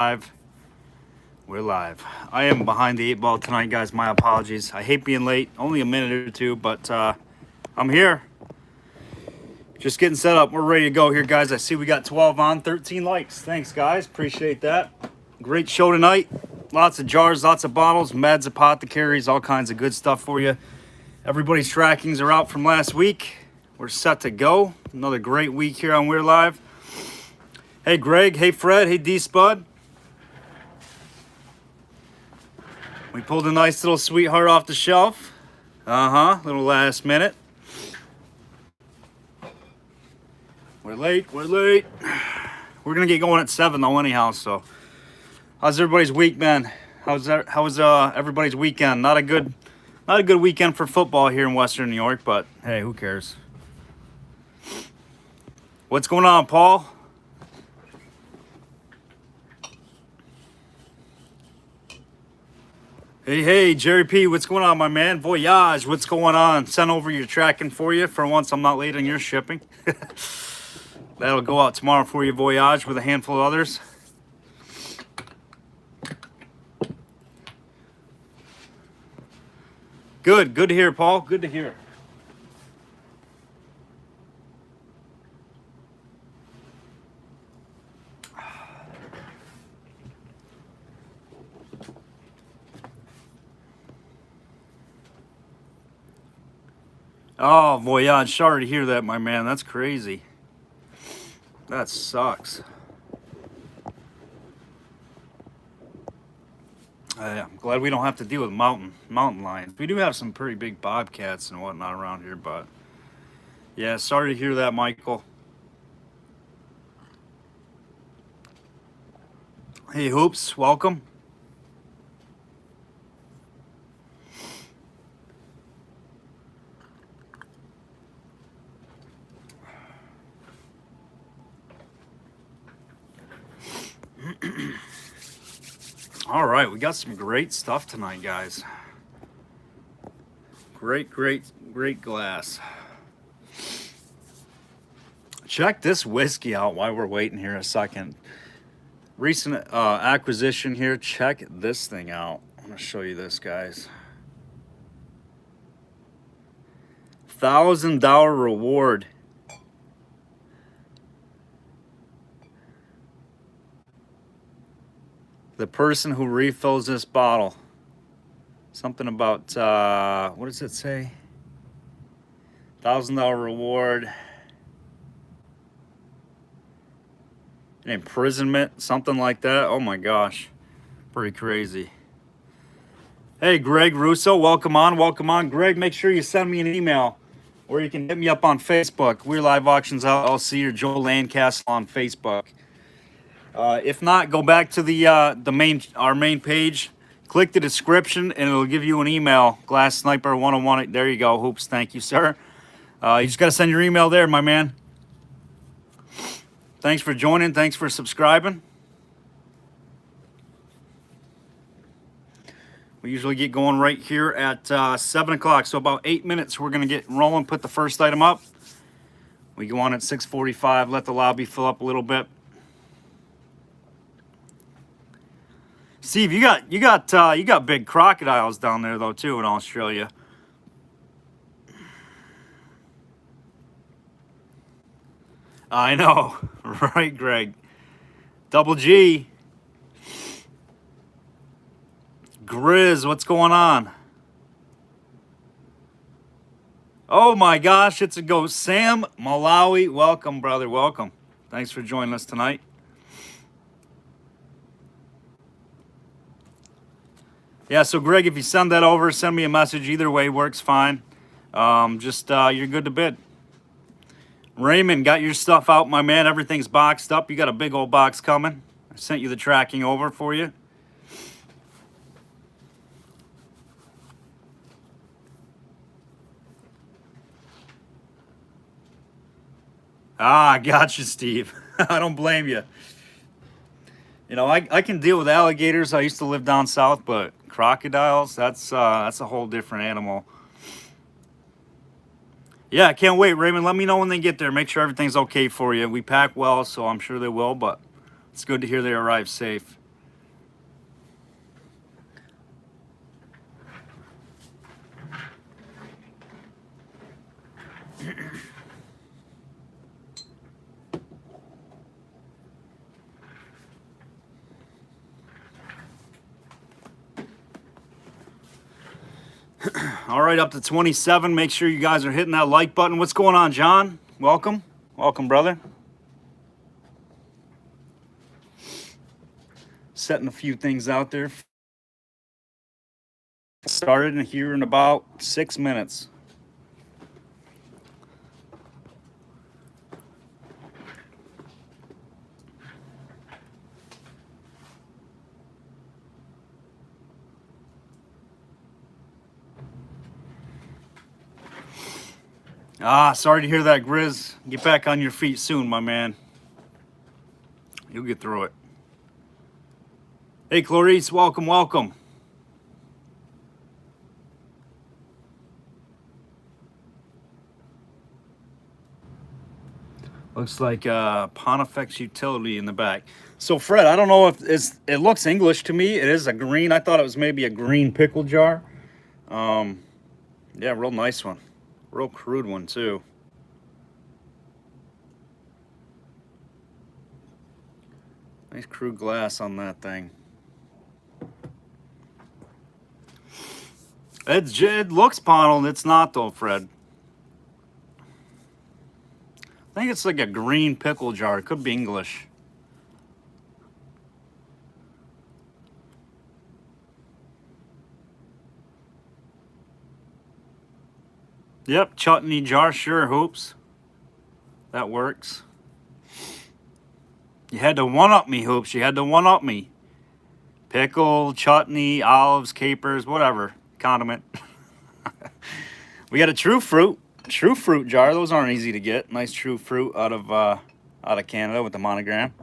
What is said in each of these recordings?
Live. We're live. I am behind the 8 ball tonight, guys. My apologies. I hate being late. Only a minute or two, but I'm here. Just getting set up. We're ready to go here, guys. I see we got 12 on, 13 likes. Thanks, guys. Appreciate that. Great show tonight. Lots of jars, lots of bottles, meds, apothecaries, all kinds of good stuff for you. Everybody's trackings are out from last week. We're set to go. Another great week here on We'reLive. Hey, Greg. Hey, Fred. Hey, D-Spud. We pulled a nice little sweetheart off the shelf. Little last minute. We're late. We're late. We're going to get going at 7 though anyhow, so. How's everybody's week been? How's everybody's weekend? Not a good weekend for football here in Western New York, but hey, who cares? What's going on, Paul? Hey, Jerry P, what's going on, my man? Voyage, what's going on? Sent over your tracking for you. For once, I'm not late on your shipping. That'll go out tomorrow for you, Voyage, with a handful of others. Good to hear, Paul. Good to hear. Oh, Voyage, sorry to hear that, my man. That's crazy. That sucks. I'm glad we don't have to deal with mountain lions. We do have some pretty big bobcats and whatnot around here, but yeah, sorry to hear that, Michael. Hey, Hoops, welcome. All right, we got some great stuff tonight, guys. Great glass. Check this whiskey out while we're waiting here a second. Recent acquisition here. Check this thing out. I'm going to show you this, guys. $1,000 reward. The person who refills this bottle. Something about, what does it say? $1,000 reward. An imprisonment, something like that. Oh my gosh. Pretty crazy. Hey, Greg Russo, welcome on. Greg, make sure you send me an email or you can hit me up on Facebook. We'reLive Auctions LLC or Joe Lancaster on Facebook. If not, go back to our main page, click the description, and it'll give you an email. Glass Sniper 101. There you go. Hoops. Thank you, sir. You just got to send your email there, my man. Thanks for joining. Thanks for subscribing. We usually get going right here at 7 o'clock. So about 8 minutes, we're going to get rolling, put the first item up. We go on at 6:45, let the lobby fill up a little bit. Steve, you got big crocodiles down there though too in Australia. I know, right, Greg? Double G. Grizz, what's going on? Oh my gosh, it's a ghost. Sam Malawi, welcome, brother, welcome. Thanks for joining us tonight. Yeah, so Greg, if you send that over, send me a message. Either way works fine. You're good to bid. Raymond, got your stuff out, my man. Everything's boxed up. You got a big old box coming. I sent you the tracking over for you. Ah, gotcha, Steve. I don't blame you. You know, I can deal with alligators. I used to live down south, but crocodiles, that's a whole different animal. Yeah, I can't wait, Raymond. Let me know when they get there. Make sure everything's okay for you. We pack well, so I'm sure they will, but it's good to hear they arrive safe. All right, up to 27. Make sure you guys are hitting that like button. What's going on, John? Welcome. Welcome, brother. Setting a few things out there. Started in here in about 6 minutes. Sorry to hear that, Grizz. Get back on your feet soon, my man. You'll get through it. Hey, Clarice, welcome, welcome. Looks like Pontifex Utility in the back. So, Fred, I don't know if it looks English to me. It is a green. I thought it was maybe a green pickle jar. Yeah, real nice one. Real crude one, too. Nice crude glass on that thing. It looks bottled. It's not, though, Fred. I think it's like a green pickle jar. It could be English. Yep, chutney jar, sure, Hoops. That works. You had to one-up me, Hoops. You had to one-up me. Pickle, chutney, olives, capers, whatever. Condiment. We got a true fruit jar. Those aren't easy to get. Nice true fruit out of Canada with the monogram.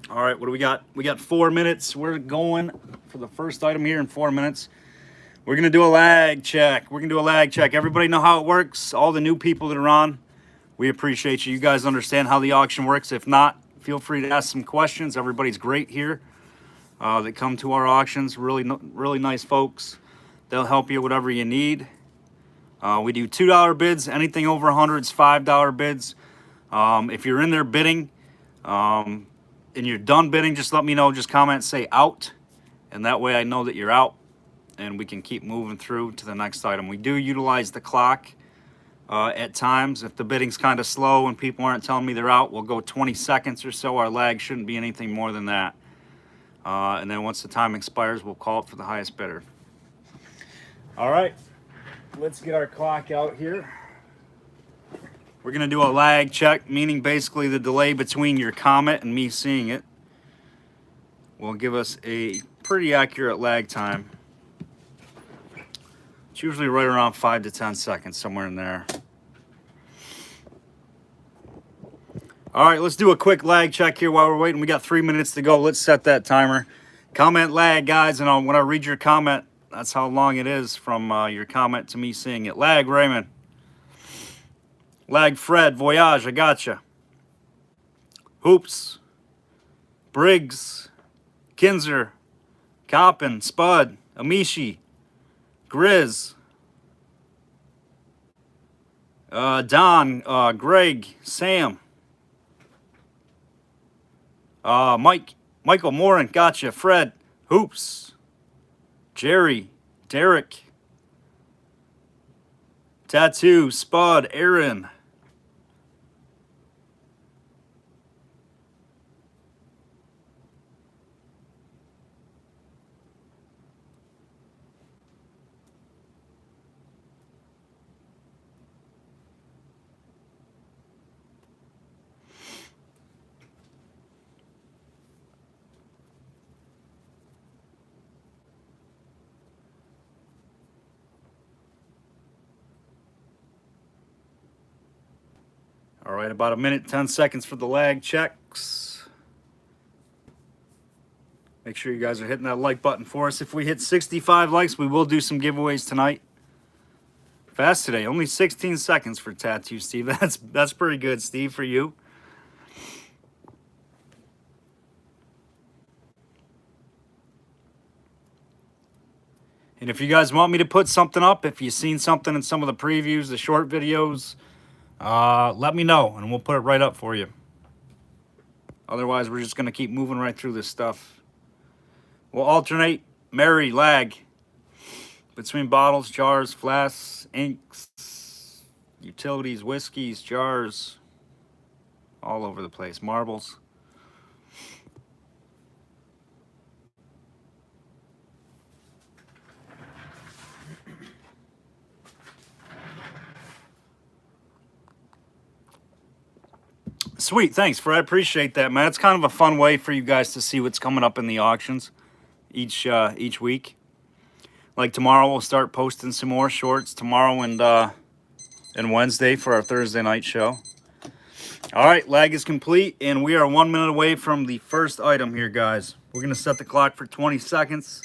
All right, what do we got? We got 4 minutes. We're going for the first item here in 4 minutes. We're going to do a lag check. Everybody know how it works? All the new people that are on, we appreciate you. You guys understand how the auction works. If not, feel free to ask some questions. Everybody's great here that come to our auctions. Really nice folks. They'll help you whatever you need. We do $2 bids. Anything over 100 is $5 bids. If you're in there bidding, and you're done bidding, just let me know. Just comment, say out, and that way I know that you're out, and we can keep moving through to the next item. We do utilize the clock at times. If the bidding's kind of slow and people aren't telling me they're out, we'll go 20 seconds or so. Our lag shouldn't be anything more than that. And then once the time expires, we'll call it for the highest bidder. All right, let's get our clock out here. We're going to do a lag check, meaning basically the delay between your comment and me seeing it will give us a pretty accurate lag time. It's usually right around 5 to 10 seconds, somewhere in there. All right, let's do a quick lag check here while we're waiting. We got 3 minutes to go. Let's set that timer. Comment lag, guys, and when I read your comment, that's how long it is from your comment to me seeing it. Lag, Raymond. Lag, Fred. Voyage, I gotcha. Hoops. Briggs. Kinzer. Coppin. Spud. Amishi. Grizz. Don. Greg. Sam. Michael Morin. Gotcha. Fred. Hoops. Jerry. Derek. Tattoo. Spud. Aaron. All right, about a minute, 10 seconds for the lag checks. Make sure you guys are hitting that like button for us. If we hit 65 likes, we will do some giveaways tonight. Fast today, only 16 seconds for Tattoo Steve. That's pretty good, Steve, for you. And if you guys want me to put something up, if you've seen something in some of the previews, the short videos, let me know, and we'll put it right up for you. Otherwise, we're just going to keep moving right through this stuff. We'll alternate, marry, lag between bottles, jars, flasks, inks, utilities, whiskeys, jars, all over the place, marbles. Sweet, thanks, Fred. I appreciate that, man. It's kind of a fun way for you guys to see what's coming up in the auctions each week. Like tomorrow, we'll start posting some more shorts tomorrow and Wednesday for our Thursday night show. All right, lag is complete, and we are 1 minute away from the first item here, guys. We're gonna set the clock for 20 seconds.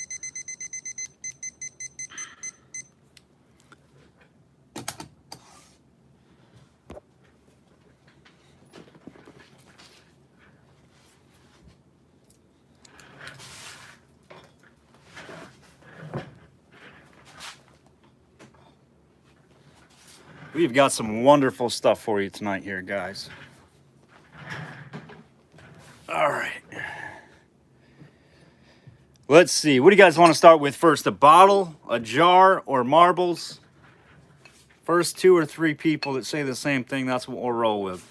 We've got some wonderful stuff for you tonight here, guys. All right. Let's see. What do you guys want to start with first? A bottle, a jar, or marbles? First 2 or 3 people that say the same thing, that's what we'll roll with.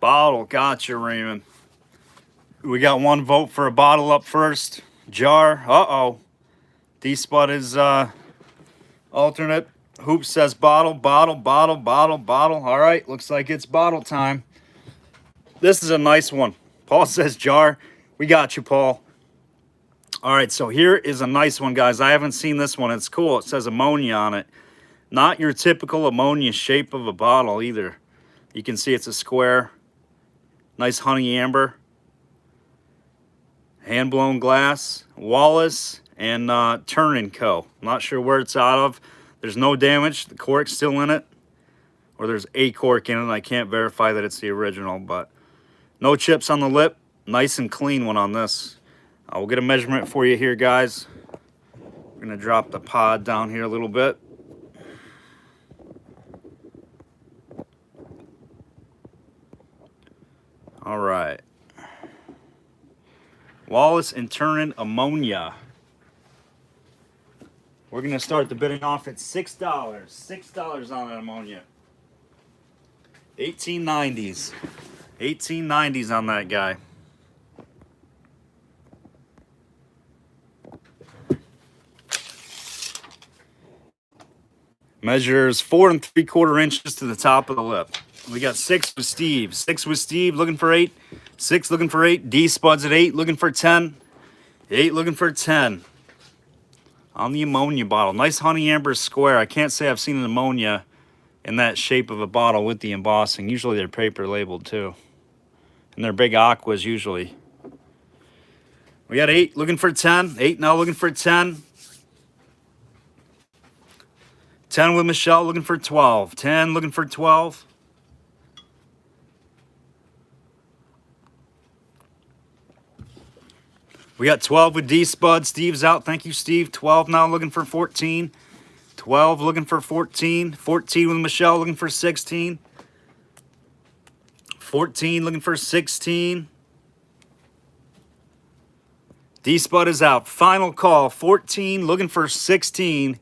Bottle, gotcha, Raymond. We got 1 vote for a bottle up first. Jar, uh-oh. D-Spot is alternate. Hoop says bottle, bottle, bottle, bottle, bottle. All right, looks like it's bottle time. This is a nice one. Paul says jar. We got you, Paul. All right, so here is a nice one, guys. I haven't seen this one. It's cool. It says ammonia on it. Not your typical ammonia shape of a bottle either. You can see it's a square. Nice honey amber. Hand-blown glass. Wallace and Turn & Co. Not sure where it's out of. There's no damage. The cork's still in it. Or there's a cork in it. I can't verify that it's the original, but no chips on the lip. Nice and clean one on this. We'll get a measurement for you here, guys. We're going to drop the pod down here a little bit. All right. Wallace and Turn ammonia. We're going to start the bidding off at $6. $6 on that ammonia. 1890s. 1890s on that guy. Measures 4 3/4 inches to the top of the lip. We got 6 with Steve. 6 with Steve, looking for 8. 6 looking for 8. D Spuds at 8, looking for 10. 8 looking for 10. On the ammonia bottle. Nice honey amber square. I can't say I've seen an ammonia in that shape of a bottle with the embossing. Usually they're paper labeled too. And they're big aquas usually. We got 8 looking for 10. 8 now looking for 10. 10 with Michelle looking for 12. 10 looking for 12. We got 12 with D-Spud. Steve's out. Thank you, Steve. 12 now looking for 14. 12 looking for 14. 14 with Michelle looking for 16. 14 looking for 16. D-Spud is out. Final call. 14 looking for 16.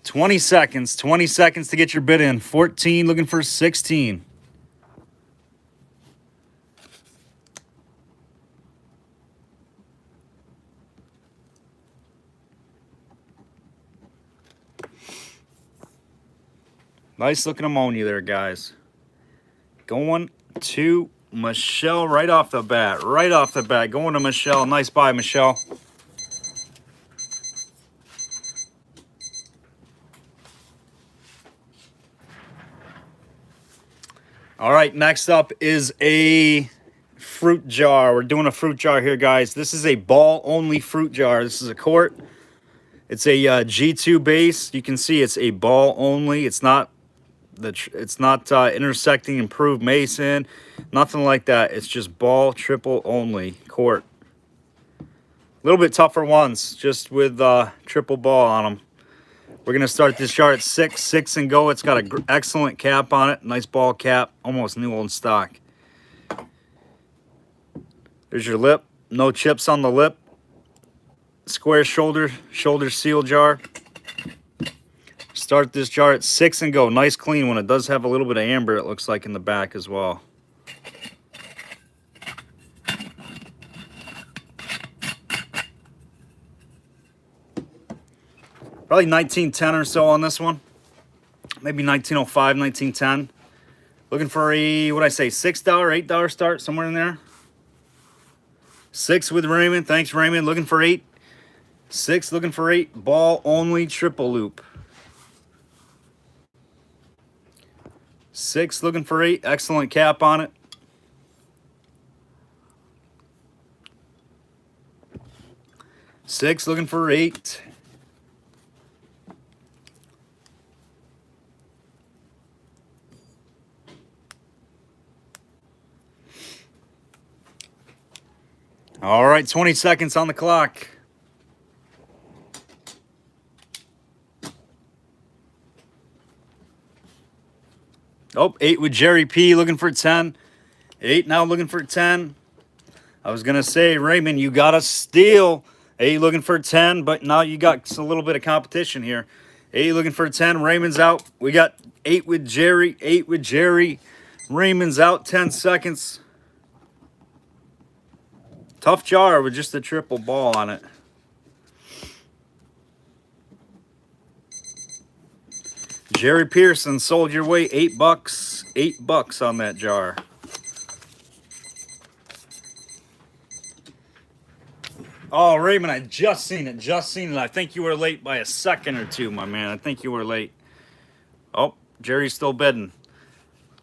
20 seconds. 20 seconds to get your bid in. 14 looking for 16. Nice looking ammonia there, guys. Going to Michelle right off the bat. Right off the bat. Going to Michelle. Nice buy, Michelle. All right, next up is a fruit jar. We're doing a fruit jar here, guys. This is a ball-only fruit jar. This is a quart. It's a G2 base. You can see it's a ball only. It's not intersecting improved mason, nothing like that. It's just ball triple only quart. little bit tougher ones, just with triple ball on them. We're going to start this jar at 6 and go. It's got an excellent cap on it. Nice ball cap, almost new old stock. There's your lip. No chips on the lip. Square shoulder seal jar. Start this jar at 6 and go. Nice clean one. It does have a little bit of amber, it looks like, in the back as well. Probably 1910 or so on this one. Maybe 1905, 1910. Looking for a, what'd I say, $6, $8 start, somewhere in there. 6 with Raymond. Thanks, Raymond. Looking for 8. 6, looking for 8. Ball only, triple loop. 6, looking for 8. Excellent cap on it. Six, looking for 8. All right, 20 seconds on the clock. Oh, 8 with Jerry P, looking for 10. 8 now looking for 10. I was going to say, Raymond, you got to steal. 8 looking for 10, but now you got a little bit of competition here. 8 looking for 10. Raymond's out. We got 8 with Jerry. 8 with Jerry. Raymond's out. 10 seconds. Tough jar with just a triple ball on it. Jerry Pearson sold your way $8. $8 on that jar. Oh, Raymond, I just seen it. I think you were late by a second or two, my man. I think you were late. Oh, Jerry's still bidding.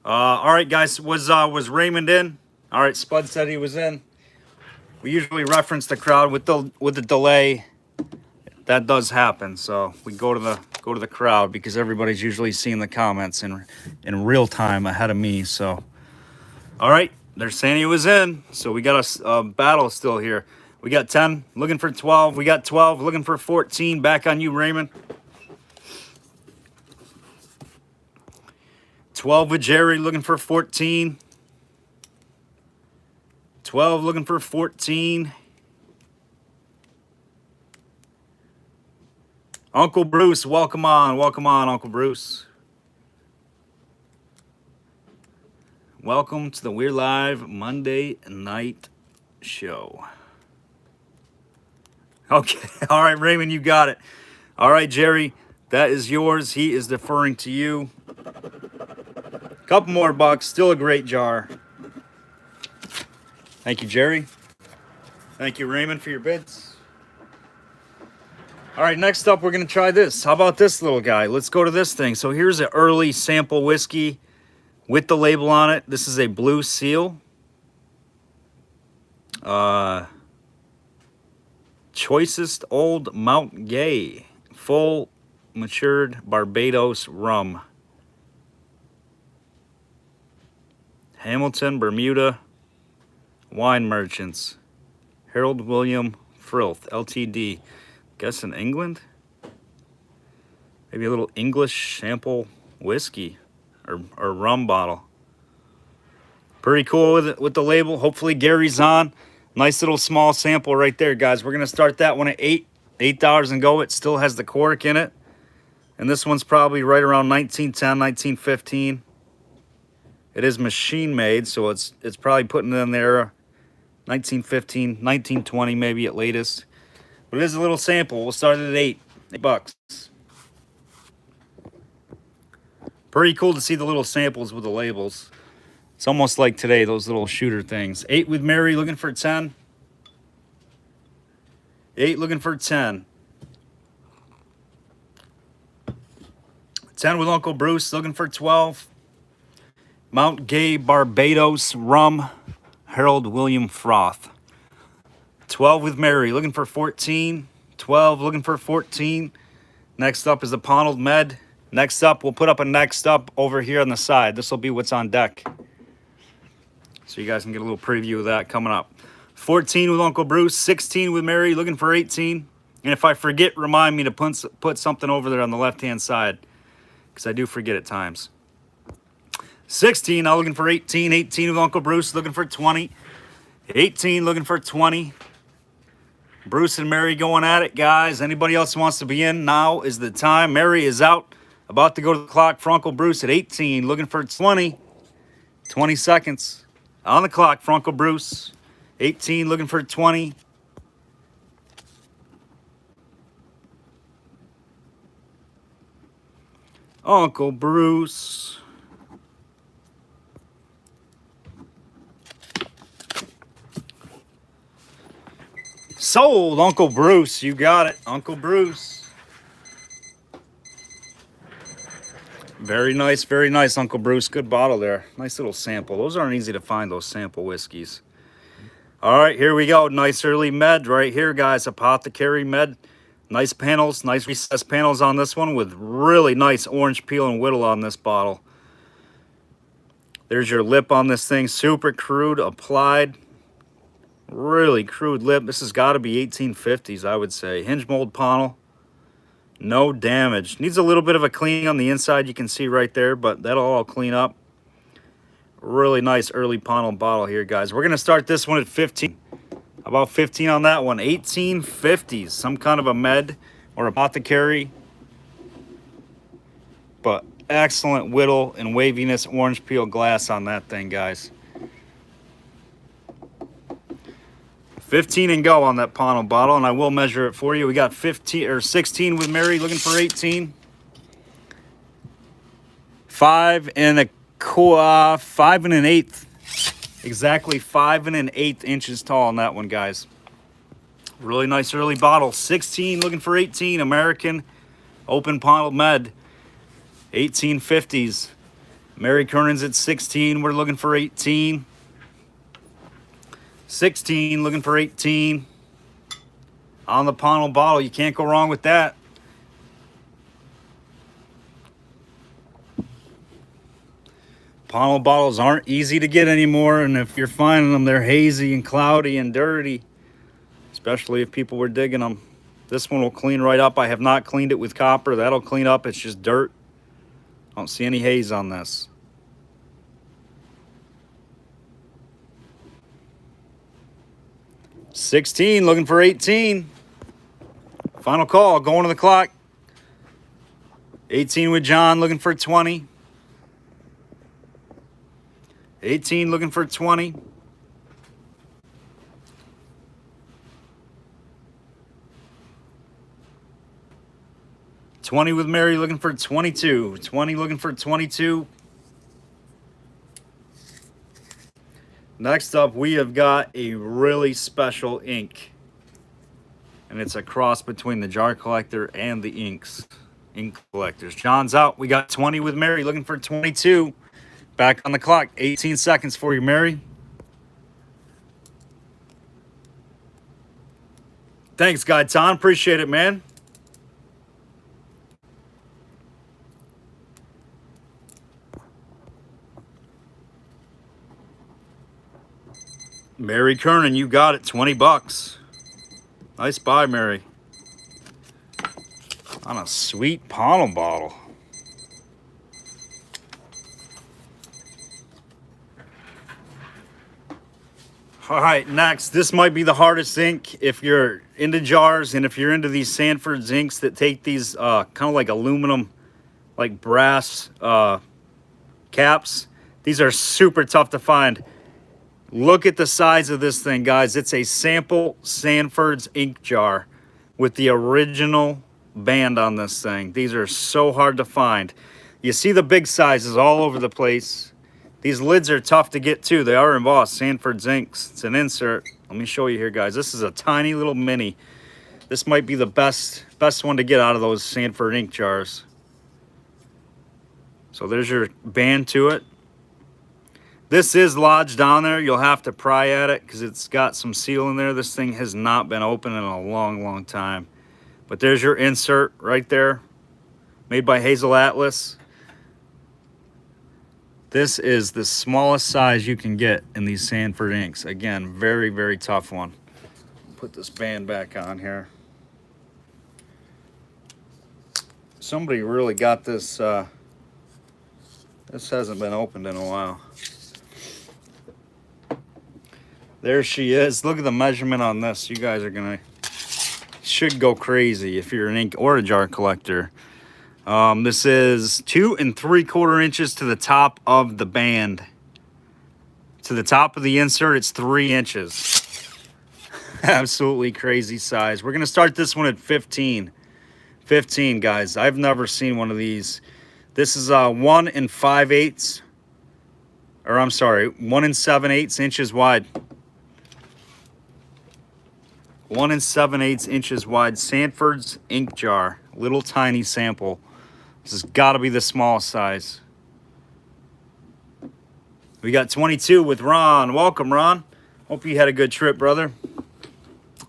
All right, guys. Was Raymond in? All right, Spud said he was in. We usually reference the crowd with the delay. That does happen, so we go to the crowd because everybody's usually seeing the comments in real time ahead of me. So, all right, they're saying he was in. So we got a battle still here. We got 10 looking for 12. We got 12 looking for 14. Back on you, Raymond. 12 with Jerry looking for 14. 12 looking for 14. Uncle Bruce, welcome on, Uncle Bruce. Welcome to the We're Live Monday night show. Okay, all right, Raymond, you got it. All right, Jerry, that is yours. He is deferring to you. Couple more bucks, still a great jar. Thank you, Jerry. Thank you, Raymond, for your bids. All right, next up, we're going to try this. How about this little guy? Let's go to this thing. So here's an early sample whiskey with the label on it. This is a blue seal. Choicest Old Mount Gay. Full matured Barbados rum. Hamilton, Bermuda. Wine Merchants. Harold William Frith, Ltd. Guess in England? Maybe a little English sample whiskey or rum bottle. Pretty cool with the label. Hopefully Gary's on. Nice little small sample right there, guys. We're going to start that one at $8 and go. It still has the cork in it. And this one's probably right around 1910, 1915. It is machine made, so it's probably putting it in there 1915, 1920 maybe at latest. But it is a little sample. We'll start it at $8. Pretty cool to see the little samples with the labels. It's almost like today, those little shooter things. 8 with Mary, looking for 10. 8 looking for 10. 10 with Uncle Bruce, looking for 12. Mount Gay Barbados rum, Harold William Frith. 12 with Mary, looking for 14. 12 looking for 14. Next up is the Ponald Med. Next up, we'll put up a next up over here on the side. This will be what's on deck. So you guys can get a little preview of that coming up. 14 with Uncle Bruce, 16 with Mary, looking for 18. And if I forget, remind me to put something over there on the left-hand side, because I do forget at times. 16, now looking for 18. 18 with Uncle Bruce, looking for 20. 18, looking for 20. Bruce and Mary going at it, guys. Anybody else who wants to be in, now is the time. Mary is out, about to go to the clock for Uncle Bruce at 18, looking for 20. 20 seconds on the clock for Uncle Bruce. 18, looking for 20. Uncle Bruce. Sold, Uncle Bruce. You got it, Uncle Bruce. Very nice, Uncle Bruce. Good bottle there. Nice little sample. Those aren't easy to find, those sample whiskeys. All right, here we go. Nice early med right here, guys. Apothecary med. Nice panels, nice recessed panels on this one with really nice orange peel and whittle on this bottle. There's your lip on this thing. Super crude, applied. Really crude lip. This has got to be 1850s, I would say. Hinge mold panel. No damage. Needs a little bit of a cleaning on the inside, you can see right there, but that'll all clean up. Really nice early panel bottle here, guys. We're going to start this one at 15. About 15 on that one. 1850s. Some kind of a med or apothecary. But excellent whittle and waviness orange peel glass on that thing, guys. 15 and go on that panel bottle, and I will measure it for you. We got 15 or 16 with Mary, looking for 18. 5 and an 1/8. Exactly 5 1/8 inches tall on that one, guys. Really nice early bottle. 16, looking for 18. American open panel med. 1850s. Mary Kernan's at 16. We're looking for 18. 16, looking for 18. On the panel bottle. You can't go wrong with that. Panel bottles aren't easy to get anymore, and if you're finding them, they're hazy and cloudy and dirty, especially if people were digging them. This one will clean right up. I have not cleaned it with copper. That'll clean up. It's just dirt. I don't see any haze on this. $16, looking for 18. Final call, going to the clock. 18 with John, looking for 20. 18, looking for 20. 20 with Mary, looking for 22. 20, looking for 22. Next up, we have got a really special ink. And it's a cross between the jar collector and the ink collectors. John's out. We got 20 with Mary, looking for 22. Back on the clock. 18 seconds for you, Mary. Thanks, Guy Tom. Appreciate it, man. Mary Kernan, you got it. 20 bucks. Nice buy, Mary. On a sweet panel bottle. All right, next. This might be the hardest ink if you're into jars and if you're into these Sanford inks that take these kind of like aluminum, like brass caps. These are super tough to find. Look at the size of this thing, guys. It's a sample Sanford's ink jar with the original band on this thing. These are so hard to find. You see the big sizes all over the place. These lids are tough to get too. They are embossed Sanford's inks. It's an insert. Let me show you here, guys. This is a tiny little mini. This might be the best one to get out of those Sanford ink jars. So there's your band to it. This is lodged on there. You'll have to pry at it because it's got some seal in there. This thing has not been open in a long, long time. But there's your insert right there. Made by Hazel Atlas. This is the smallest size you can get in these Sanford inks. Again, very, very tough one. Put this band back on here. Somebody really got this. This hasn't been opened in a while. There she is. Look at the measurement on this. You guys are gonna should go crazy if you're an ink or a jar collector. This is 2 3/4 inches to the top of the band. To the top of the insert, it's 3 inches. Absolutely crazy size. We're gonna start this one at 15. 15, guys. I've never seen one of these. This is 1 5/8, or I'm sorry, 1 7/8 inches wide. 1 7/8 inches wide. Sanford's Ink Jar. Little tiny sample. This has got to be the small size. We got 22 with Ron. Welcome, Ron. Hope you had a good trip, brother.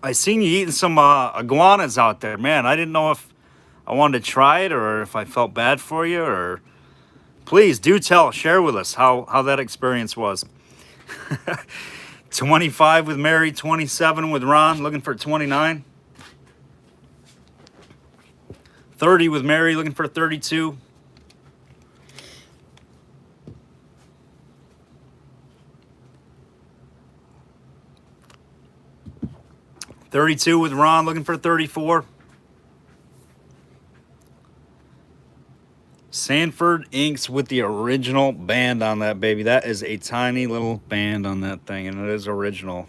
I seen you eating some iguanas out there. Man, I didn't know if I wanted to try it or if I felt bad for you. Or please do tell, share with us how that experience was. 25 with Mary, 27 with Ron, looking for 29. 30 with Mary, looking for 32. $32 with Ron, looking for 34. Sanford inks with the original band on that baby. That is a tiny little band on that thing, and it is original.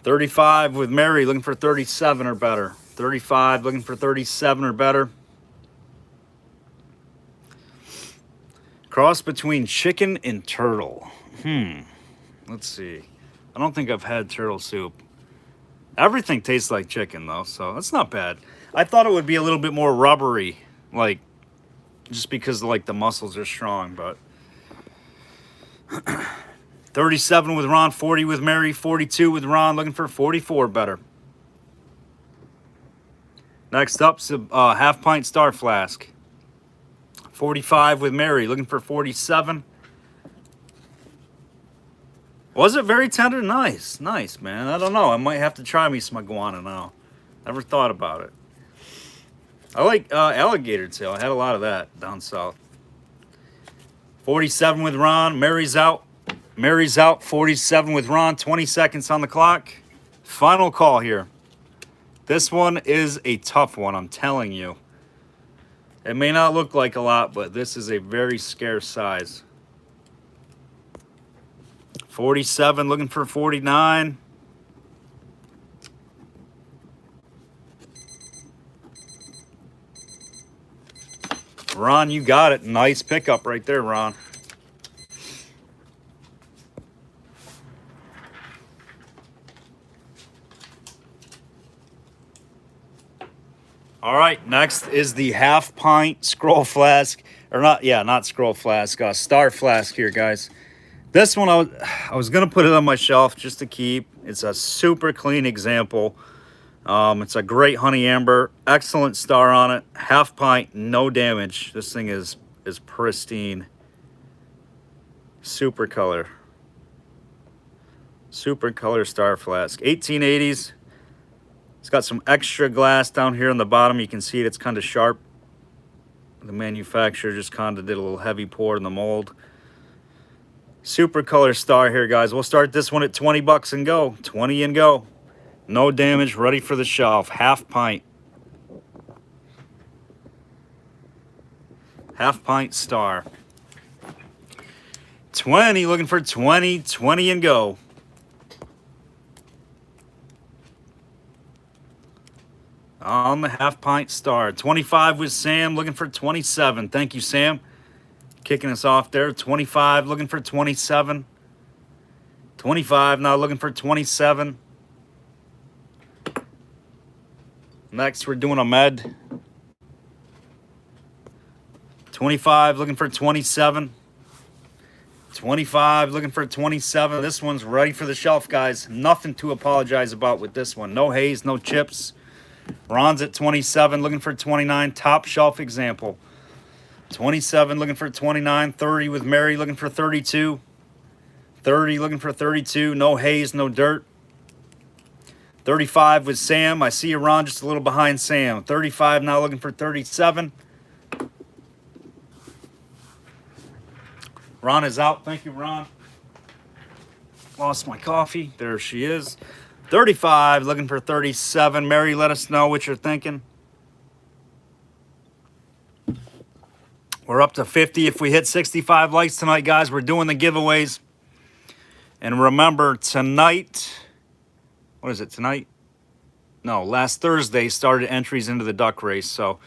35 with Mary, looking for 37 or better. 35, looking for 37 or better. Cross between chicken and turtle. Let's see. I don't think I've had turtle soup. Everything tastes like chicken, though, so that's not bad. I thought it would be a little bit more rubbery, like, just because, like, the muscles are strong, but... 37 with Ron, 40 with Mary, 42 with Ron, looking for 44 better. Next up's a half pint Star Flask. 45 with Mary, looking for 47. Was it very tender? Nice, nice, man. I don't know. I might have to try me some iguana now. Never thought about it. I like alligator tail. I had a lot of that down south. 47 with Ron. Mary's out. Mary's out. 47 with Ron. 20 seconds on the clock. Final call here. This one is a tough one, I'm telling you. It may not look like a lot, but this is a very scarce size. 47, looking for 49. Ron, you got it. Nice pickup right there, Ron. All right, next is the half pint scroll flask, or not scroll flask, Star Flask here, guys. This one I was gonna put it on my shelf just to keep. It's a super clean example. It's a great honey amber, excellent star on it. Half pint, no damage. This thing is pristine. Super color Star Flask, 1880s. It's got some extra glass down here on the bottom. You can see it, it's kind of sharp. The manufacturer just kind of did a little heavy pour in the mold. Super color star here, guys. We'll start this one at 20 bucks and go. 20 and go. No damage, ready for the shelf. Half pint. Half pint star. 20, looking for 20. 20 and go. On the half pint star. 25 with Sam, looking for 27. Thank you, Sam. Kicking us off there. 25, looking for 27. 25, now looking for 27. Next, we're doing a med. 25, looking for 27. 25, looking for 27. This one's ready for the shelf, guys. Nothing to apologize about with this one. No haze, no chips. Ron's at 27, looking for 29. Top shelf example. 27 looking for 29. 30 with Mary looking for 32. 30 looking for 32. No haze, no dirt. 35 with Sam. I see you, Ron, just a little behind Sam. 35 now looking for 37. Ron is out. Thank you, Ron. Lost my coffee. There she is. 35 looking for 37. Mary, let us know what you're thinking. We're up to 50. If we hit 65 likes tonight, guys, we're doing the giveaways. And remember, tonight, what is it, tonight? No, last Thursday started entries into the duck race. So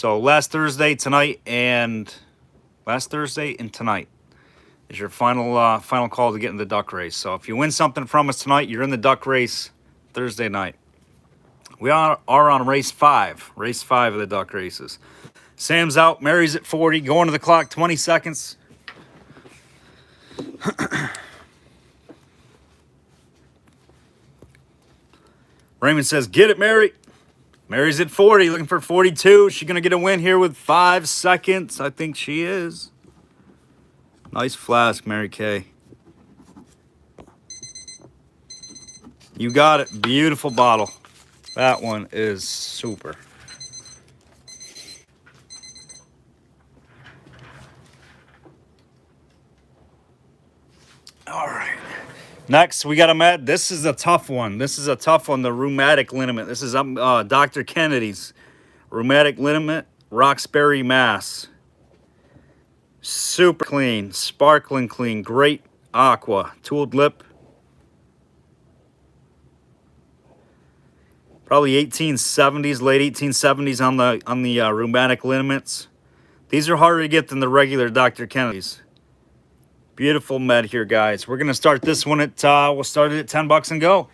last Thursday, tonight, and last Thursday and tonight is your final call to get in the duck race. So if you win something from us tonight, you're in the duck race Thursday night. We are on race 5 of the duck races. Sam's out, Mary's at 40, going to the clock, 20 seconds. Raymond says, get it, Mary. Mary's at 40, looking for 42. She's going to get a win here with 5 seconds. I think she is. Nice flask, Mary Kay. You got it. Beautiful bottle. That one is super. All right. Next, we got a med. This is a tough one. The rheumatic liniment. This is Dr. Kennedy's rheumatic liniment, Roxbury, Mass. Super clean, sparkling clean, great aqua, tooled lip. Probably 1870s, late 1870s on the rheumatic liniments. These are harder to get than the regular Dr. Kennedy's. Beautiful med here, guys. We're gonna start this one at we'll start it at 10 bucks and go.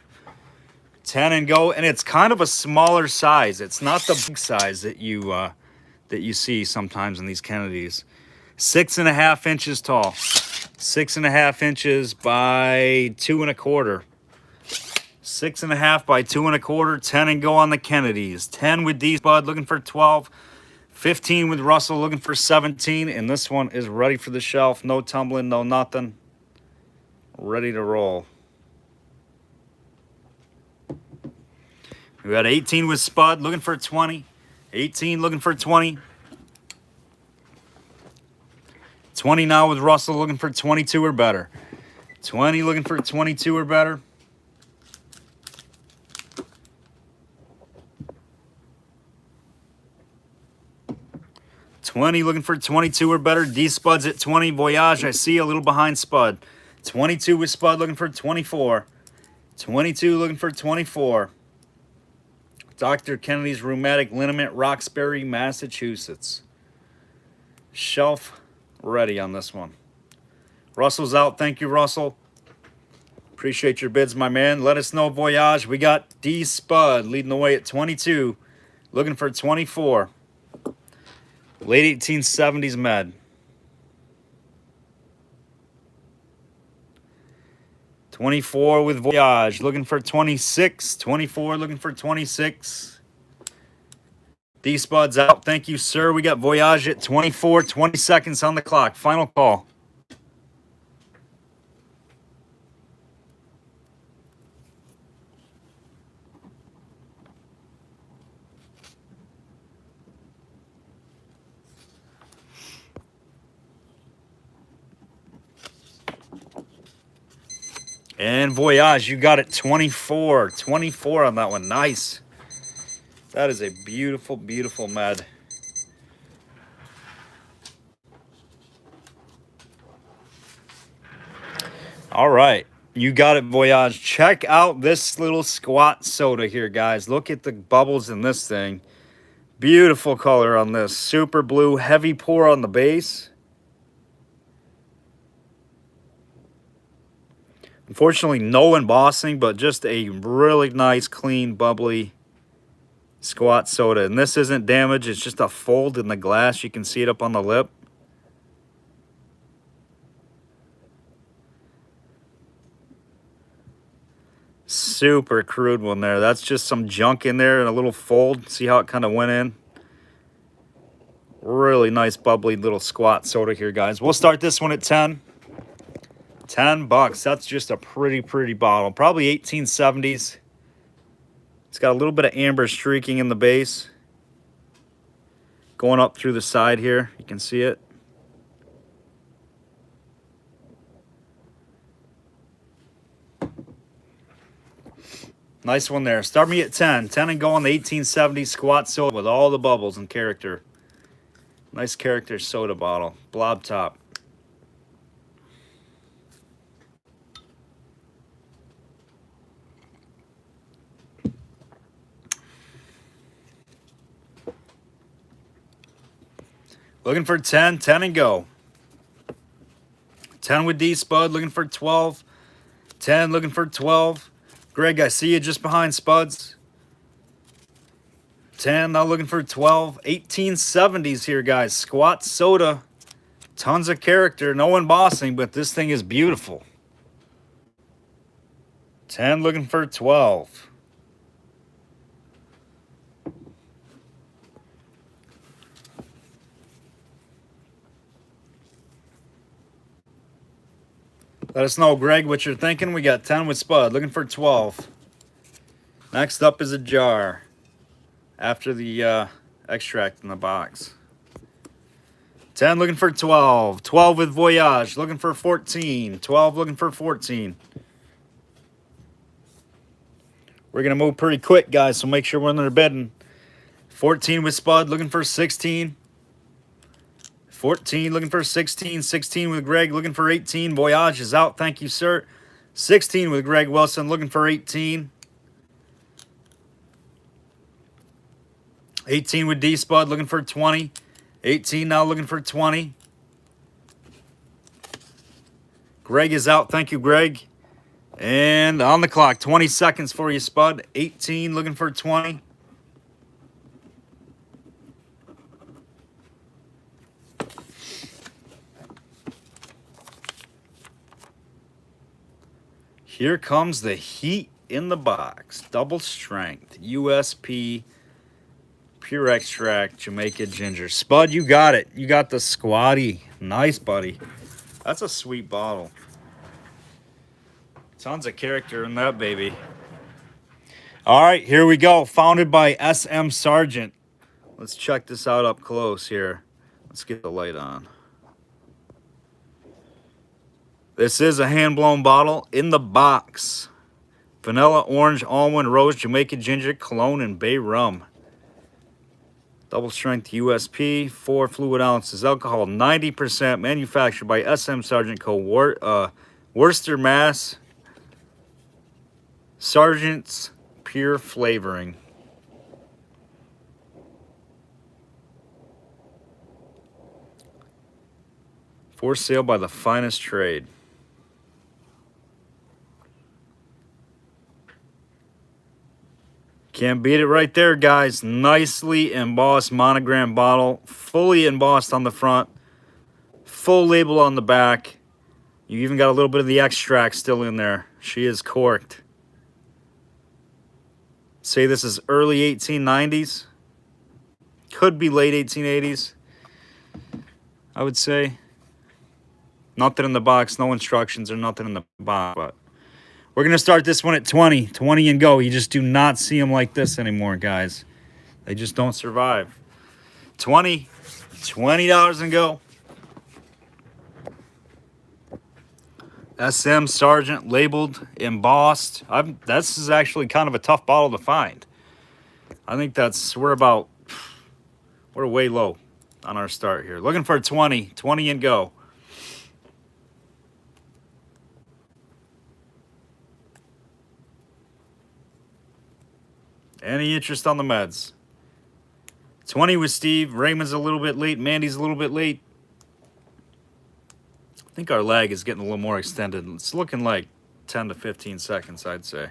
10 and go, and it's kind of a smaller size. It's not the big size that you see sometimes in these Kennedys. 6.5 inches tall. 6.5 inches by 2 1/4. 6.5 by 2 1/4. 10 and go on the Kennedys. 10 with D Spud looking for 12. 15 with Russell looking for 17. And this one is ready for the shelf. No tumbling, no nothing. Ready to roll. We got 18 with Spud looking for 20. 18 looking for 20. 20 now with Russell looking for 22 or better. 20 looking for 22 or better. 20 looking for 22 or better. D Spud's at 20. Voyage, I see a little behind Spud. 22 with Spud looking for 24. 22 looking for 24. Dr. Kennedy's rheumatic liniment, Roxbury, Massachusetts. Shelf ready on this one. Russell's out. Thank you, Russell. Appreciate your bids, my man. Let us know, Voyage. We got D Spud leading the way at 22. Looking for 24. Late 1870s med. 24 with Voyage. Looking for 26. 24 looking for 26. D Spud's out. Thank you, sir. We got Voyage at 24. 20 seconds on the clock. Final call. And Voyage, you got it 24. 24 on that one. Nice. That is a beautiful, beautiful med. All right. You got it, Voyage. Check out this little squat soda here, guys. Look at the bubbles in this thing. Beautiful color on this. Super blue, heavy pour on the base. Unfortunately, no embossing, but just a really nice, clean, bubbly squat soda. And this isn't damaged. It's just a fold in the glass. You can see it up on the lip. Super crude one there. That's just some junk in there and a little fold. See how it kind of went in? Really nice bubbly little squat soda here, guys. We'll start this one at 10. 10 bucks. That's just a pretty bottle. Probably 1870s. It's got a little bit of amber streaking in the base. Going up through the side here. You can see it. Nice one there. Start me at 10. 10 and go on the 1870s squat soda with all the bubbles and character. Nice character soda bottle. Blob top. Looking for 10. 10 and go. 10 with D Spud. Looking for 12. 10 looking for 12. Greg, I see you just behind Spuds. 10, now looking for 12. 1870s here, guys. Squat soda. Tons of character. No embossing, but this thing is beautiful. 10 looking for 12. Let us know, Greg, what you're thinking. We got 10 with Spud. Looking for 12. Next up is a jar. After the extract in the box. 10 looking for 12. 12 with Voyage. Looking for 14. 12 looking for 14. We're going to move pretty quick, guys, so make sure we're in there bidding. 14 with Spud. Looking for 16. 14 looking for 16. 16 with Greg looking for 18. Voyage is out. Thank you, sir. 16 with Greg Wilson looking for 18. 18 with D Spud looking for 20. 18 now looking for 20. Greg is out. Thank you, Greg. And on the clock, 20 seconds for you, Spud. 18 looking for 20. Here comes the heat in the box. Double strength. USP. Pure extract. Jamaica ginger. Spud, you got it. You got the squatty. Nice, buddy. That's a sweet bottle. Tons of character in that baby. All right, here we go. Founded by SM Sargent. Let's check this out up close here. Let's get the light on. This is a hand-blown bottle in the box. Vanilla, orange, almond, rose, Jamaican ginger, cologne, and bay rum. Double strength USP, 4 fluid ounces. Alcohol, 90%. Manufactured by SM Sargent Co. Worcester, Mass. Sargent's Pure Flavoring. For sale by the finest trade. Can't beat it right there, guys. Nicely embossed monogram bottle. Fully embossed on the front. Full label on the back. You even got a little bit of the extract still in there. She is corked. Say this is early 1890s. Could be late 1880s. I would say. Nothing in the box. No instructions or nothing in the box, but we're going to start this one at 20. 20 and go. You just do not see them like this anymore, guys. They just don't survive. 20. $20 and go. SM Sargent labeled, embossed. This is actually kind of a tough bottle to find. I think we're way low on our start here. Looking for 20. 20 and go. Any interest on the meds? 20 with Steve. Raymond's a little bit late. Mandy's a little bit late. I think our lag is getting a little more extended. It's looking like 10 to 15 seconds, I'd say.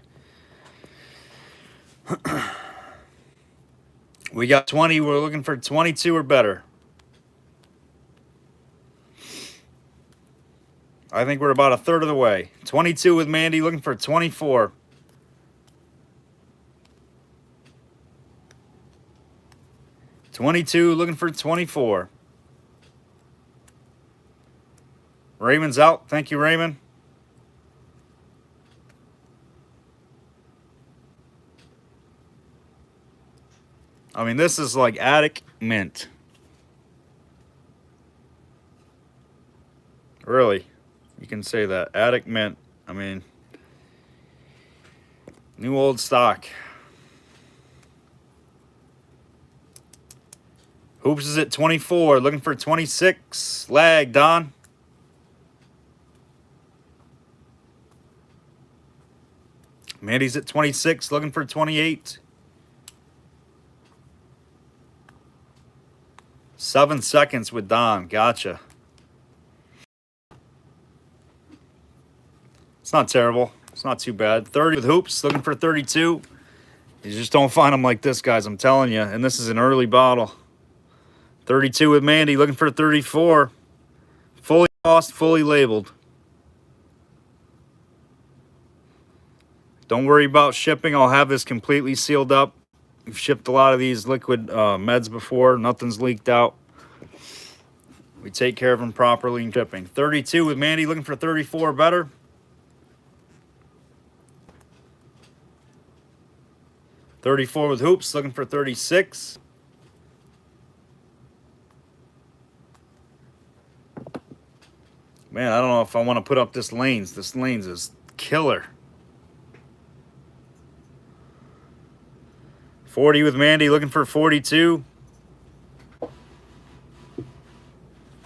We got 20. We're looking for 22 or better. I think we're about a third of the way. 22 with Mandy. Looking for 24. 22, looking for 24. Raymond's out. Thank you, Raymond. I mean, this is like attic mint. Really, you can say that. Attic mint. I mean, new old stock. Hoops is at 24, looking for 26. Lag, Don. Mandy's at 26, looking for 28. 7 seconds with Don. Gotcha. It's not terrible. It's not too bad. 30 with Hoops, looking for 32. You just don't find them like this, guys. I'm telling you. And this is an early bottle. 32 with Mandy, looking for 34. Fully embossed, fully labeled. Don't worry about shipping. I'll have this completely sealed up. We've shipped a lot of these liquid meds before. Nothing's leaked out. We take care of them properly in shipping. 32 with Mandy, looking for 34 better. $34 with Hoops, looking for 36. Man, I don't know if I want to put up this lanes. This lanes is killer. 40 with Mandy, looking for 42.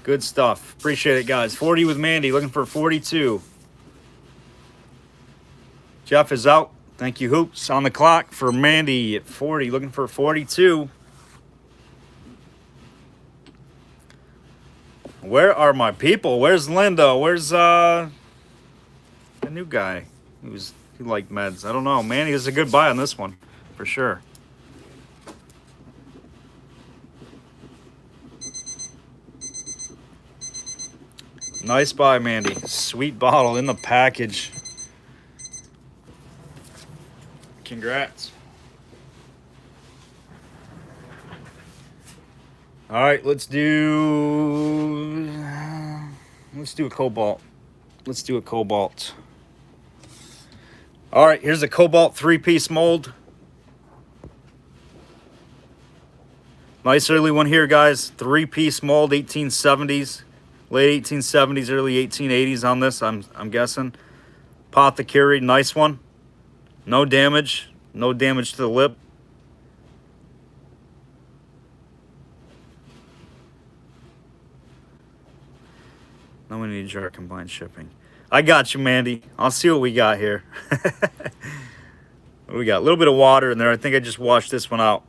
Good stuff. Appreciate it, guys. 40 with Mandy, looking for 42. Jeff is out. Thank you, Hoops. On the clock for Mandy at 40, looking for 42. Where are my people? Where's Linda? Where's the new guy who liked meds? I don't know. Mandy is a good buy on this one, for sure. Nice buy, Mandy. Sweet bottle in the package. Congrats. All right, let's do a Cobalt. Let's do a Cobalt. All right, here's a Cobalt 3-piece mold. Nice early one here, guys. 3-piece mold, 1870s, late 1870s, early 1880s on this. I'm guessing. Apothecary, nice one. No damage. No damage to the lip. No one need jar combined shipping. I got you, Mandy. I'll see what we got here. What we got? A little bit of water in there. I think I just washed this one out.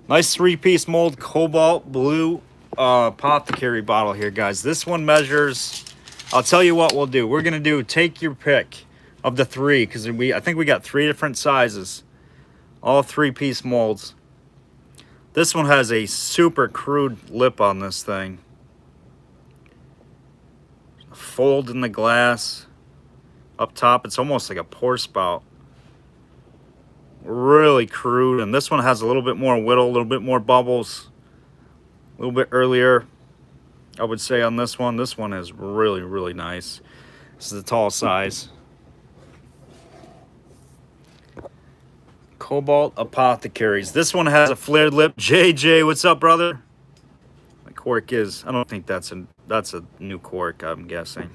Nice 3-piece mold Cobalt blue Apothecary bottle here, guys. This one measures. I'll tell you what we'll do. We're gonna do take your pick of the 3, because I think we got 3 different sizes. All 3-piece molds. This one has a super crude lip on this thing. A fold in the glass. Up top, it's almost like a pour spout. Really crude. And this one has a little bit more whittle, a little bit more bubbles. A little bit earlier, I would say, on this one. This one is really, really nice. This is the tall size. Cobalt Apothecaries. This one has a flared lip. JJ, what's up, brother? The cork is, I don't think that's a new cork, I'm guessing.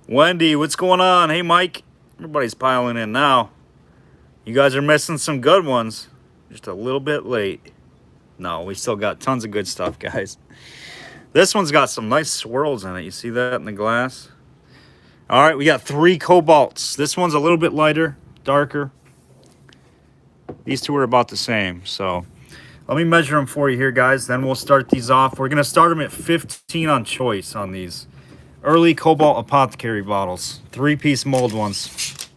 Wendy, what's going on? Hey, Mike. Everybody's piling in now. You guys are missing some good ones. Just a little bit late. No, we still got tons of good stuff, guys. This one's got some nice swirls in it. You see that in the glass? All right, we got 3 Cobalts. This one's a little bit lighter, darker. These two are about the same. So let me measure them for you here, guys. Then we'll start these off. We're going to start them at 15 on choice on these early Cobalt Apothecary bottles. 3-piece mold ones.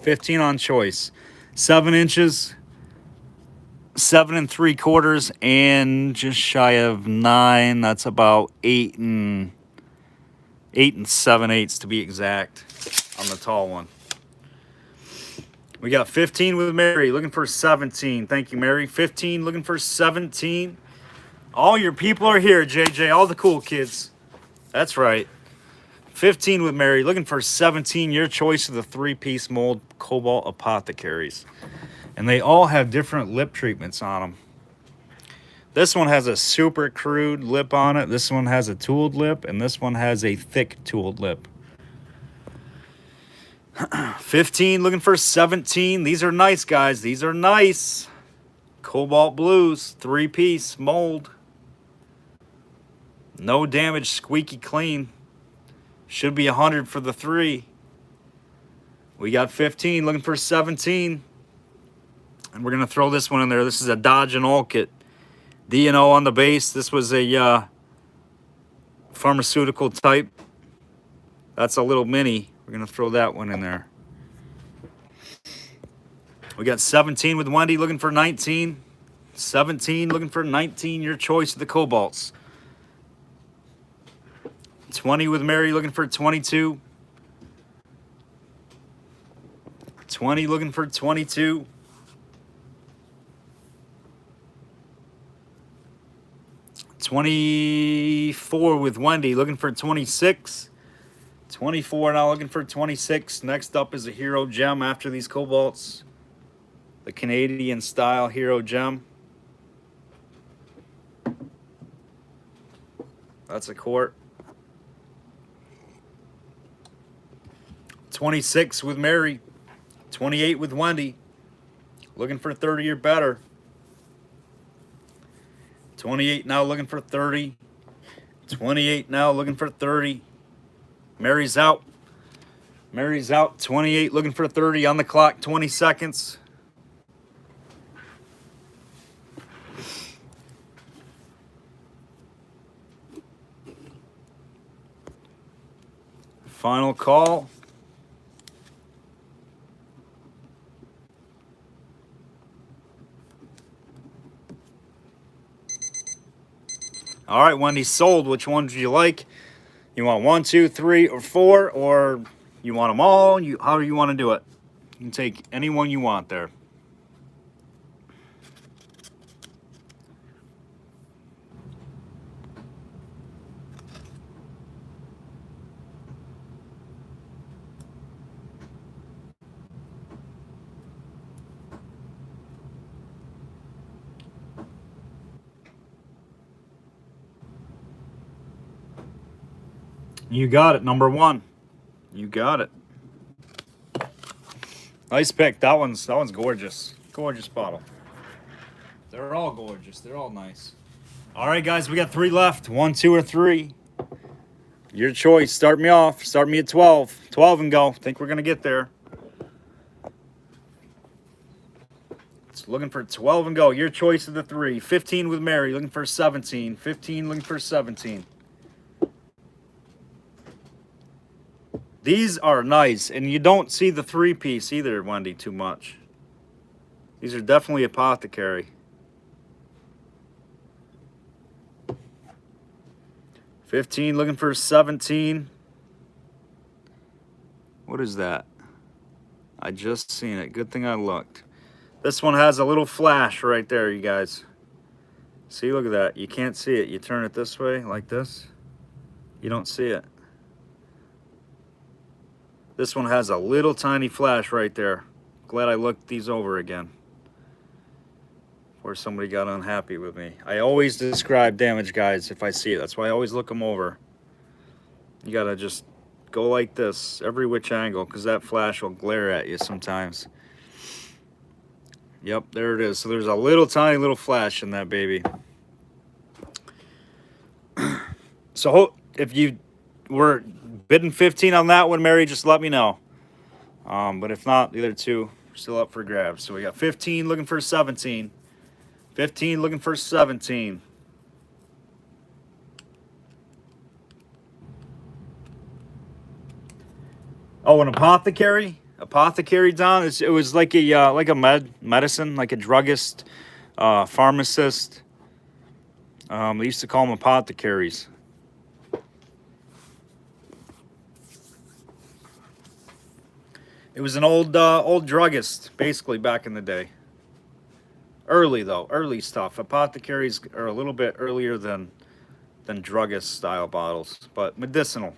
15 on choice. 7 inches. 7 3/4 and just shy of 9. That's about 8 and 8 7/8 to be exact on the tall one. We got 15 with Mary, looking for 17. Thank you, Mary. 15, looking for 17. All your people are here, JJ. All the cool kids. That's right. 15 with Mary, looking for 17. Your choice of the 3-piece mold Cobalt Apothecaries. And they all have different lip treatments on them. This one has a super crude lip on it. This one has a tooled lip. And this one has a thick tooled lip. 15, looking for 17. These are nice, guys. These are nice. Cobalt Blues, 3-piece mold. No damage, squeaky clean. Should be 100 for the 3. We got 15, looking for 17. And we're going to throw this one in there. This is a Dodge and All kit. D&O on the base. This was a pharmaceutical type. That's a little mini. We're going to throw that one in there. We got 17 with Wendy, looking for 19. 17, looking for 19. Your choice of the Cobalts. 20 with Mary, looking for 22. 20, looking for 22. 24 with Wendy, looking for 26. 24 now, looking for 26. Next up is a Hero Gem after these Cobalts. The Canadian style Hero Gem. That's a quart. 26 with Mary. 28 with Wendy. Looking for 30 or better. 28 now, looking for 30. 28 now, looking for 30. Mary's out. Mary's out. 28, looking for 30 on the clock. 20 seconds. Final call. All right, Wendy, sold. Which one do you like? You want 1, 2, 3, or 4, or you want them all? How do you want to do it? You can take any one you want there. You got it, number 1. You got it. Nice pick. That one's gorgeous. Gorgeous bottle. They're all gorgeous. They're all nice. All right, guys, we got 3 left. 1, 2, or 3. Your choice. Start me off. Start me at 12. 12 and go. Think we're gonna get there. It's looking for 12 and go. Your choice of the 3. 15 with Mary. Looking for 17. 15 looking for 17. These are nice, and you don't see the 3-piece either, Wendy, too much. These are definitely Apothecary. 15, looking for 17. What is that? I just seen it. Good thing I looked. This one has a little flash right there, you guys. See, look at that. You can't see it. You turn it this way, like this. You don't see it. This one has a little tiny flash right there. Glad I looked these over again. Before somebody got unhappy with me. I always describe damage, guys, if I see it. That's why I always look them over. You gotta just go like this, every which angle, because that flash will glare at you sometimes. Yep, there it is. So there's a little tiny little flash in that baby. So if you were bidding 15 on that one, Mary, just let me know. But if not, the other two are still up for grabs. So we got 15 looking for 17. 15 looking for 17. Oh, an Apothecary? Apothecary, Don? It was like a medicine, like a druggist, pharmacist. They used to call them apothecaries. It was an old druggist, basically, back in the day. Early though, early stuff. Apothecaries are a little bit earlier than druggist style bottles, but medicinal.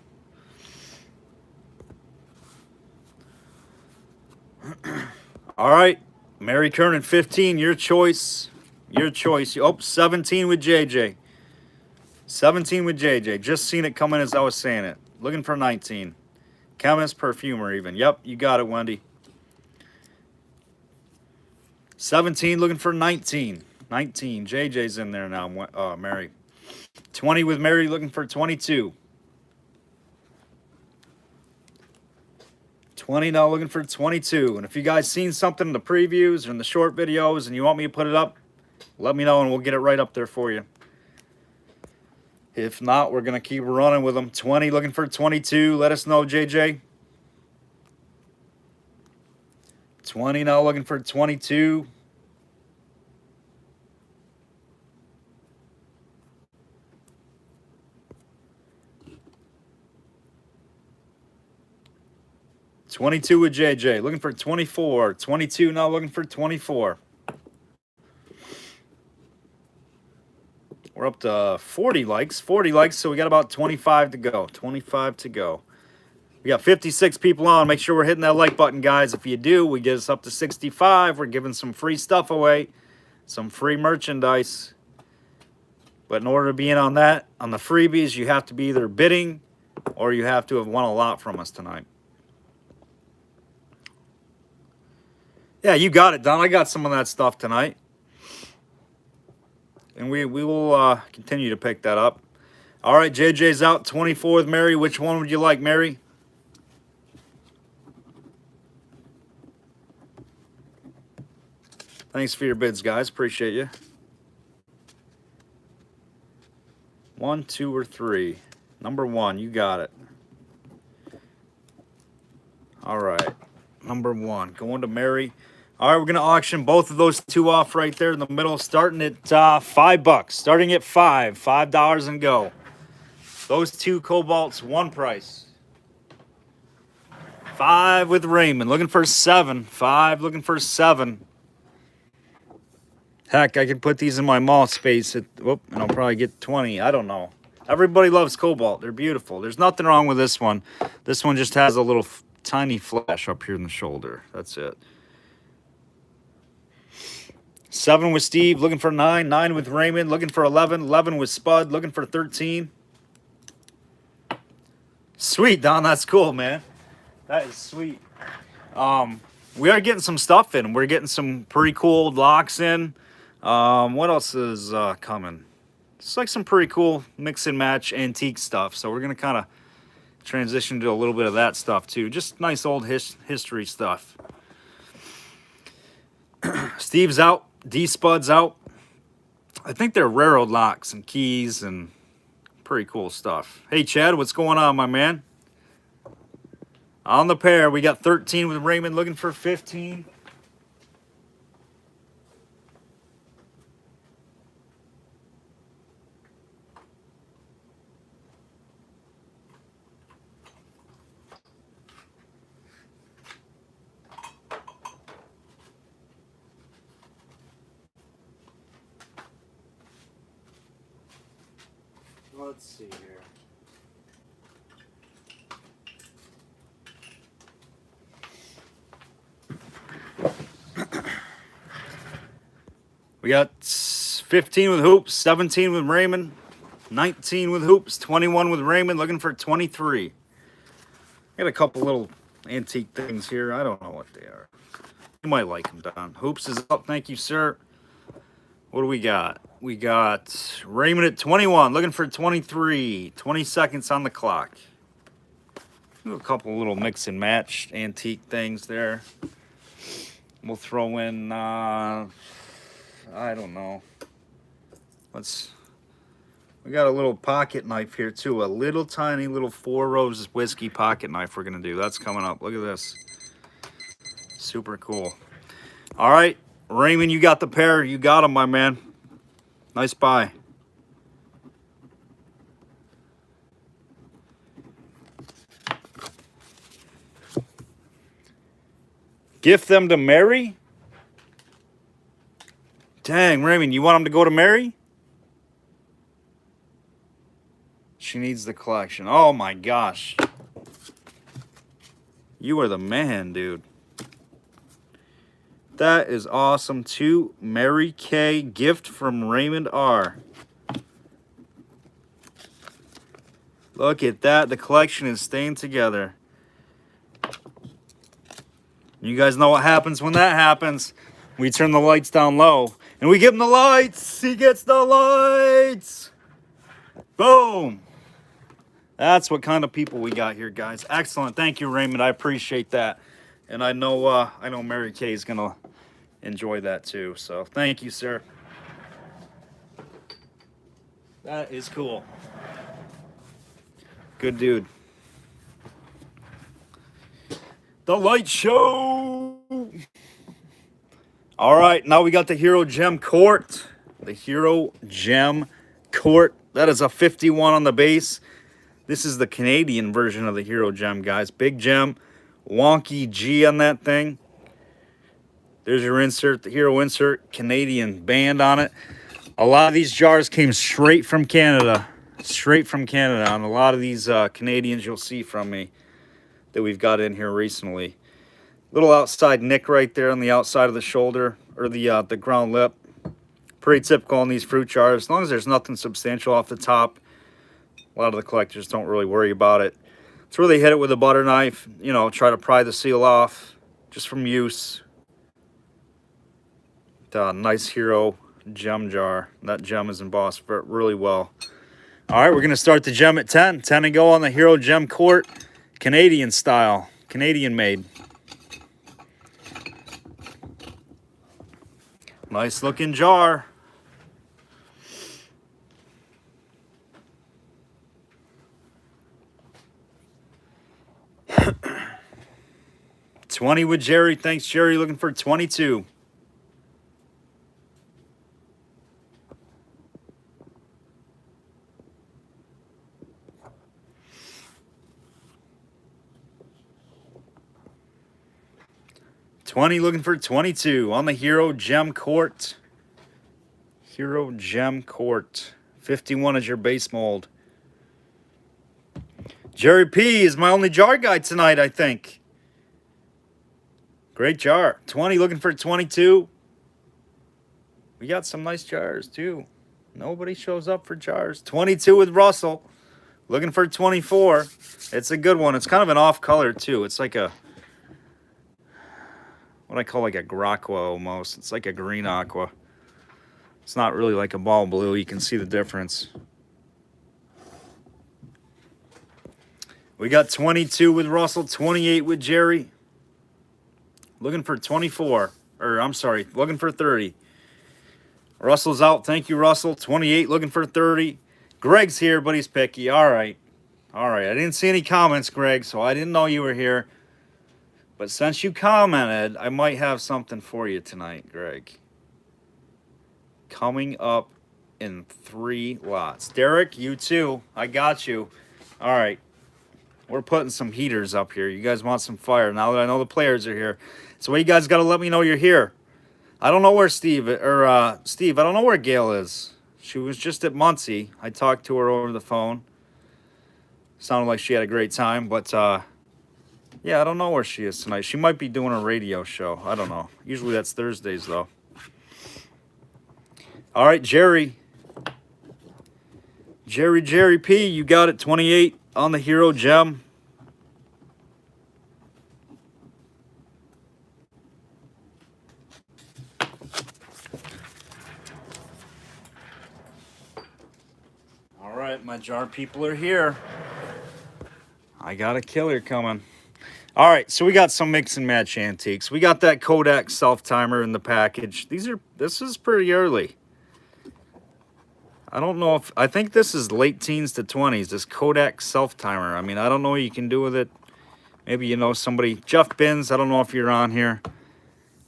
All right, Mary Kernan, 15, your choice. Your choice. Oh, 17 with JJ. 17 with JJ. Just seen it coming as I was saying it. Looking for 19. Chemist, perfumer even. Yep, you got it, Wendy. 17 looking for 19. 19. JJ's in there now, Mary. 20 with Mary looking for 22. 20 now looking for 22. And if you guys seen something in the previews or in the short videos and you want me to put it up, let me know and we'll get it right up there for you. If not, we're going to keep running with them. 20 looking for 22. Let us know, JJ. 20 now looking for 22. $22 with JJ, looking for 24. 22 now looking for 24. We're up to 40 likes. 40 likes, so we got about 25 to go. 25 to go. We got 56 people on. Make sure we're hitting that like button, guys. If you do, we get us up to 65. We're giving some free stuff away. Some free merchandise. But in order to be in on that, on the freebies, you have to be either bidding or you have to have won a lot from us tonight. Yeah, you got it, Don. I got some of that stuff tonight. And we will continue to pick that up. All right, JJ's out. 24 with Mary. Which one would you like, Mary? Thanks for your bids, guys. Appreciate you. 1, 2, or 3. Number 1, you got it. All right. Number 1. Going to Mary. All right, we're going to auction both of those two off right there in the middle, starting at $5. Starting at $5 and go. Those two Cobalts, one price. 5 with Raymond, looking for 7. 5 looking for 7. Heck, I could put these in my mall space, and I'll probably get 20. I don't know. Everybody loves Cobalt. They're beautiful. There's nothing wrong with this one. This one just has a little tiny flash up here in the shoulder. That's it. 7 with Steve, looking for 9. 9 with Raymond, looking for 11. 11 with Spud, looking for 13. Sweet, Don. That's cool, man. That is sweet. We are getting some stuff in. We're getting some pretty cool locks in. What else is coming? It's like some pretty cool mix and match antique stuff. So we're going to kind of transition to a little bit of that stuff, too. Just nice old history stuff. Steve's out. D-Spud's out. I think they're railroad locks and keys and pretty cool stuff. Hey, Chad, what's going on, my man? On the pair, we got 13 with Raymond looking for 15. Let's see here. We got 15 with Hoops, 17 with Raymond, 19 with Hoops, 21 with Raymond, looking for 23. Got a couple little antique things here. I don't know what they are. You might like them, Don. Hoops is up. Thank you, sir. What do we got? We got Raymond at 21, looking for 23. 20 seconds on the clock. A couple little mix and match antique things there. We'll throw in, I don't know. We got a little pocket knife here too. A little tiny little Four Roses whiskey pocket knife we're going to do. That's coming up. Look at this. Super cool. All right. Raymond, you got the pair. You got them, my man. Nice buy. Gift them to Mary? Dang, Raymond, you want him to go to Mary? She needs the collection. Oh my gosh. You are the man, dude. That is awesome. To Mary K. Gift from Raymond R. Look at that. The collection is staying together. You guys know what happens when that happens. We turn the lights down low. And we give him the lights. He gets the lights. Boom. That's what kind of people we got here, guys. Excellent. Thank you, Raymond. I appreciate that. And I know Mary Kay is going to enjoy that too. So thank you, sir. That is cool. Good dude. The light show. All right, now we got the Hero Gem Court. The Hero Gem Court. That is a 51 on the base. This is the Canadian version of the Hero Gem, guys. Big gem, wonky G on that thing. There's your insert, the Hero insert, Canadian band on it. A lot of these jars came straight from Canada. Straight from Canada. On a lot of these Canadians you'll see from me that we've got in here recently. Little outside nick right there on the outside of the shoulder, or the ground lip. Pretty typical on these fruit jars. As long as there's nothing substantial off the top, a lot of the collectors don't really worry about it. It's where they hit it with a butter knife, you know, try to pry the seal off just from use. Nice Hero Gem jar. That gem is embossed really well. All right, we're going to start the gem at 10. 10 to go on the Hero Gem Court. Canadian style. Canadian made. Nice looking jar. $20 with Jerry. Thanks, Jerry. Looking for 22. $20 looking for 22 on the Hero Gem Court. Hero Gem Court. 51 is your base mold. Jerry P is my only jar guy tonight, I think. Great jar. 20 looking for 22. We got some nice jars too. Nobody shows up for jars. 22 with Russell. Looking for 24. It's a good one. It's kind of an off color too. It's like a, what I call like a graqua almost. It's like a green aqua. It's not really like a ball blue. You can see the difference. We got 22 with Russell, 28 with Jerry. Looking for 24. Or, I'm sorry, looking for 30. Russell's out. Thank you, Russell. 28 looking for 30. Greg's here, but he's picky. All right. All right. I didn't see any comments, Greg, so I didn't know you were here. But since you commented, I might have something for you tonight, Greg. Coming up in 3 lots. Derek, you too. I got you. All right. We're putting some heaters up here. You guys want some fire now that I know the players are here. So you guys got to let me know you're here. I don't know where Steve, I don't know where Gail is. She was just at Muncie. I talked to her over the phone. Sounded like she had a great time, but yeah, I don't know where she is tonight. She might be doing a radio show. I don't know. Usually that's Thursdays, though. All right, Jerry. Jerry P, you got it. 28 on the Hero Gem. All right, my jar people are here. I got a killer coming. All right, so we got some mix and match antiques. We got that Kodak self-timer in the package. This is pretty early. I don't know if, I think this is late teens to 20s, this Kodak self-timer. I mean, I don't know what you can do with it. Maybe you know somebody. Jeff Binns, I don't know if you're on here.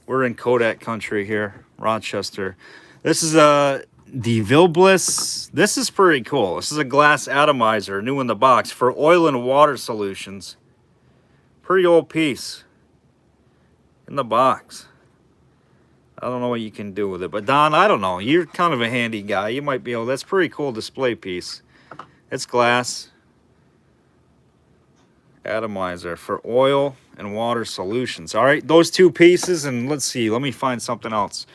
We're in Kodak country here, Rochester. This is a DeVille Bliss. This is pretty cool. This is a glass atomizer, new in the box, for oil and water solutions. Pretty old piece. in the box. I don't know what you can do with it. But Don, I don't know. You're kind of a handy guy. You might be able, that's a pretty cool display piece. It's glass. Atomizer for oil and water solutions. All right, those two pieces, and let's see. Let me find something else.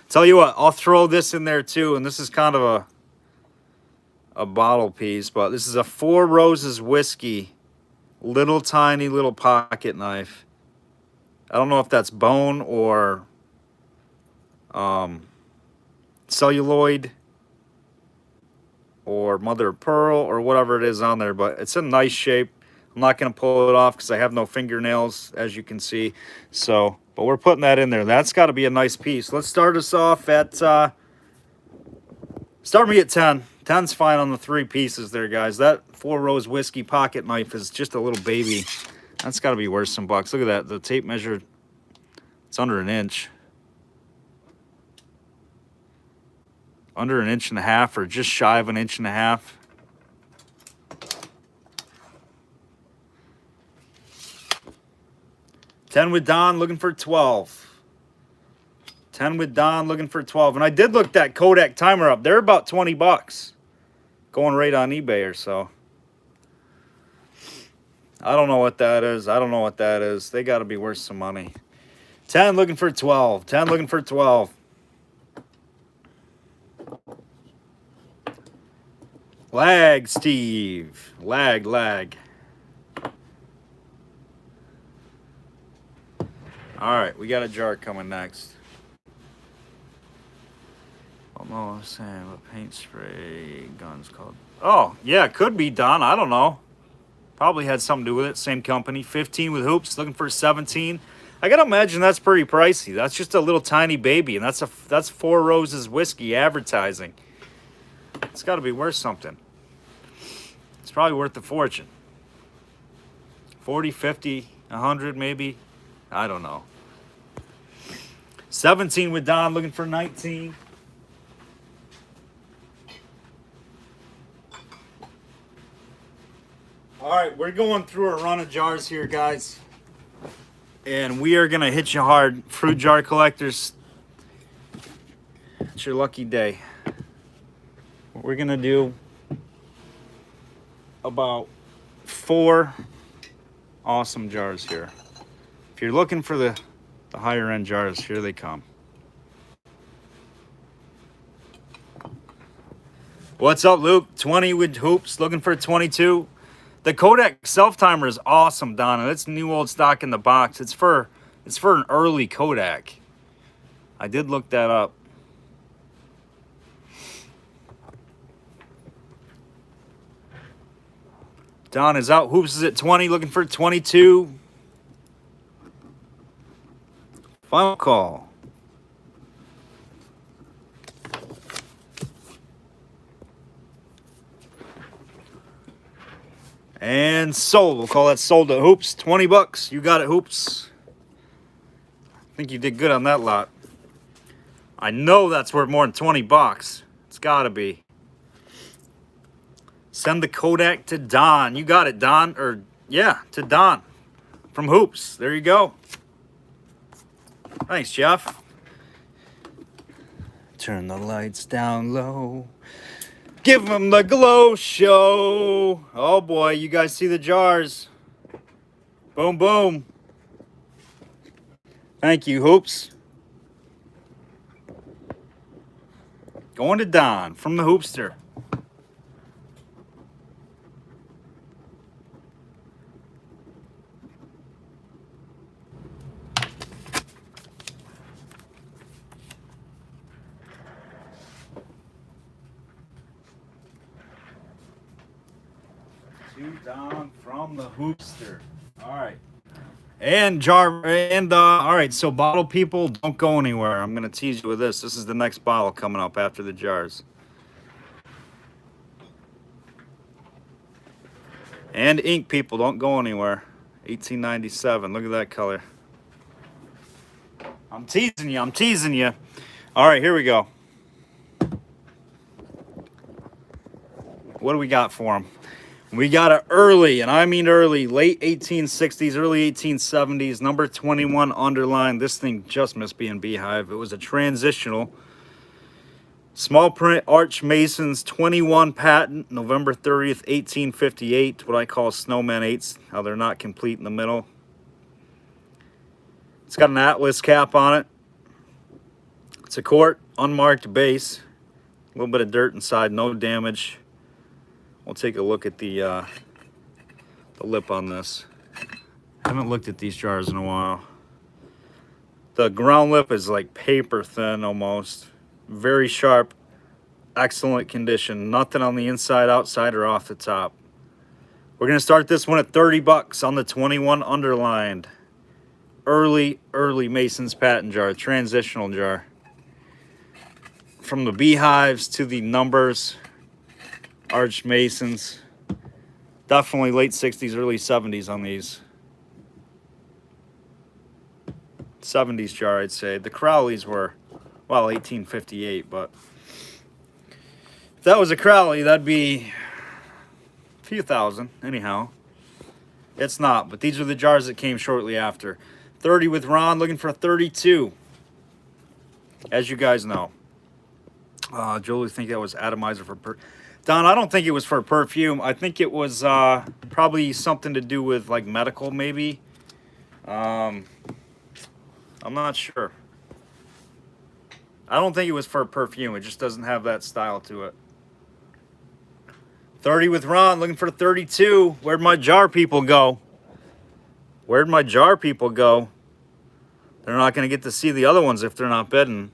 Tell you what, I'll throw this in there too, and this is kind of a bottle piece, but this is a Four Roses whiskey, little tiny little pocket knife. I don't know if that's bone or celluloid or mother of pearl or whatever it is on there, but it's a nice shape. I'm not going to pull it off because I have no fingernails, as you can see. So, but we're putting that in there. That's got to be a nice piece. Let's start us off at, start me at 10. 10's fine on the 3 pieces there, guys. That Four Rose whiskey pocket knife is just a little baby. That's got to be worth some bucks. Look at that. The tape measure, it's under 1 inch. Under 1.5 inches or just shy of 1.5 inches. 10 with Don, looking for 12. 10 with Don, looking for 12. And I did look that Kodak timer up. They're about 20 bucks. Going right on eBay or so. I don't know what that is. I don't know what that is. They got to be worth some money. 10 looking for 12. 10 looking for 12. Lag, Steve. Lag, lag. All right, we got a jar coming next. I don't know what I'm saying. What paint spray gun's called? Oh, yeah, it could be Don. I don't know. Probably had something to do with it. Same company. 15 with hoops. Looking for 17. I gotta imagine that's pretty pricey. That's just a little tiny baby, and that's Four Roses whiskey advertising. It's got to be worth something. It's probably worth a fortune. 40, 50, 100 maybe. I don't know. 17 with Don, looking for 19. All right, we're going through a run of jars here, guys. And we are going to hit you hard. Fruit jar collectors, it's your lucky day. We're going to do about 4 awesome jars here. If you're looking for the higher end jars, here they come. What's up, Luke? 20 with hoops, looking for 22. The Kodak self timer is awesome, Donna. It's new old stock in the box. It's for an early Kodak. I did look that up. Don is out. Hoops is at 20, looking for 22. Final call. And sold. We'll call that sold at Hoops. 20 bucks. You got it, Hoops. I think you did good on that lot. I know that's worth more than 20 bucks. It's got to be. Send the Kodak to Don. You got it, Don. Or, yeah, to Don from Hoops. There you go. Thanks, Jeff. Turn the lights down low. Give them the glow show. Oh, boy. You guys see the jars. Boom, boom. Thank you, Hoops. Going to Don from the Hoopster. Don from the Hoopster. All right. And all right, so bottle people, don't go anywhere. I'm going to tease you with this. This is the next bottle coming up after the jars. And ink people, don't go anywhere. 1897. Look at that color. I'm teasing you. I'm teasing you. All right, here we go. What do we got for them? We got it early, and I mean early, late 1860s, early 1870s, number 21 underlined. This thing just missed being Beehive. It was a transitional. Small print Arch Mason's 21 patent, November 30th, 1858. What I call snowman 8s, how they're not complete in the middle. It's got an Atlas cap on it. It's a quart, unmarked base. A little bit of dirt inside, no damage. We'll take a look at the lip on this. I haven't looked at these jars in a while. The ground lip is like paper thin almost. Very sharp, excellent condition. Nothing on the inside, outside, or off the top. We're gonna start this one at 30 bucks on the 21 underlined. Early Mason's patent jar, transitional jar. From the Beehives to the numbers, Arch Masons. Definitely late 60s, early 70s on these. 70s jar, I'd say. The Crowleys were, well, 1858, but if that was a Crowley, that'd be a few thousand, anyhow. It's not, but these are the jars that came shortly after. 30 with Ron, looking for a 32, as you guys know. Julie, think that was atomizer for Don, I don't think it was for perfume. I think it was probably something to do with like medical, maybe. I'm not sure. I don't think it was for perfume. It just doesn't have that style to it. 30 with Ron, looking for 32. Where'd my jar people go? Where'd my jar people go? They're not going to get to see the other ones if they're not bidding.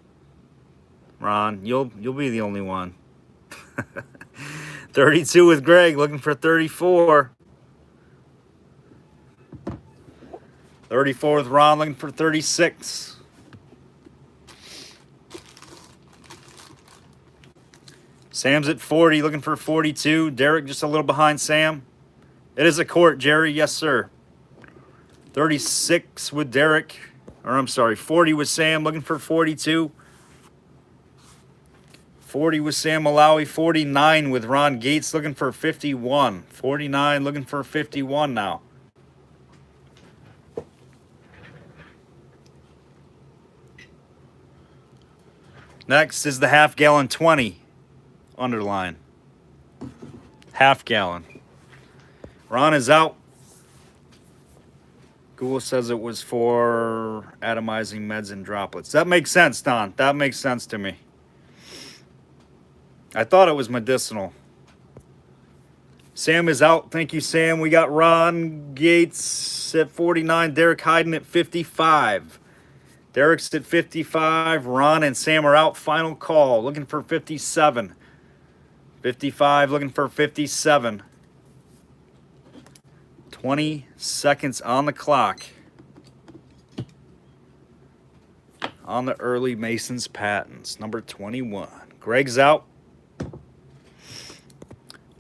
Ron, you'll be the only one. 32 with Greg, looking for 34. 34 with Ron, looking for 36. Sam's at 40, looking for 42. Derek just a little behind Sam. It is a quart, Jerry. Yes, sir. 36 with Derek. Or I'm sorry, 40 with Sam, looking for 42. 40 with Sam Malawi. 49 with Ron Gates, looking for 51. 49, looking for 51 now. Next is the half-gallon 20 underline. Half-gallon. Ron is out. Google says it was for atomizing meds and droplets. That makes sense, Don. That makes sense to me. I thought it was medicinal. Sam is out. Thank you, Sam. We got Ron Gates at 49. Derek Hayden at 55. Derek's at 55. Ron and Sam are out. Final call. Looking for 57. 55. Looking for 57. 20 seconds on the clock. On the early Mason's patents. Number 21. Greg's out.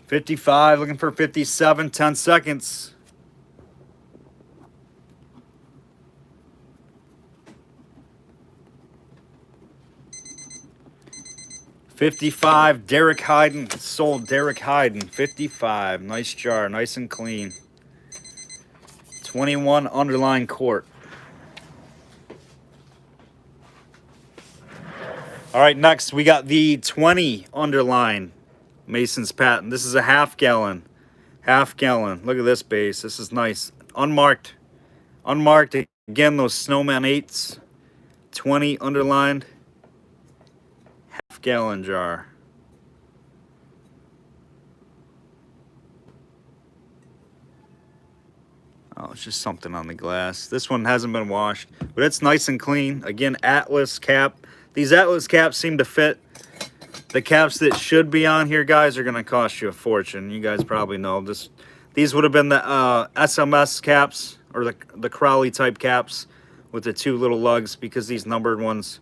55. Looking for 57. 10 seconds. 55, Derek Hayden. Sold Derek Hayden. 55. Nice jar. Nice and clean. 21 underline quart. All right, next we got the 20 underline Mason's patent. This is a half gallon. Half gallon. Look at this base. This is nice. Unmarked. Unmarked. Again, those Snowman 8s. 20 underlined. Half gallon jar. Oh, it's just something on the glass. This one hasn't been washed, but it's nice and clean. Again, Atlas cap. These Atlas caps seem to fit. The caps that should be on here, guys, are going to cost you a fortune. You guys probably know this. These would have been the SMS caps, or the Crowley type caps with the two little lugs, because these numbered ones,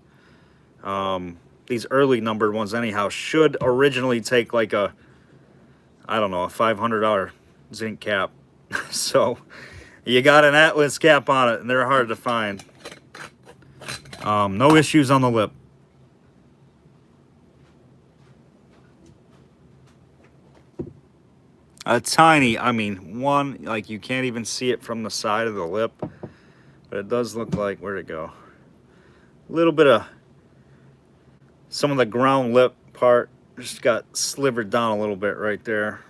these early numbered ones anyhow, should originally take like a, I don't know, a $500 zinc cap. So you got an Atlas cap on it, and they're hard to find. No issues on the lip. A tiny, I mean, one, like you can't even see it from the side of the lip. But it does look like, where'd it go? A little bit of some of the ground lip part just got slivered down a little bit right there.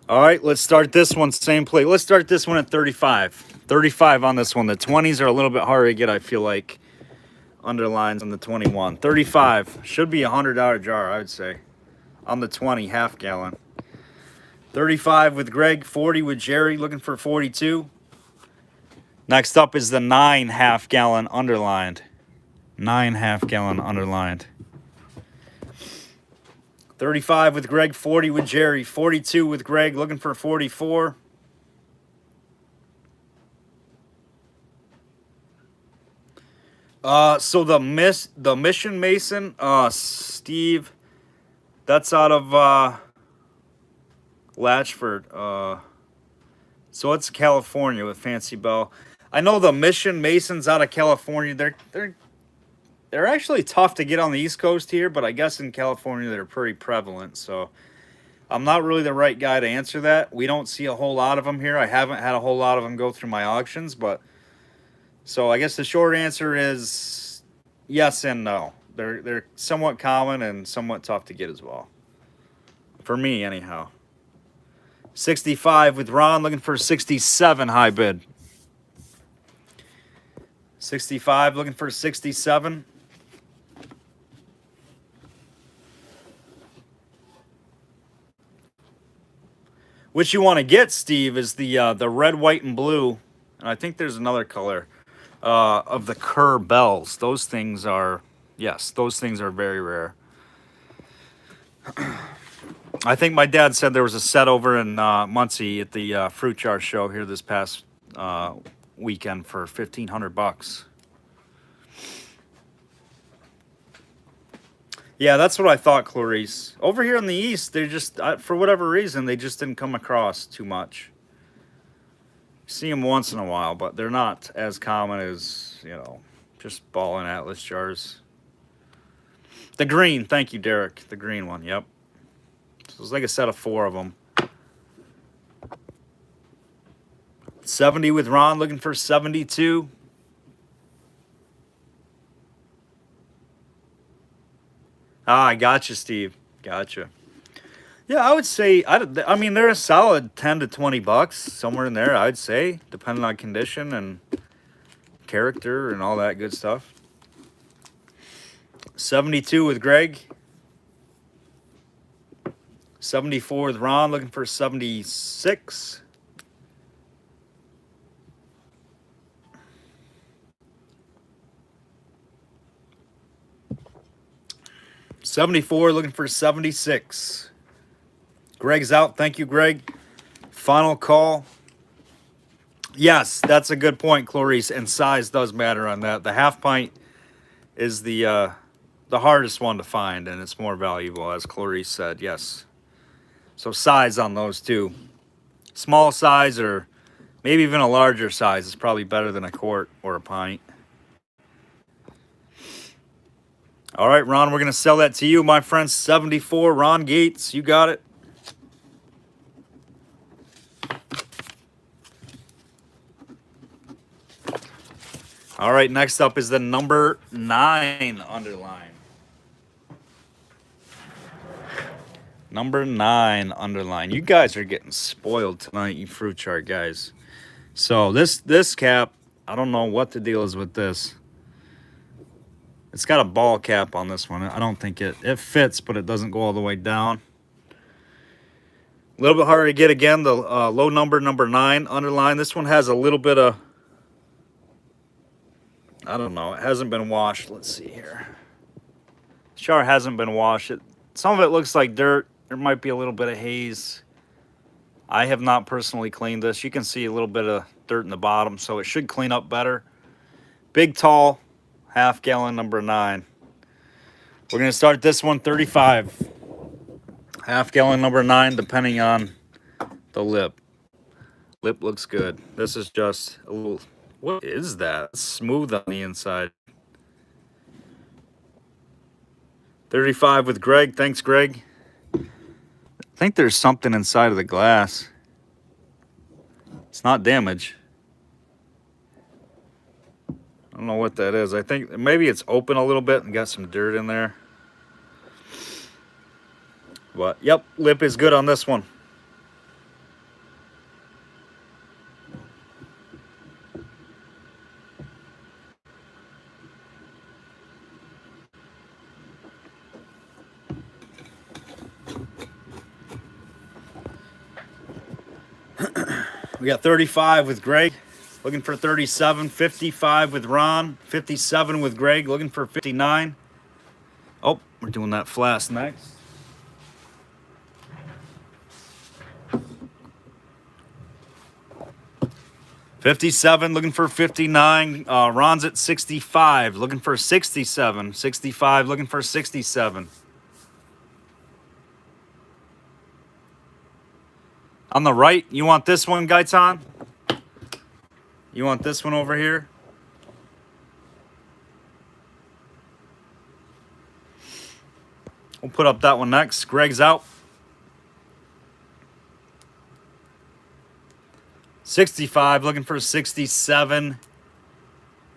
All right, let's start this one, same plate. Let's start this one at 35. 35 on this one. The 20s are a little bit harder to get, I feel like, underlines on the 21. 35, should be a $100 jar, I would say, on the 20, half gallon. 35 with Greg, 40 with Jerry, looking for 42. Next up is the 9 half gallon underlined. 9 half gallon underlined. 35 with Greg, 40 with Jerry, 42 with Greg, looking for 44. So the Mission Mason, Steve, that's out of Latchford. So it's California with Fancy Bell. I know the Mission Masons out of California. They're actually tough to get on the East Coast here, but I guess in California they're pretty prevalent. So I'm not really the right guy to answer that. We don't see a whole lot of them here. I haven't had a whole lot of them go through my auctions, but so I guess the short answer is yes and no. They're somewhat common and somewhat tough to get as well. For me, anyhow. 65 with Ron, looking for 67 high bid. 65, looking for 67. What you want to get, Steve, is the red, white, and blue, and I think there's another color of the Kerr bells. Those things are, yes, those things are very rare. I think my dad said there was a set over in Muncie at the Fruit Jar show here this past weekend for $1,500. Yeah, that's what I thought, Clarice. Over here in the East, they just, for whatever reason, they just didn't come across too much. You see them once in a while, but they're not as common as, you know, just ball and Atlas jars. The green, thank you, Derek. The green one, yep. So it's like a set of 4 of them. 70 with Ron, looking for 72. Ah, I gotcha, Steve. Gotcha. Yeah, I would say, I mean, they're a solid 10 to 20 bucks, somewhere in there, I'd say, depending on condition and character and all that good stuff. 72 with Greg. 74 with Ron, looking for 76. $74, looking for 76. Greg's out. Thank you, Greg. Final call. Yes, that's a good point, Clarice, and size does matter on that. The half pint is the hardest one to find, and it's more valuable, as Clarice said, yes. So size on those too. Small size or maybe even a larger size is probably better than a quart or a pint. All right, Ron, we're going to sell that to you, my friend. 74, Ron Gates, you got it. All right, next up is the number 9 underline. Number 9 underline. You guys are getting spoiled tonight, you fruit chart guys. So this cap, I don't know what the deal is with this. It's got a ball cap on this one. I don't think it fits, but it doesn't go all the way down. A little bit harder to get again. The low number 9 underline. This one has a little bit of, I don't know. It hasn't been washed. Let's see here. This jar hasn't been washed. Some of it looks like dirt. There might be a little bit of haze. I have not personally cleaned this. You can see a little bit of dirt in the bottom, so it should clean up better. Big, tall, half gallon number 9. We're going to start this one 35. Half gallon number 9, depending on the lip. Lip looks good. This is just a little, what is that? It's smooth on the inside. 35 with Greg. Thanks, Greg. think there's something inside of the glass. It's not damage. I don't know what that is. I think maybe it's open a little bit and got some dirt in there. But, yep, lip is good on this one. We got 35 with Greg, looking for 37. 55 with Ron. 57 with Greg, looking for 59. Oh, we're doing that Flask next. $57, looking for 59. Ron's at 65, looking for 67. 65, looking for 67. On the right, you want this one, Gaitan? You want this one over here? We'll put up that one next. Greg's out. 65, looking for 67.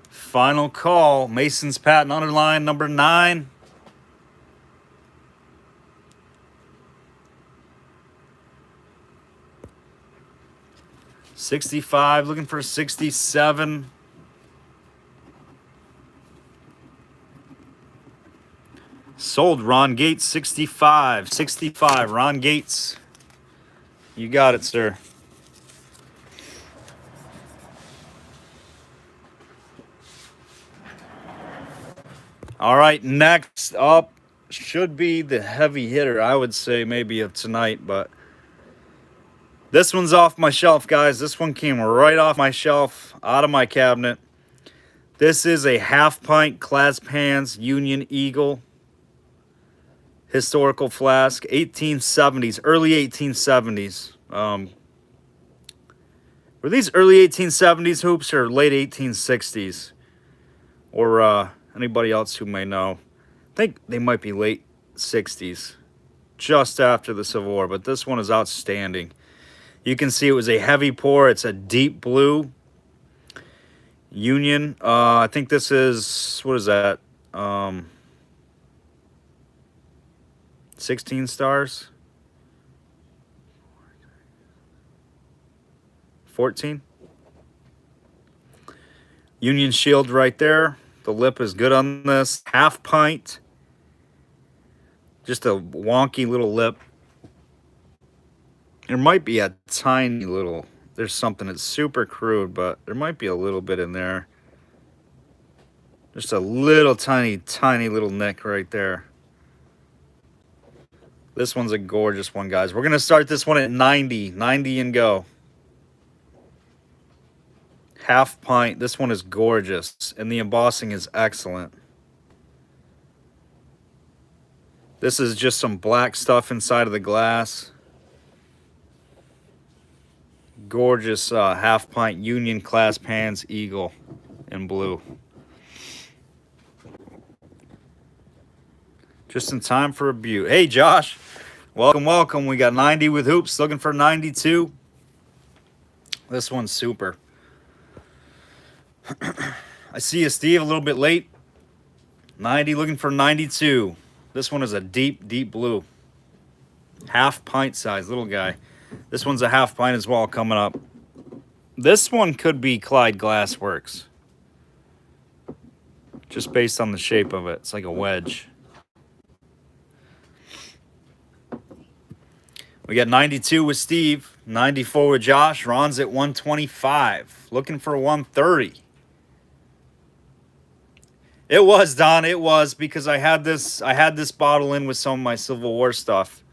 Final call. Mason's patent underline number 9. $65, looking for 67. Sold Ron Gates, 65. 65, Ron Gates. You got it, sir. All right, next up should be the heavy hitter, I would say, maybe of tonight, but this one's off my shelf, guys. This one came right off my shelf, out of my cabinet. This is a half pint clasp hands Union Eagle historical flask, 1870s, early 1870s. Were these early 1870s hoops or late 1860s? Or anybody else who may know? I think they might be late 60s, just after the Civil War, but this one is outstanding. You can see it was a heavy pour. It's a deep blue Union. I think this is, what is that? 16 stars? 14? Union shield right there. The lip is good on this. Half pint. Just a wonky little lip. There might be a tiny little, there's something that's super crude, but there might be a little bit in there. Just a little tiny little nick right there. This one's a gorgeous one, guys. We're going to start this one at 90. 90 and go. Half pint. This one is gorgeous, and the embossing is excellent. This is just some black stuff inside of the glass. Gorgeous half pint Union clasp hands Eagle in blue. Just in time for a beaut. Hey, Josh. Welcome, welcome. We got 90 with hoops, looking for 92. This one's super. I see you, Steve, a little bit late. 90, looking for 92. This one is a deep blue. Half pint size, little guy. This one's a half pint as well coming up. This one could be Clyde Glassworks. Just based on the shape of it. It's like a wedge. We got 92 with Steve. 94 with Josh. Ron's at 125. Looking for 130. It was, Don. It was, because I had this bottle in with some of my Civil War stuff.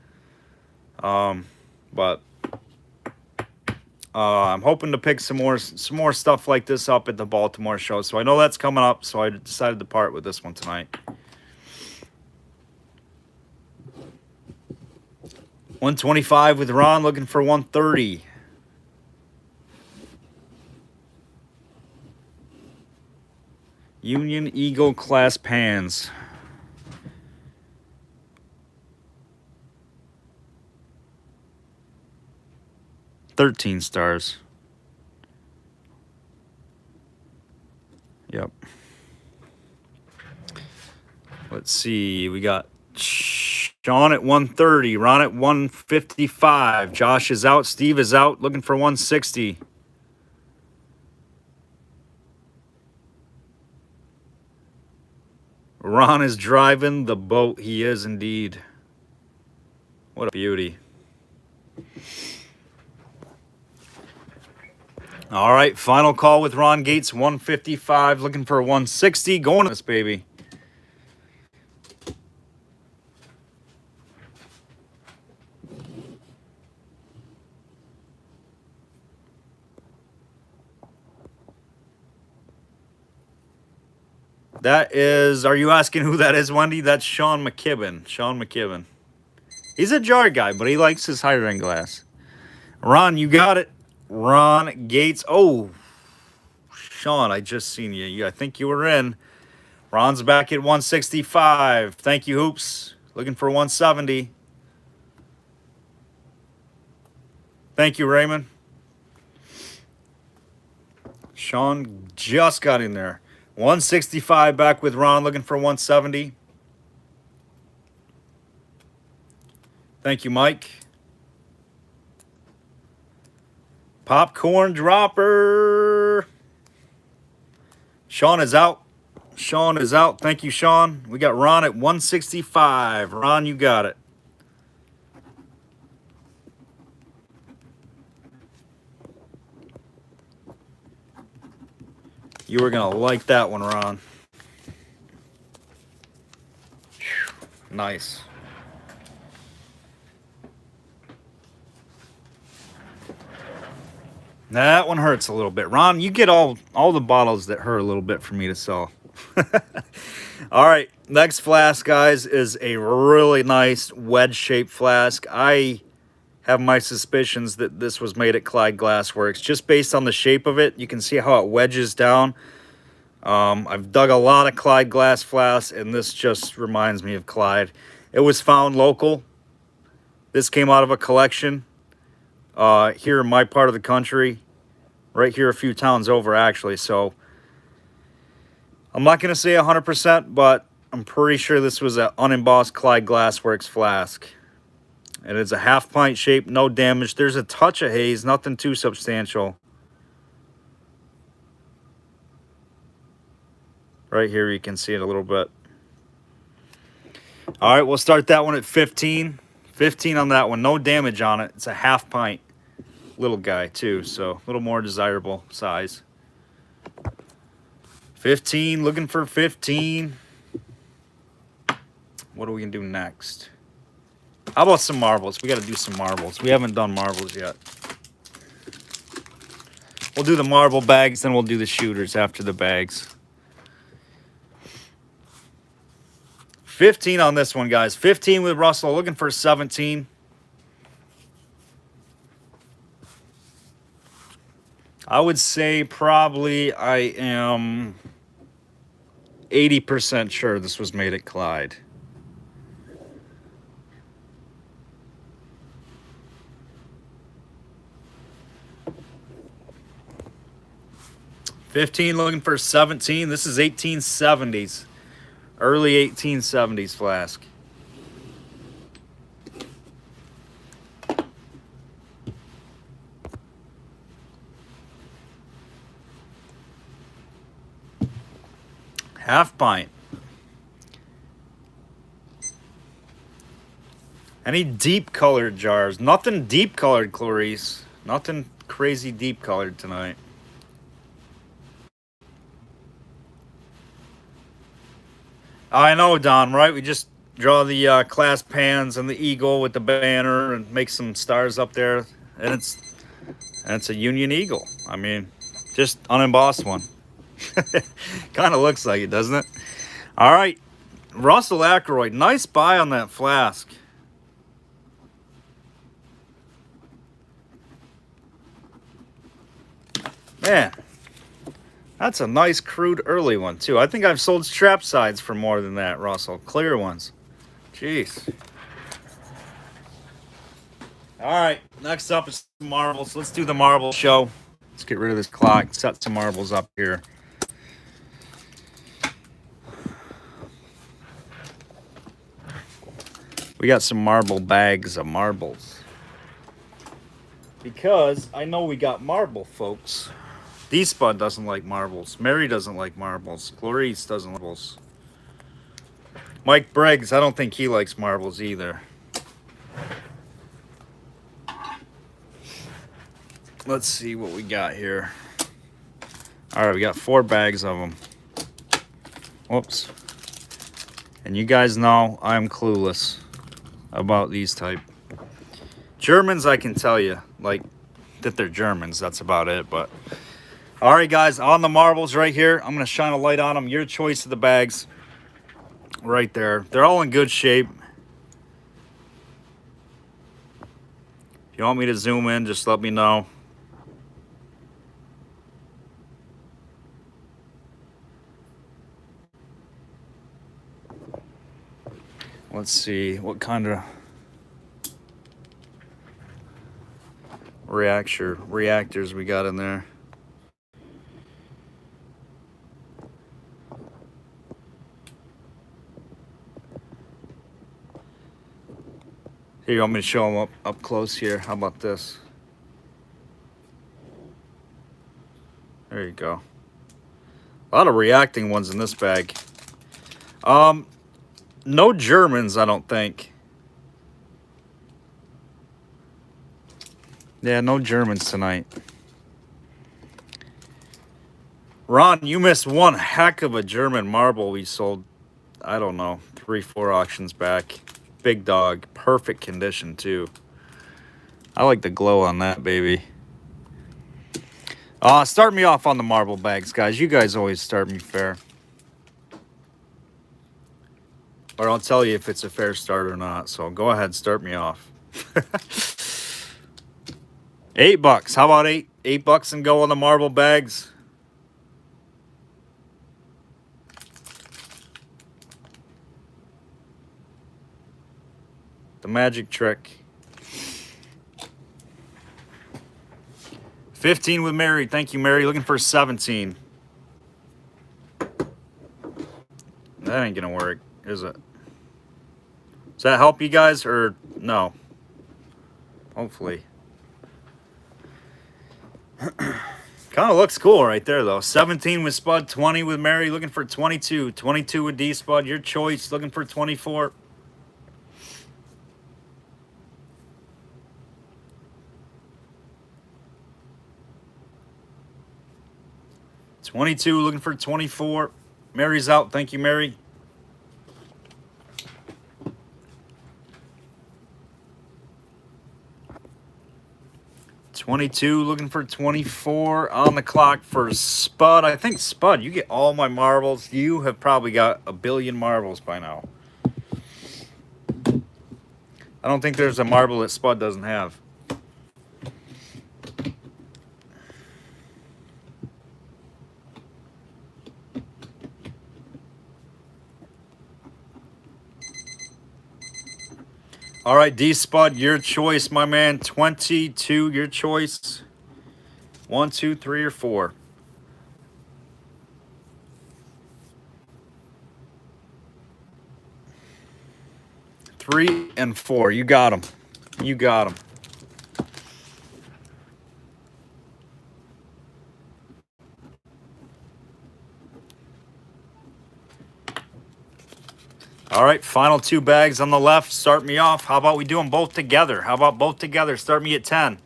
But I'm hoping to pick some more stuff like this up at the Baltimore show. So I know that's coming up, so I decided to part with this one tonight. 125 with Ron, looking for 130. Union Eagle clasp hands. 13 stars. Yep. Let's see. We got Sean at 130. Ron at 155. Josh is out. Steve is out. Looking for 160. Ron is driving the boat. He is indeed. What a beauty. All right, final call with Ron Gates, 155, looking for 160. Going on this baby. That is, are you asking who that is, Wendy? That's Sean McKibben. Sean McKibben. He's a jar guy, but he likes his higher end glass. Ron, you got it. Ron Gates. Oh, Sean, I just seen you. I think you were in. Ron's back at 165. Thank you, Hoops. Looking for 170. Thank you, Raymond. Sean just got in there. 165 back with Ron, looking for 170. Thank you, Mike. Popcorn dropper. Sean is out. Sean is out. Thank you, Sean. We got Ron at 165. Ron, you got it. You were going to like that one, Ron. Whew. Nice. That one hurts a little bit. Ron, you get all the bottles that hurt a little bit for me to sell. All right, next flask, guys, is a really nice wedge-shaped flask. I have my suspicions that this was made at Clyde Glassworks. Just based on the shape of it, you can see how it wedges down. I've dug a lot of Clyde glass flasks, and this just reminds me of Clyde. It was found local. This came out of a collection here in my part of the country. Right here a few towns over, actually. So I'm not going to say 100%, but I'm pretty sure this was an unembossed Clyde Glassworks flask. And it's a half pint shape, no damage. There's a touch of haze, nothing too substantial. Right here you can see it a little bit. All right, we'll start that one at 15. 15 on that one, no damage on it. It's a half pint. Little guy too, so a little more desirable size. 15, looking for 15. What are we gonna do next? How about some marbles? We gotta do some marbles. We haven't done marbles yet. We'll do the marble bags, then we'll do the shooters after the bags. 15 on this one, guys. 15 with Russell, looking for 17. I would say probably I am 80% sure this was made at Clyde. $15 looking for 17. This is 1870s. Early 1870s flask. Half pint. Any deep colored jars? Nothing deep colored, Clarice. Nothing crazy deep colored tonight. I know, Don, right? We just draw the clasp pans and the eagle with the banner and make some stars up there. And it's a Union Eagle. I mean, just unembossed one. Kind of looks like it, doesn't it? All right, Russell Ackroyd, nice buy on that flask. Man, that's a nice crude early one too. I think I've sold strap sides for more than that, Russell. Clear ones. Jeez. All right. Next up is marbles. Let's do the marble show. Let's get rid of this clock. Set some marbles up here. We got some marble bags of marbles. Because I know we got marble, folks. D-Spud doesn't like marbles. Mary doesn't like marbles. Clarice doesn't like marbles. Mike Briggs, I don't think he likes marbles either. Let's see what we got here. All right, we got 4 bags of them. Whoops. And you guys know I'm clueless about these type. Germans, I can tell you, like, that they're Germans. That's about it, but... All right, guys, on the marbles right here. I'm going to shine a light on them. Your choice of the bags. Right there. They're all in good shape. If you want me to zoom in, just let me know. Let's see what kind of reactors we got in there. Here, you want me to show them up close here? How about this? There you go. A lot of reacting ones in this bag. No Germans, I don't think. Yeah, no Germans tonight. Ron, you missed one heck of a German marble we sold, I don't know, 3-4 auctions back. Big dog. Perfect condition, too. I like the glow on that, baby. Start me off on the marble bags, guys. You guys always start me fair. Or I'll tell you if it's a fair start or not. So go ahead, start me off. $8. How about $8 and go on the marble bags? The magic trick. 15 with Mary. Thank you, Mary. Looking for 17. That ain't gonna work, is it? Does that help you guys or no? Hopefully. Kind of looks cool right there, though. 17 with Spud, 20 with Mary. Looking for 22. 22 with D-Spud. Your choice. Looking for 24. $22, looking for 24. Mary's out. Thank you, Mary. $22, looking for 24. On the clock for Spud. I think, Spud, you get all my marbles. You have probably got a billion marbles by now. I don't think there's a marble that Spud doesn't have. All right, D-Spud, your choice, my man. 22, your choice. 1, 2, 3, or 4. 3 and 4. You got them. You got them. All right, final 2 bags on the left. Start me off. How about we do them both together? How about both together? Start me at 10.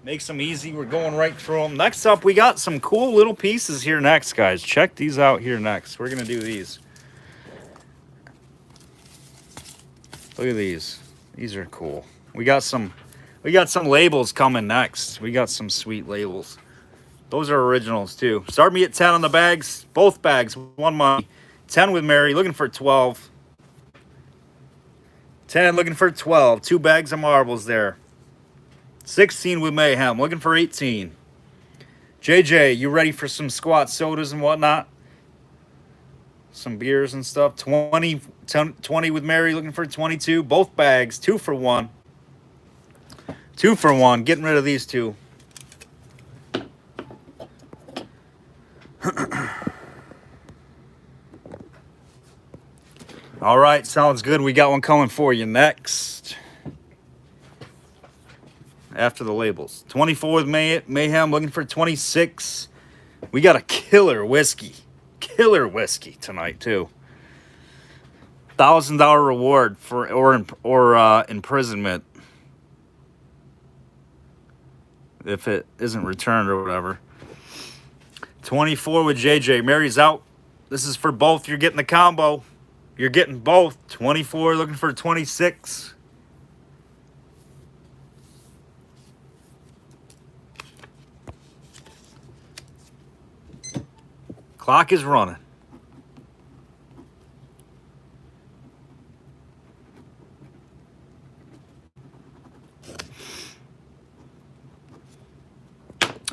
Makes them easy. We're going right through them. Next up, we got some cool little pieces here next, guys. Check these out here next. We're going to do these. Look at these. These are cool. We got some labels coming next. We got some sweet labels. Those are originals, too. Start me at 10 on the bags. Both bags. 1 money. 10 with Mary, looking for 12. 10, looking for 12. 2 bags of marbles there. 16 with Mayhem, looking for 18. JJ, you ready for some squat sodas and whatnot? Some beers and stuff. 20 with Mary, looking for 22. Both bags, 2 for 1. 2 for 1. Getting rid of these two. All right, sounds good. We got one coming for you next. After the labels. 24 with Mayhem, looking for 26. We got a killer whiskey. Killer whiskey tonight, too. $1,000 reward for or imprisonment if it isn't returned or whatever. 24 with JJ. Mary's out. This is for both. You're getting the combo. You're getting both. 24 looking for 26. Clock is running.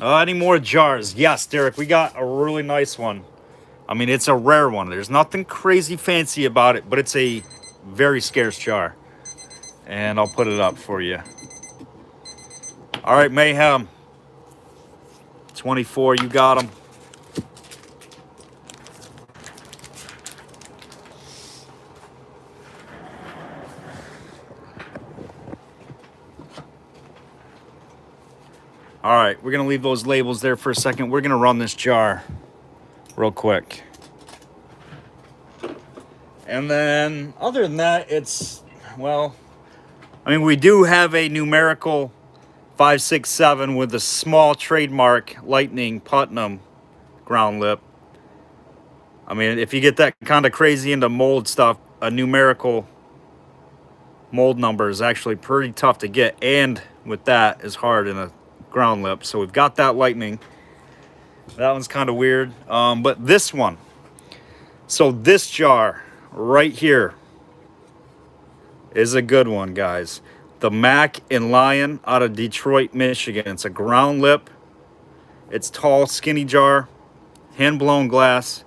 Any more jars? Yes, Derek, we got a really nice one. I mean, it's a rare one. There's nothing crazy fancy about it, but it's a very scarce jar. And I'll put it up for you. All right, Mayhem. 24, you got them. All right, we're going to leave those labels there for a second. We're going to run this jar real quick. And then, other than that, it's, well, I mean, we do have a numerical 567 with a small trademark Lightning Putnam ground lip. I mean, if you get that kind of crazy into mold stuff, a numerical mold number is actually pretty tough to get. And with that is hard in a ground lip. So we've got that Lightning. That one's kind of weird. But this one. So this jar right here is a good one, guys. The Mac and Lion out of Detroit, Michigan. It's a ground lip. It's tall, skinny jar. Hand-blown glass.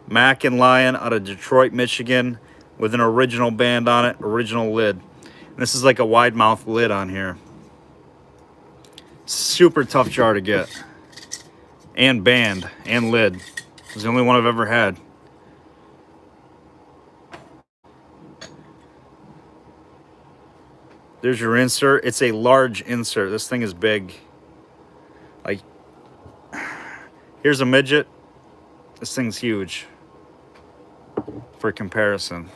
Mac and Lion out of Detroit, Michigan with an original band on it. Original lid. And this is like a wide mouth lid on here. Super tough jar to get. And band. And lid. It's the only one I've ever had. There's your insert. It's a large insert. This thing is big. Like, here's a midget. This thing's huge. For comparison.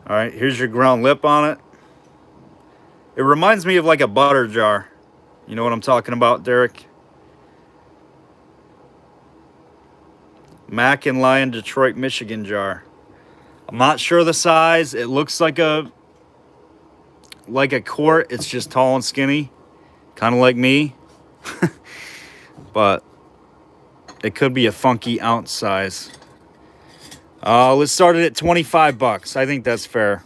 Alright, here's your ground lip on it. It reminds me of like a butter jar. You know what I'm talking about, Derek? Mac and Lion Detroit, Michigan jar. I'm not sure the size. It looks like a quart. It's just tall and skinny. Kind of like me. But it could be a funky ounce size. Let's start it at 25 bucks. I think that's fair.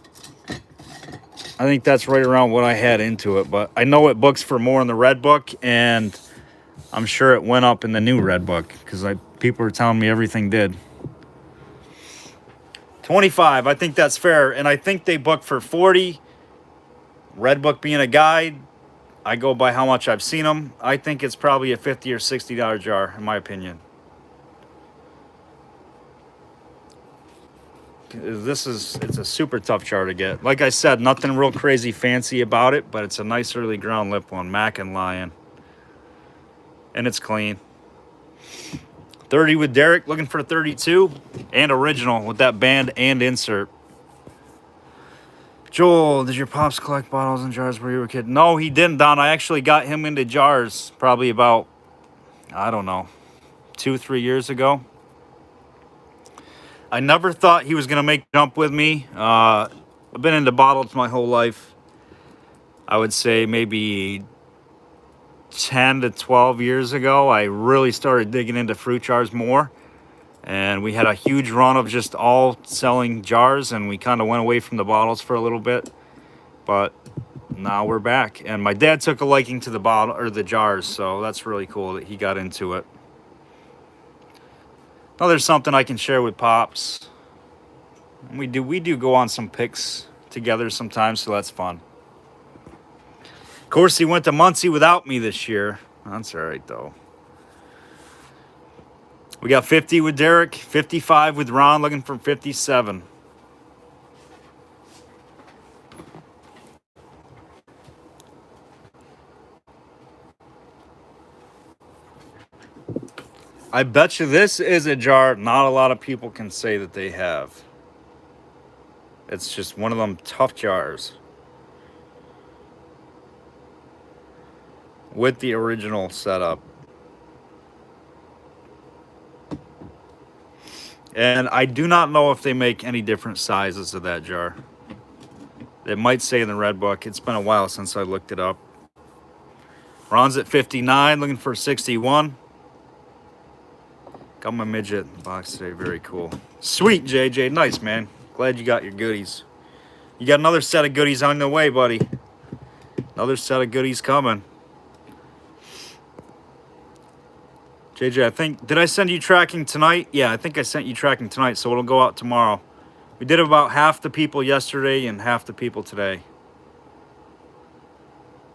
I think that's right around what I had into it, but I know it books for more in the red book, and I'm sure it went up in the new red book because people were telling me everything did. 25, I think that's fair, and I think they book for 40. Red book being a guide, I go by how much I've seen them. I think it's probably a $50 or $60 jar, in my opinion. It's a super tough jar to get. Like I said, nothing real crazy fancy about it, but it's a nice early ground lip one. Mac and Lion. And it's clean. 30 with Derek, looking for 32. And original with that band and insert. Joel, did your pops collect bottles and jars where you were a kid? No, he didn't, Don. I actually got him into jars probably about, I don't know, 2-3 years ago. I never thought he was going to make the jump with me. I've been into bottles my whole life. I would say maybe 10 to 12 years ago, I really started digging into fruit jars more. And we had a huge run of just all selling jars, and we kind of went away from the bottles for a little bit. But now we're back. And my dad took a liking to the bottle or the jars, so that's really cool that he got into it. Now there's something I can share with Pops. We do go on some picks together sometimes, so that's fun. course, he went to Muncie without me this year. That's all right, though. We got 50 with Derek, 55 with Ron, looking for 57. I bet you this is a jar not a lot of people can say that they have. It's just one of them tough jars. With the original setup. And I do not know if they make any different sizes of that jar. It might say in the red book. It's been a while since I looked it up. Ron's at 59, looking for 61. Got my midget in the box today. Very cool. Sweet, JJ. Nice, man. Glad you got your goodies. You got another set of goodies on the way, buddy. Another set of goodies coming. JJ, I think, did I send you tracking tonight? Yeah, I think I sent you tracking tonight, so it'll go out tomorrow. We did about half the people yesterday and half the people today.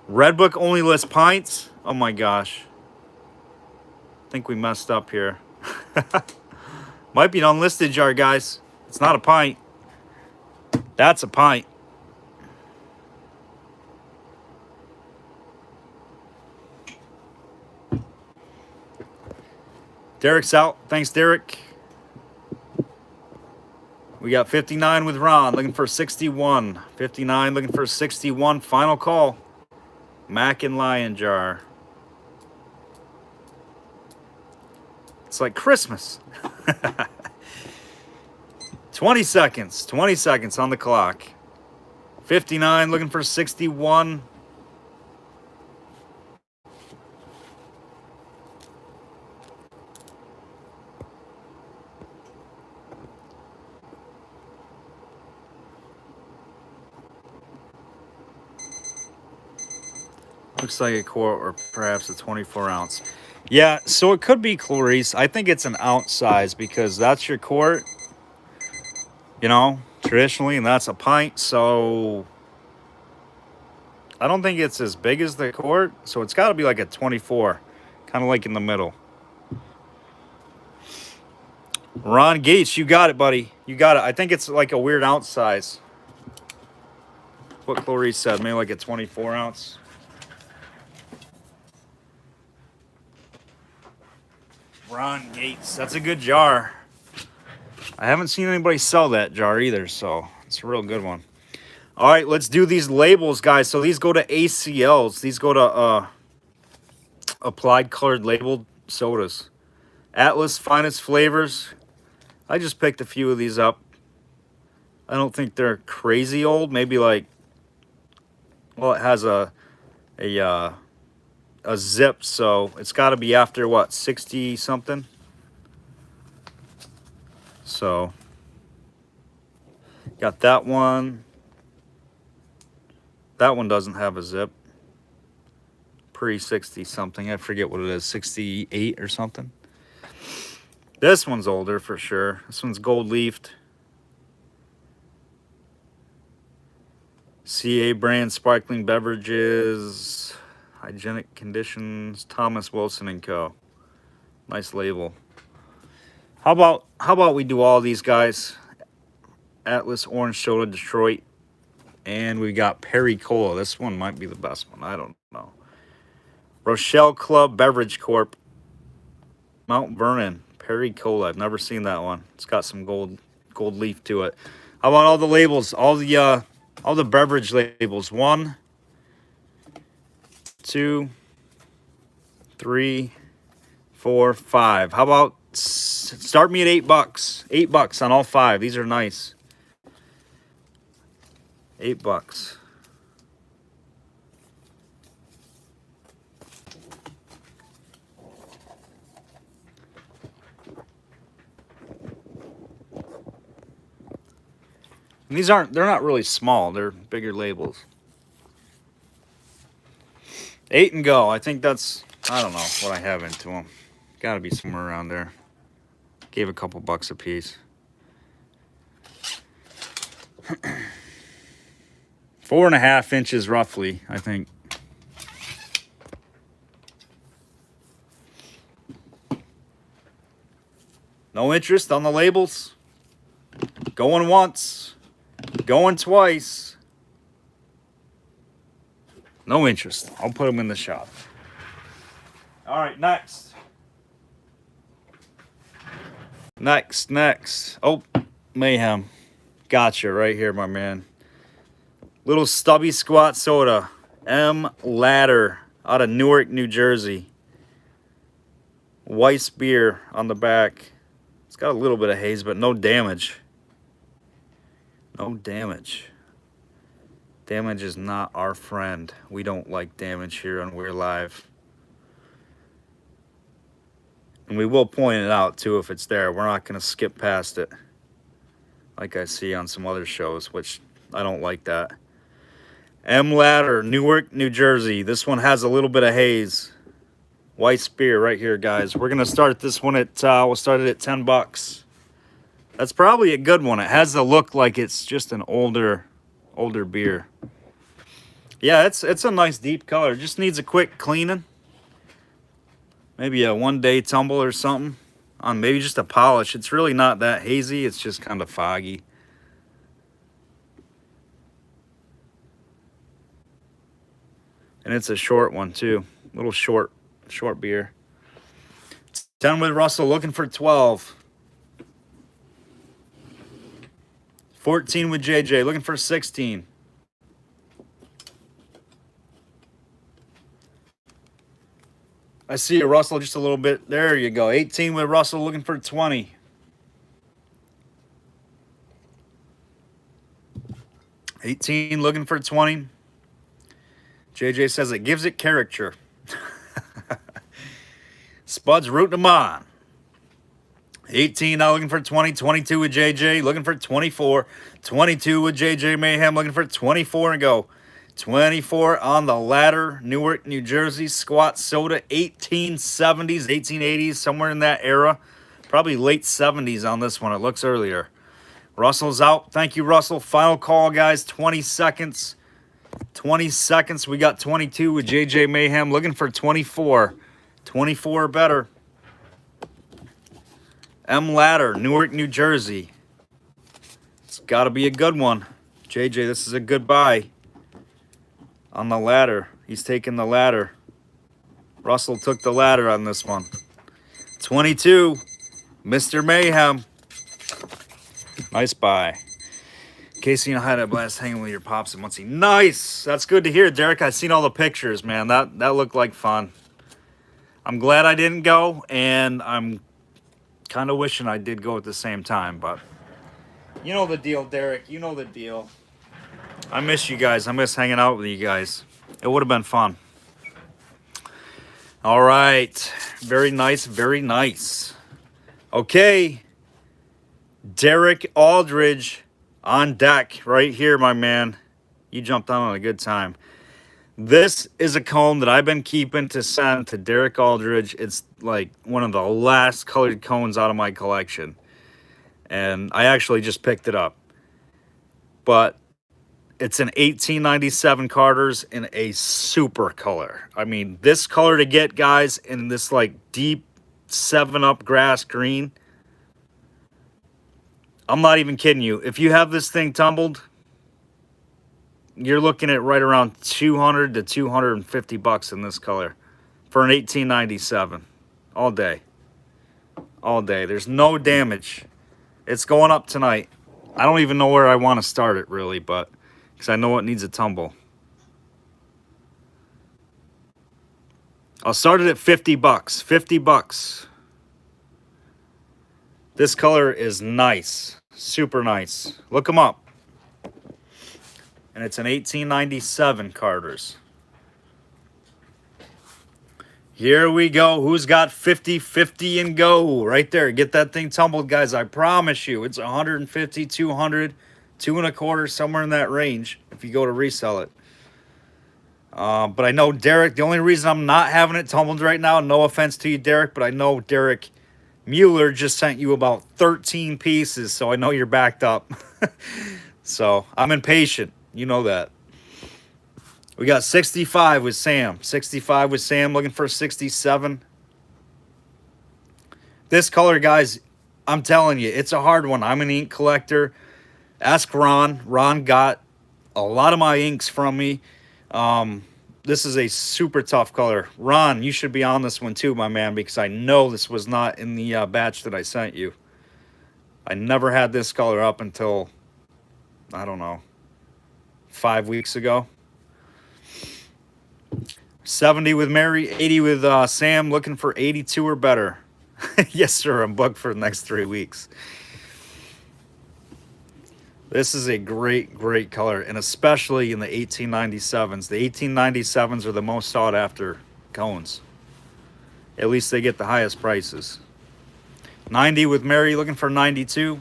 Red book only lists pints? Oh my gosh. I think we messed up here. Might be an unlisted jar, guys. It's not a pint. That's a pint. Derek's out. Thanks, Derek. We got 59 with Ron, looking for 61. 59, looking for 61. Final call. Mac and Lion jar. It's like Christmas. 20 seconds. 20 seconds on the clock. 59, looking for 61. Looks like a quart or perhaps a 24 ounce. Yeah, so it could be Clarice. I think it's an ounce size because that's your quart, you know, traditionally, and that's a pint. So I don't think it's as big as the quart. So it's got to be like a 24, kind of like in the middle. Ron Gates, you got it, buddy. You got it. I think it's like a weird ounce size. What Clarice said, maybe like a 24 ounce. Ron Gates, that's a good jar. I haven't seen anybody sell that jar either, so it's a real good one. All right, let's do these labels, guys. So these go to ACLs. These go to applied colored labeled sodas. Atlas Finest Flavors. I just picked a few of these up. I don't think they're crazy old. Maybe like, well, it has a zip, so it's got to be after what, 60 something. So got that one. That one doesn't have a zip. Pre-60 something. I forget what it is, 68 or something. This one's older for sure. This one's gold leafed. CA brand sparkling beverages. Hygienic conditions, Thomas Wilson and Co. Nice label. How about we do all these guys? Atlas Orange Soda Detroit. And we got Perry Cola. This one might be the best one. I don't know. Rochelle Club Beverage Corp. Mount Vernon. Perry Cola. I've never seen that one. It's got some gold leaf to it. How about all the labels? All the beverage labels. 1, 2, 3, 4, 5. How about start me at $8? $8 on all 5. These are nice. $8. And they're not really small. They're bigger labels. 8 and go. I think that's, I don't know what I have into them. Got to be somewhere around there. Gave a couple bucks a piece. 4.5 inches roughly, I think. No interest on the labels. Going once. Going twice. No interest. I'll put them in the shop. All right, next. Next. Oh, Mayhem. Gotcha right here, my man. Little stubby squat soda. M. Ladder out of Newark, New Jersey. Weiss beer on the back. It's got a little bit of haze, but no damage. No damage. Damage is not our friend. We don't like damage here on We'reLive. And we will point it out, too, if it's there. We're not going to skip past it, like I see on some other shows, which I don't like that. M. Ladder, Newark, New Jersey. This one has a little bit of haze. Weiss beer right here, guys. We're going to start this one at, we'll start it at 10 bucks. That's probably a good one. It has the look like it's just an older beer. Yeah, it's a nice deep color. It just needs a quick cleaning. Maybe a one-day tumble or something on maybe just a polish. It's really not that hazy. It's just kind of foggy. And it's a short one too. Little short beer. 10 with Russell, looking for 12. 14 with JJ, looking for 16. I see you, Russell, just a little bit. There you go. 18 with Russell, looking for 20. 18, looking for 20. JJ says it gives it character. Spud's rooting them on. 18 now looking for 20. 22 with JJ, looking for 24. 22 with JJ Mayhem, looking for 24 and go. 24 on the ladder. Newark, New Jersey. Squat soda, 1870s, 1880s, somewhere in that era. Probably late 70s on this one. It looks earlier. Russell's out. Thank you, Russell. Final call, guys. 20 seconds. 20 seconds. We got 22 with JJ Mayhem, looking for 24. 24 or better. M. Ladder, Newark, New Jersey. It's got to be a good one. JJ, this is a good buy. On the ladder. He's taking the ladder. Russell took the ladder on this one. 22. Mr. Mayhem. Nice buy. Casey, I had a blast hanging with your pops and Muncie. Nice. That's good to hear, Derek. I've seen all the pictures, man. That looked like fun. I'm glad I didn't go, and I'm kind of wishing I did go at the same time, but you know the deal, Derek. You know the deal. I miss you guys. I miss hanging out with you guys. It would have been fun. All right. Very nice. Very nice. Okay. Derek Aldridge on deck right here, my man. You jumped on a good time. This is a cone that I've been keeping to send to Derek Aldridge. It's like one of the last colored cones out of my collection. And I actually just picked it up. But it's an 1897 Carter's in a super color. I mean, this color to get, guys, in this like deep 7-Up grass green. I'm not even kidding you. If you have this thing tumbled, you're looking at right around 200 to 250 bucks in this color for an 1897. All day. All day. There's no damage. It's going up tonight. I don't even know where I want to start it, really, but because I know it needs a tumble. I'll start it at 50 bucks. 50 bucks. This color is nice. Super nice. Look them up. And it's an 1897 Carter's. Here we go. Who's got 50-50 and go? Right there. Get that thing tumbled, guys. I promise you. It's 150, 200, 2.25, somewhere in that range if you go to resell it. But I know Derek, the only reason I'm not having it tumbled right now, no offense to you, Derek, but I know Derek Mueller just sent you about 13 pieces, so I know you're backed up. So I'm impatient. You know that. We got 65 with Sam. 65 with Sam, looking for 67. This color, guys, I'm telling you, it's a hard one. I'm an ink collector. Ask Ron. Ron got a lot of my inks from me. This is a super tough color. Ron, you should be on this one too, my man, because I know this was not in the batch that I sent you. I never had this color up until, I don't know, 5 weeks ago. 70 with Mary, 80 with Sam, looking for 82 or better. Yes, sir, I'm booked for the next 3 weeks. This is a great, great color, and especially in the 1897s. The 1897s are the most sought after cones. At least they get the highest prices. 90 with Mary, looking for 92.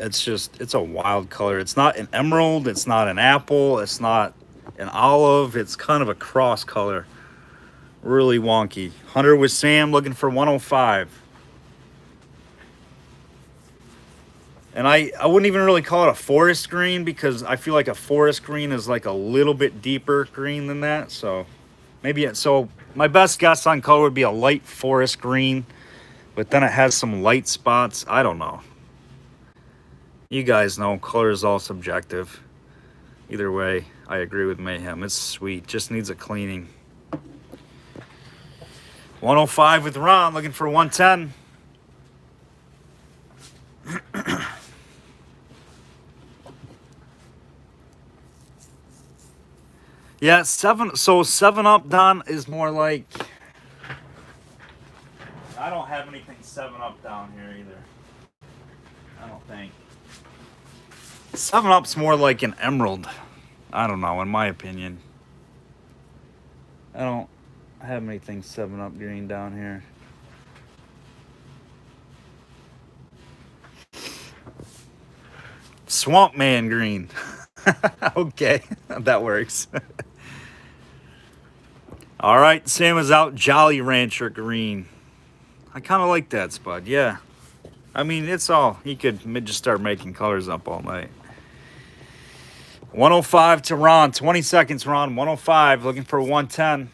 It's a wild color. It's not an emerald, it's not an apple, it's not an olive, it's kind of a cross color. Really wonky. 100 with Sam, looking for 105. And I wouldn't even really call it a forest green, because I feel like a forest green is like a little bit deeper green than that. So maybe so my best guess on color would be a light forest green, but then it has some light spots. I don't know. You guys know color is all subjective. Either way, I agree with Mayhem. It's sweet, just needs a cleaning. 105 with Ron, looking for 110. Yeah, 7 Up, Don, is more like, I don't have anything 7 Up down here either. I don't think. 7 Up's more like an emerald. I don't know, in my opinion. I don't have anything 7 Up green down here. Swamp Man green. Okay, that works. All right, Sam is out. Jolly Rancher green. I kind of like that, Spud. Yeah. I mean, it's all, he could just start making colors up all night. 105 to Ron. 20 seconds, Ron. 105, looking for 110.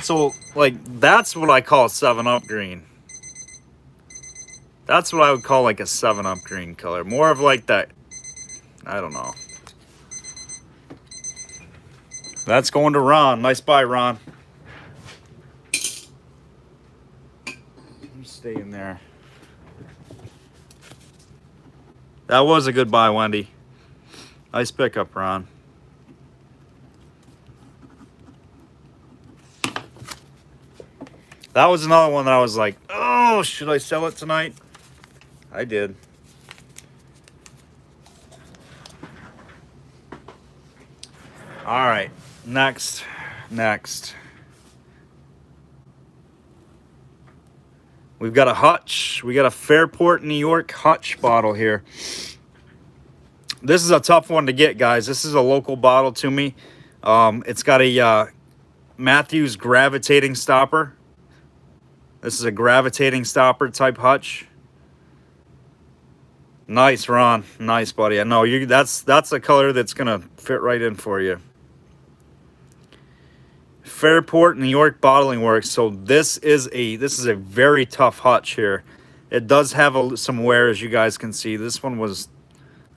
So, like, that's what I call 7 Up green. That's what I would call like a 7 Up green color. More of like that, I don't know. That's going to Ron. Nice buy, Ron. You stay in there. That was a good buy, Wendy. Nice pickup, Ron. That was another one that I was like, oh, should I sell it tonight? I did. All right, next. We've got a Hutch. We got a Fairport, New York Hutch bottle here. This is a tough one to get, guys. This is a local bottle to me. It's got a Matthews gravitating stopper. This is a gravitating stopper type Hutch. Nice, Ron. Nice, buddy. I know you. That's a color that's gonna fit right in for you. Fairport, New York Bottling Works. So this is a very tough Hutch here. It does have some wear, as you guys can see. This one was,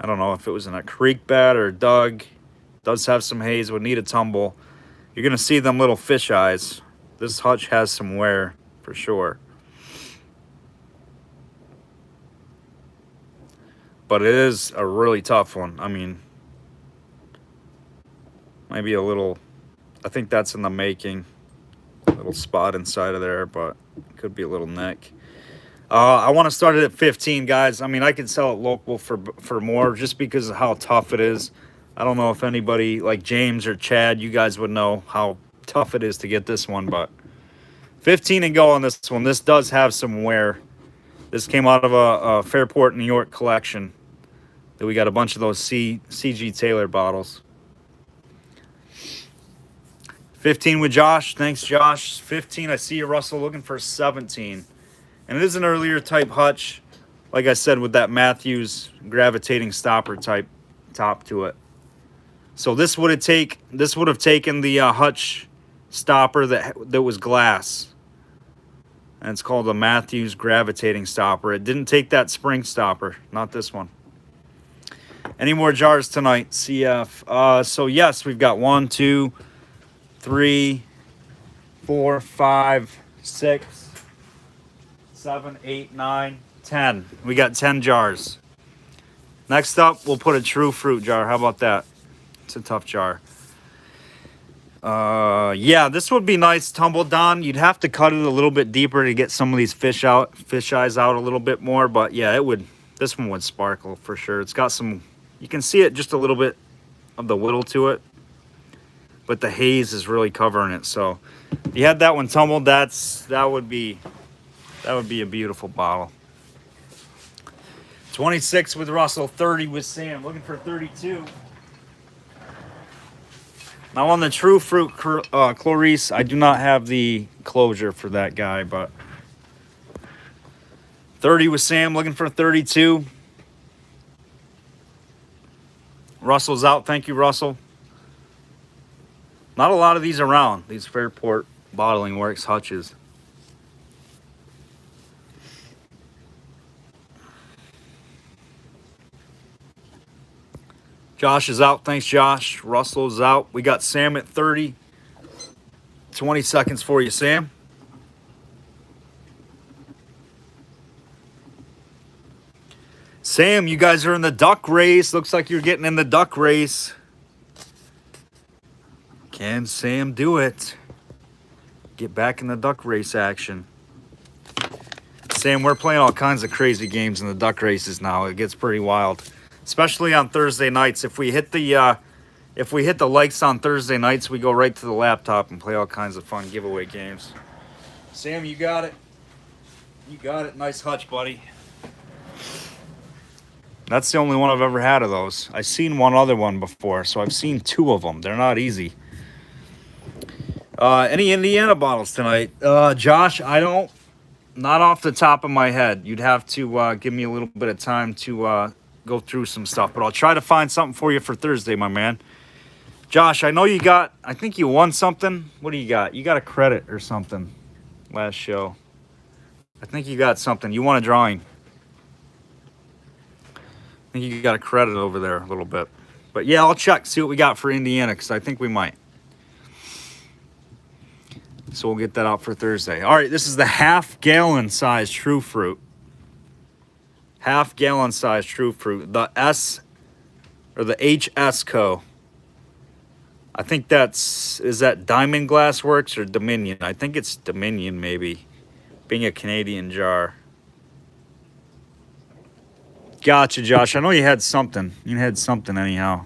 I don't know if it was in a creek bed or dug. It does have some haze. Would need a tumble. You're gonna see them little fish eyes. This Hutch has some wear for sure. But it is a really tough one. I mean, maybe a little, I think that's in the making. A little spot inside of there, but it could be a little nick. I want to start it at 15, guys. I mean, I can sell it local for more just because of how tough it is. I don't know if anybody like James or Chad, you guys would know how tough it is to get this one, but 15 and go on this one. This does have some wear. This came out of a Fairport, New York collection. That we got a bunch of those CG Taylor bottles. 15 with Josh. Thanks, Josh. 15, I see you, Russell, looking for 17. And it is an earlier type hutch. Like I said, with that Matthews gravitating stopper type top to it. So this would have taken the hutch stopper that was glass. And it's called a Matthews gravitating stopper. It didn't take that spring stopper, not this one. Any more jars tonight, CF? So yes, we've got 1, 2, 3, 4, 5, 6, 7, 8, 9, 10. We got 10 jars. Next up, we'll put a true fruit jar. How about that? It's a tough jar. Yeah, this would be nice tumble down. You'd have to cut it a little bit deeper to get some of these fish eyes out a little bit more. But yeah, it would. This one would sparkle for sure. It's got some. You can see it just a little bit of the whittle to it, but the haze is really covering it. So if you had that one tumbled, that would be a beautiful bottle. 26 with Russell, 30 with Sam. Looking for 32. Now on the True Fruit Clarice, I do not have the closure for that guy, but 30 with Sam, looking for 32. Russell's out. Thank you, Russell. Not a lot of these around, these Fairport Bottling Works hutches. Josh is out. Thanks, Josh. Russell's out. We got Sam at 30. 20 seconds for you, Sam. Sam, you guys are in the duck race. Looks like you're getting in the duck race. Can Sam do it? Get back in the duck race action. Sam, we're playing all kinds of crazy games in the duck races now. It gets pretty wild. Especially on Thursday nights. If we hit the likes on Thursday nights, we go right to the laptop and play all kinds of fun giveaway games. Sam, you got it. You got it. Nice hutch, buddy. That's the only one I've ever had of those. I've seen one other one before, so I've seen 2 of them. They're not easy. Any Indiana bottles tonight? Josh, not off the top of my head. You'd have to give me a little bit of time to go through some stuff, but I'll try to find something for you for Thursday, my man. Josh, I know I think you won something. What do you got? You got a credit or something last show. I think you got something. You won a drawing. I think you got a credit over there a little bit. But yeah, I'll check, see what we got for Indiana, because I think we might. So we'll get that out for Thursday. All right, this is the half-gallon size True Fruit. Half-gallon size True Fruit. The S, or the HS Co. I think is that Diamond Glass Works or Dominion? I think it's Dominion, maybe, being a Canadian jar. Gotcha, Josh. I know you had something. You had something anyhow.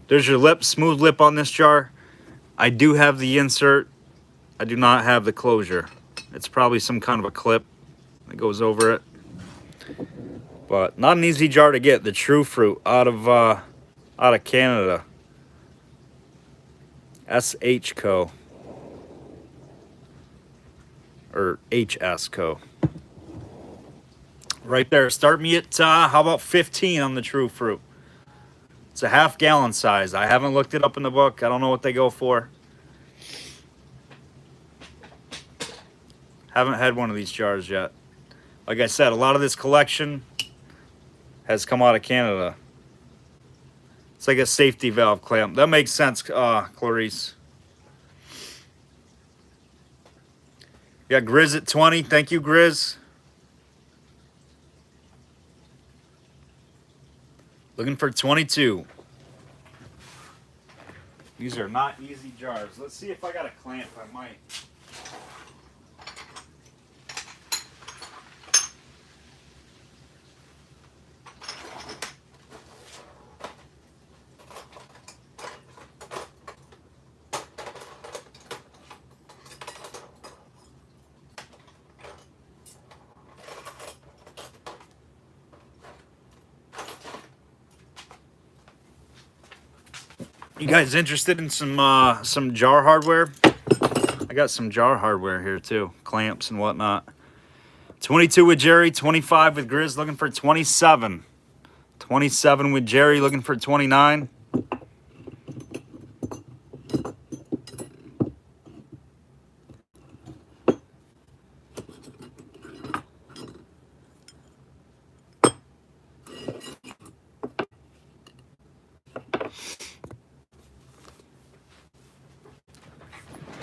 There's your lip, smooth lip on this jar. I do have the insert. I do not have the closure. It's probably some kind of a clip that goes over it. But not an easy jar to get. The True Fruit out of Canada. SH Co. Or HS Co. Right there. Start me at, how about 15 on the True Fruit? It's a half-gallon size. I haven't looked it up in the book. I don't know what they go for. Haven't had one of these jars yet. Like I said, a lot of this collection has come out of Canada. It's like a safety valve clamp. That makes sense, Clarice. You got Grizz at 20. Thank you, Grizz. Looking for 22. These are not easy jars. Let's see if I got a clamp. I might. You guys interested in some jar hardware? I got some jar hardware here too, clamps and whatnot. 22 with Jerry, 25 with Grizz, looking for 27. 27 with Jerry, looking for 29.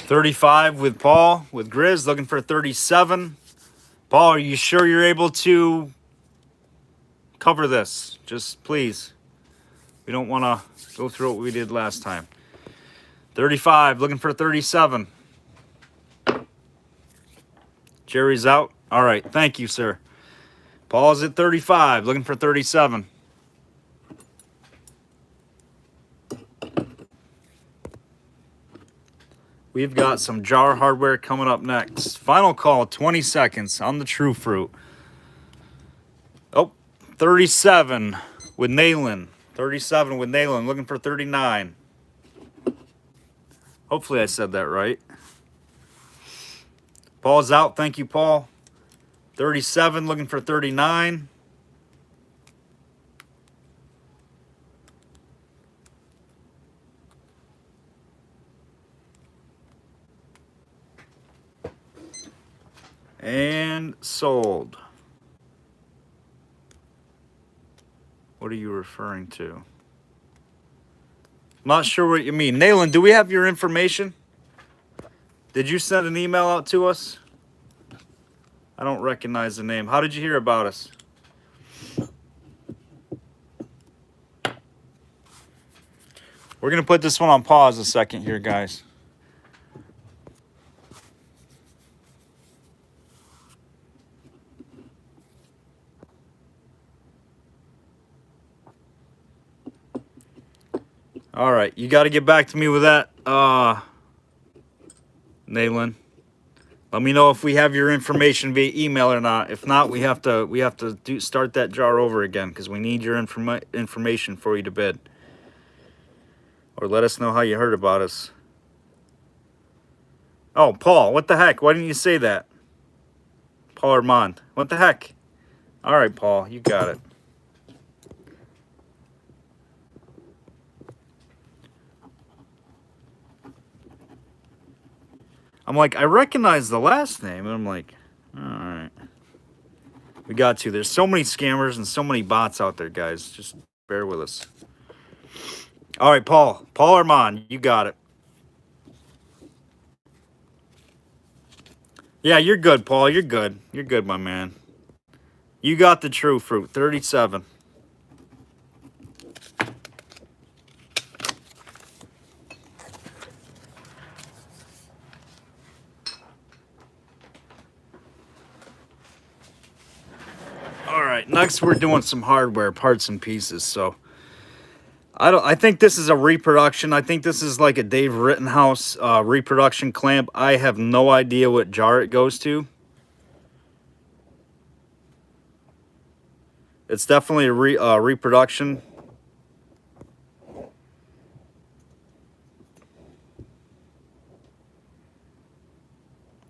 $35 with Paul, with Grizz, looking for 37. Paul, are you sure you're able to cover this? Just please. We don't want to go through what we did last time. 35, looking for 37. Jerry's out. All right, thank you, sir. Paul's at 35, looking for 37. We've got some jar hardware coming up next. Final call, 20 seconds on the True Fruit. Oh, 37 with Nayland. 37 with Nayland, looking for 39. Hopefully I said that right. Paul's out. Thank you, Paul. 37, looking for 39. And sold. What are you referring to? I'm not sure what you mean. Nayland, do we have your information? Did you send an email out to us? I don't recognize the name. How did you hear about us? We're going to put this one on pause a second here, guys. All right, you got to get back to me with that, Nayland. Let me know if we have your information via email or not. If not, we have to start that jar over again because we need your information for you to bid. Or let us know how you heard about us. Oh, Paul, what the heck? Why didn't you say that? Paul Armand, what the heck? All right, Paul, you got it. I'm like, I recognize the last name. And I'm like, all right. We got to. There's so many scammers and so many bots out there, guys. Just bear with us. All right, Paul. Paul Armand, you got it. Yeah, you're good, Paul. You're good. You're good, my man. You got the True Fruit. 37. All right, next we're doing some hardware parts and pieces. So I think this is a reproduction. I think this is like a Dave Rittenhouse reproduction clamp. I have no idea what jar it goes to. It's definitely a reproduction.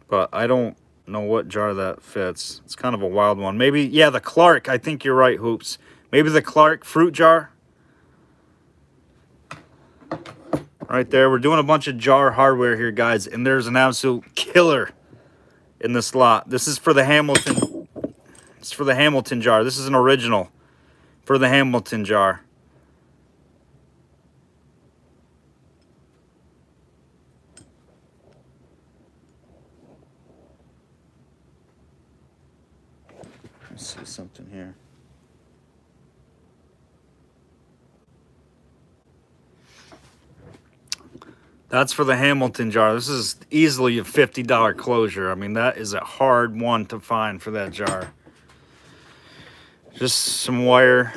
But I don't know what jar that fits. It's kind of a wild one. Maybe, yeah, the Clark. I think you're right, Hoops. Maybe the Clark fruit jar. Right there. We're doing a bunch of jar hardware here, guys. And there's an absolute killer in this lot. This is for the Hamilton. It's for the Hamilton jar. This is an original for the Hamilton jar. Let's see something here. That's for the Hamilton jar. This is easily a $50 closure. I mean, that is a hard one to find for that jar. Just some wire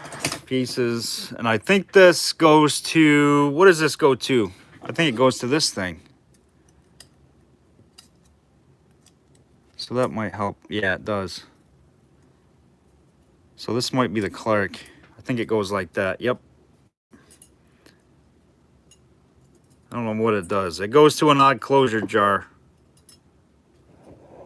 pieces. And I think this goes to, what does this go to? I think it goes to this thing. So that might help. Yeah, it does. So this might be the Clark. I think it goes like that. Yep. I don't know what it does. It goes to an odd closure jar.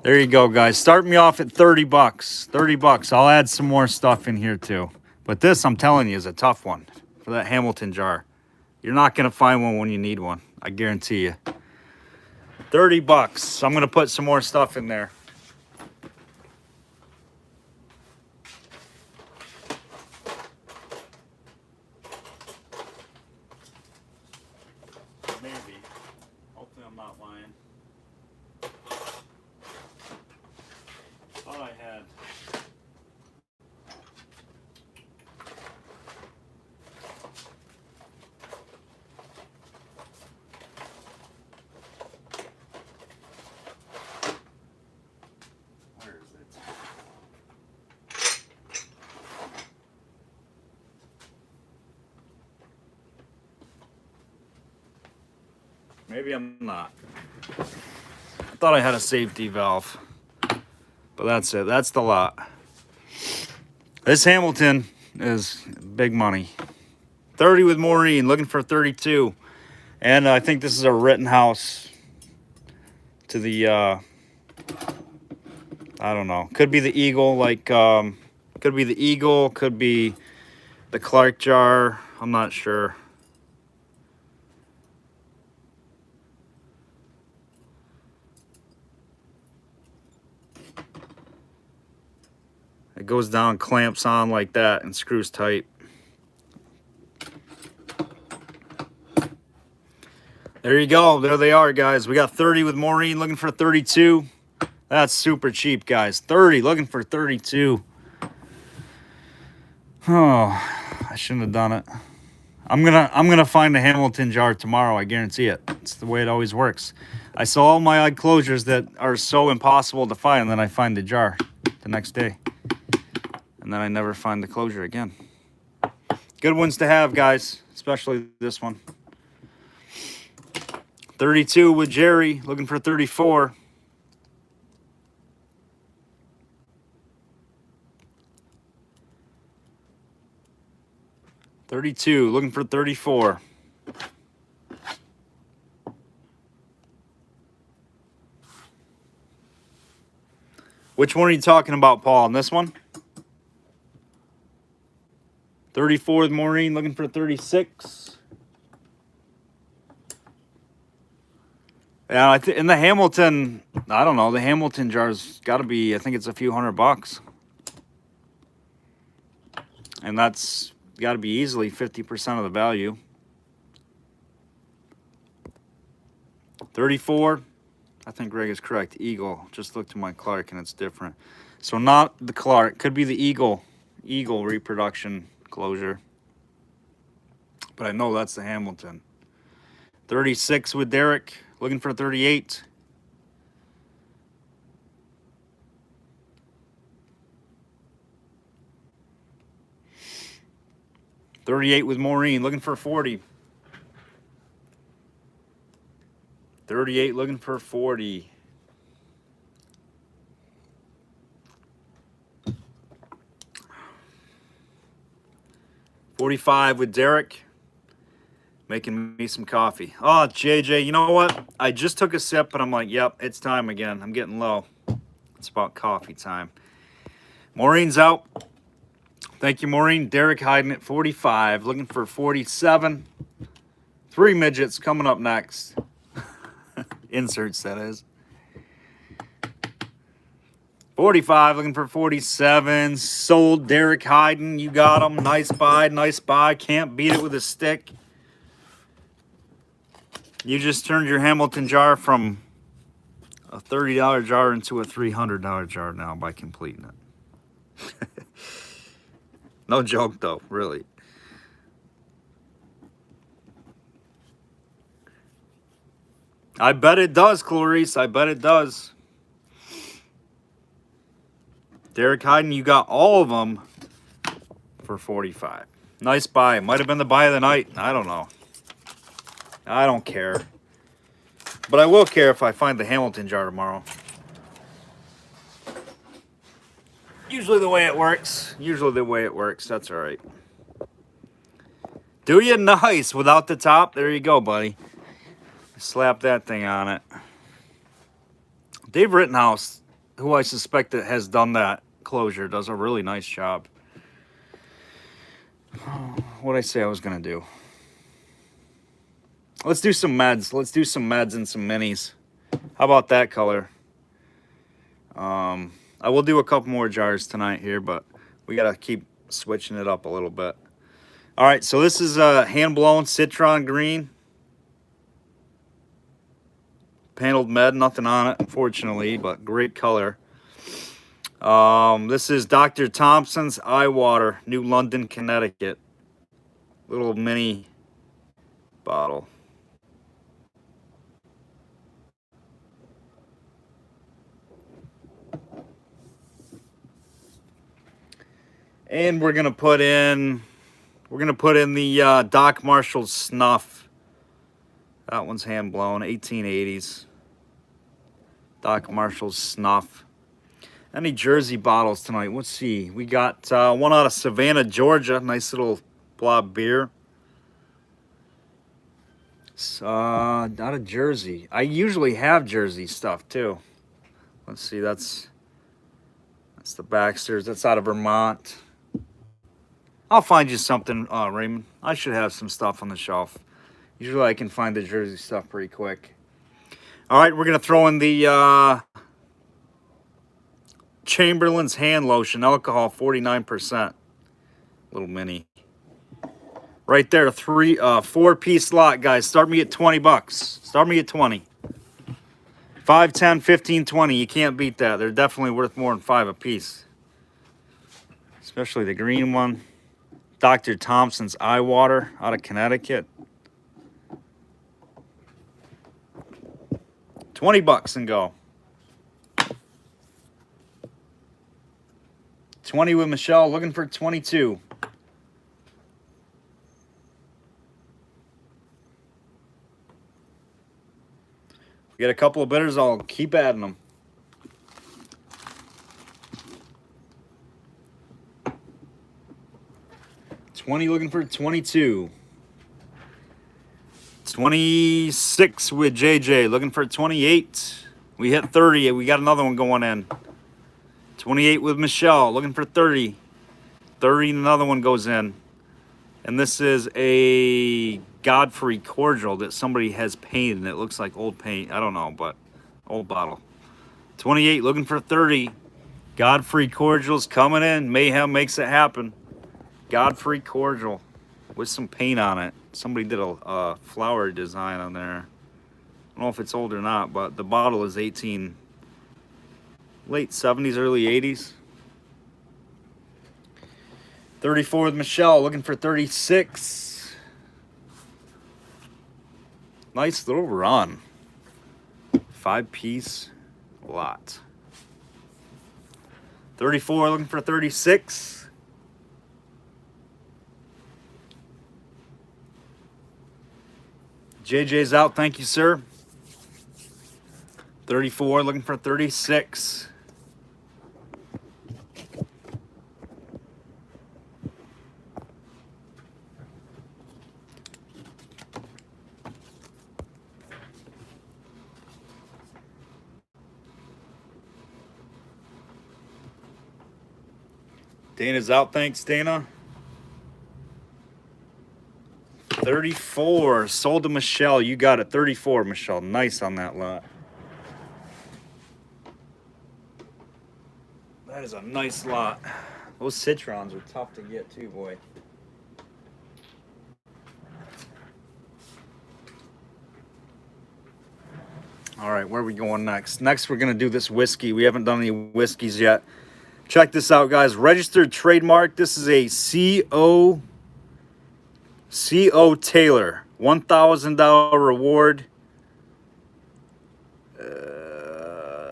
There you go, guys. Start me off at 30 bucks. 30 bucks. I'll add some more stuff in here too. But this, I'm telling you, is a tough one for that Hamilton jar. You're not going to find one when you need one. I guarantee you. 30 bucks. I'm going to put some more stuff in there. Maybe. Hopefully I'm not lying. Thought I had. Where is it? Maybe I'm not. I thought I had a safety valve. But that's it. That's the lot. This Hamilton is big money. 30 with Maureen, looking for 32. And I think this is a Rittenhouse to the, I don't know. Could be the Eagle, like, could be the Eagle, could be the Clark jar. I'm not sure. It goes down, clamps on like that, and screws tight. There you go. There they are, guys. We got 30 with Maureen, looking for 32. That's super cheap, guys. 30, looking for 32. Oh, I shouldn't have done it. I'm gonna find a Hamilton jar tomorrow. I guarantee it. It's the way it always works. I saw all my odd closures that are so impossible to find, and then I find the jar the next day. And then I never find the closure again. Good ones to have, guys, especially this one. 32 with Jerry, looking for 34. $32, looking for 34. Which one are you talking about, Paul? On this one? 34 with Maureen, looking for 36. Yeah, in the Hamilton, I don't know, the Hamilton jar's got to be, I think it's a few $100. And that's got to be easily 50% of the value. 34, I think Greg is correct. Eagle, just look to my Clark and it's different. So not the Clark, could be the Eagle reproduction closure. But I know that's the Hamilton. 36 with Derek, looking for 38. $38 with Maureen, looking for 40. 38 looking for 40. $45 with Derek, making me some coffee. Oh, JJ, you know what? I just took a sip, and I'm like, yep, it's time again. I'm getting low. It's about coffee time. Maureen's out. Thank you, Maureen. Derek hiding at 45, looking for 47. 3 midgets coming up next. Inserts, that is. 45, looking for 47. Sold. Derek Hayden, you got him. Nice buy, nice buy. Can't beat it with a stick. You just turned your Hamilton jar from a $30 jar into a $300 jar now by completing it. No joke, though, really. I bet it does, Clarice. I bet it does. Derek Hayden, you got all of them for 45. Nice buy. Might have been the buy of the night. I don't know. I don't care. But I will care if I find the Hamilton jar tomorrow. Usually the way it works. Usually the way it works. That's all right. Do you? Nice. Without the top. There you go, buddy. Slap that thing on it. Dave Rittenhouse, who I suspect that has done that closure, does a really nice job. What'd I say I was gonna do? Let's do some meds. Let's do some meds and some minis. How about that color? I will do a couple more jars tonight here, but we gotta keep switching it up a little bit. All right, so this is hand-blown citron green. Paneled med, nothing on it, unfortunately, but great color. This is Dr. Thompson's Eye Water, New London, Connecticut. Little mini bottle. And we're gonna put in the Doc Marshall Snuff. That one's hand blown, 1880s. Doc Marshall Snuff. Any Jersey bottles tonight? Let's see. We got one out of Savannah, Georgia. Nice little blob beer. Out of Jersey. I usually have Jersey stuff too. Let's see. That's the Baxter's. That's out of Vermont. I'll find you something, Raymond. I should have some stuff on the shelf. Usually I can find the Jersey stuff pretty quick. All right, we're going to throw in the Chamberlain's hand lotion, alcohol 49%. Little mini. Right there, 4-piece lot, guys. Start me at 20 bucks. Start me at 20. 5, 10, 15, 20. You can't beat that. They're definitely worth more than 5 a piece. Especially the green one. Dr. Thompson's Eye Water out of Connecticut. 20 bucks and go. 20 with Michelle, looking for 22. We get a couple of bidders, I'll keep adding them. $20 looking for 22. 26 with JJ looking for 28. We hit 30. We got another one going in. 28 with Michelle looking for 30. 30 and another one goes in. And this is a Godfrey cordial that somebody has painted. And it looks like old paint. I don't know, but old bottle. 28 looking for 30. Godfrey cordial's coming in. Mayhem makes it happen. Godfrey cordial with some paint on it. Somebody did a flower design on there. I don't know if it's old or not, but the bottle is late 70s, early 80s. 34 with Michelle, looking for 36. Nice little run. 5-piece lot. 34 looking for 36. JJ's out, thank you, sir. 34, looking for 36. Dana's out, thanks, Dana. 34, sold to Michelle. You got it, 34, Michelle. Nice on that lot. That is a nice lot. Those citrons are tough to get too, boy. All right, where are we going next? Next, we're going to do this whiskey. We haven't done any whiskeys yet. Check this out, guys. Registered trademark. This is a C.O. Taylor. $1,000 reward.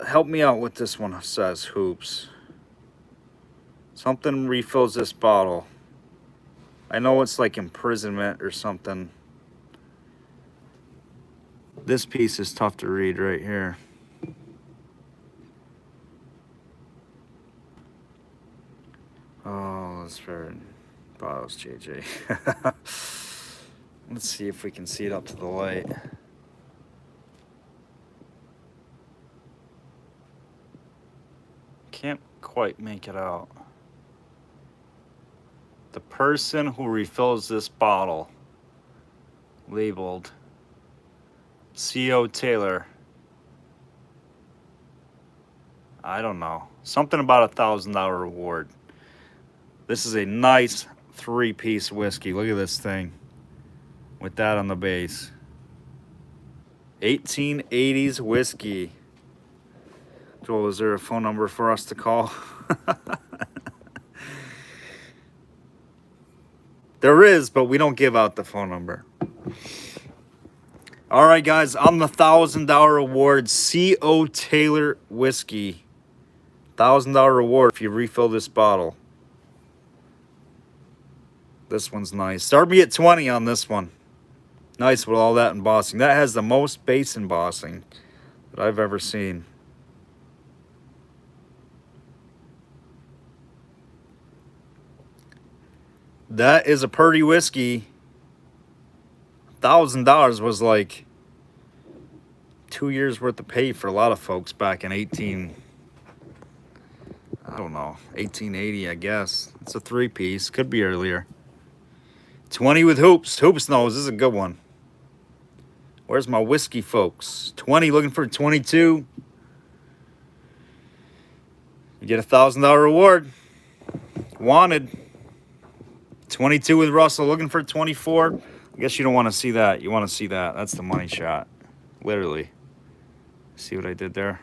Help me out with this one, says Hoops. Something refills this bottle. I know it's like imprisonment or something. This piece is tough to read right here. Oh, that's for bottles, JJ. Let's see if we can see it up to the light. Can't quite make it out. The person who refills this bottle, labeled C.O. Taylor. I don't know. Something about a $1,000 reward. This is a nice 3-piece whiskey. Look at this thing with that on the base. 1880s whiskey. Joel, is there a phone number for us to call? There is, but we don't give out the phone number. All right, guys, on the $1,000 award, C.O. Taylor whiskey. $1,000 reward if you refill this bottle. This one's nice. Start me at 20 on this one. Nice with all that embossing. That has the most base embossing that I've ever seen. That is a Purdy whiskey. $1,000 was like 2 years worth of pay for a lot of folks back in 1880, I guess. It's a 3-piece. Could be earlier. 20 with Hoops. Hoops knows this is a good one. Where's my whiskey, folks? 20, looking for 22. You get a $1,000 reward. Wanted. 22 with Russell, looking for 24. I guess you don't want to see that. You want to see that. That's the money shot. Literally. See what I did there?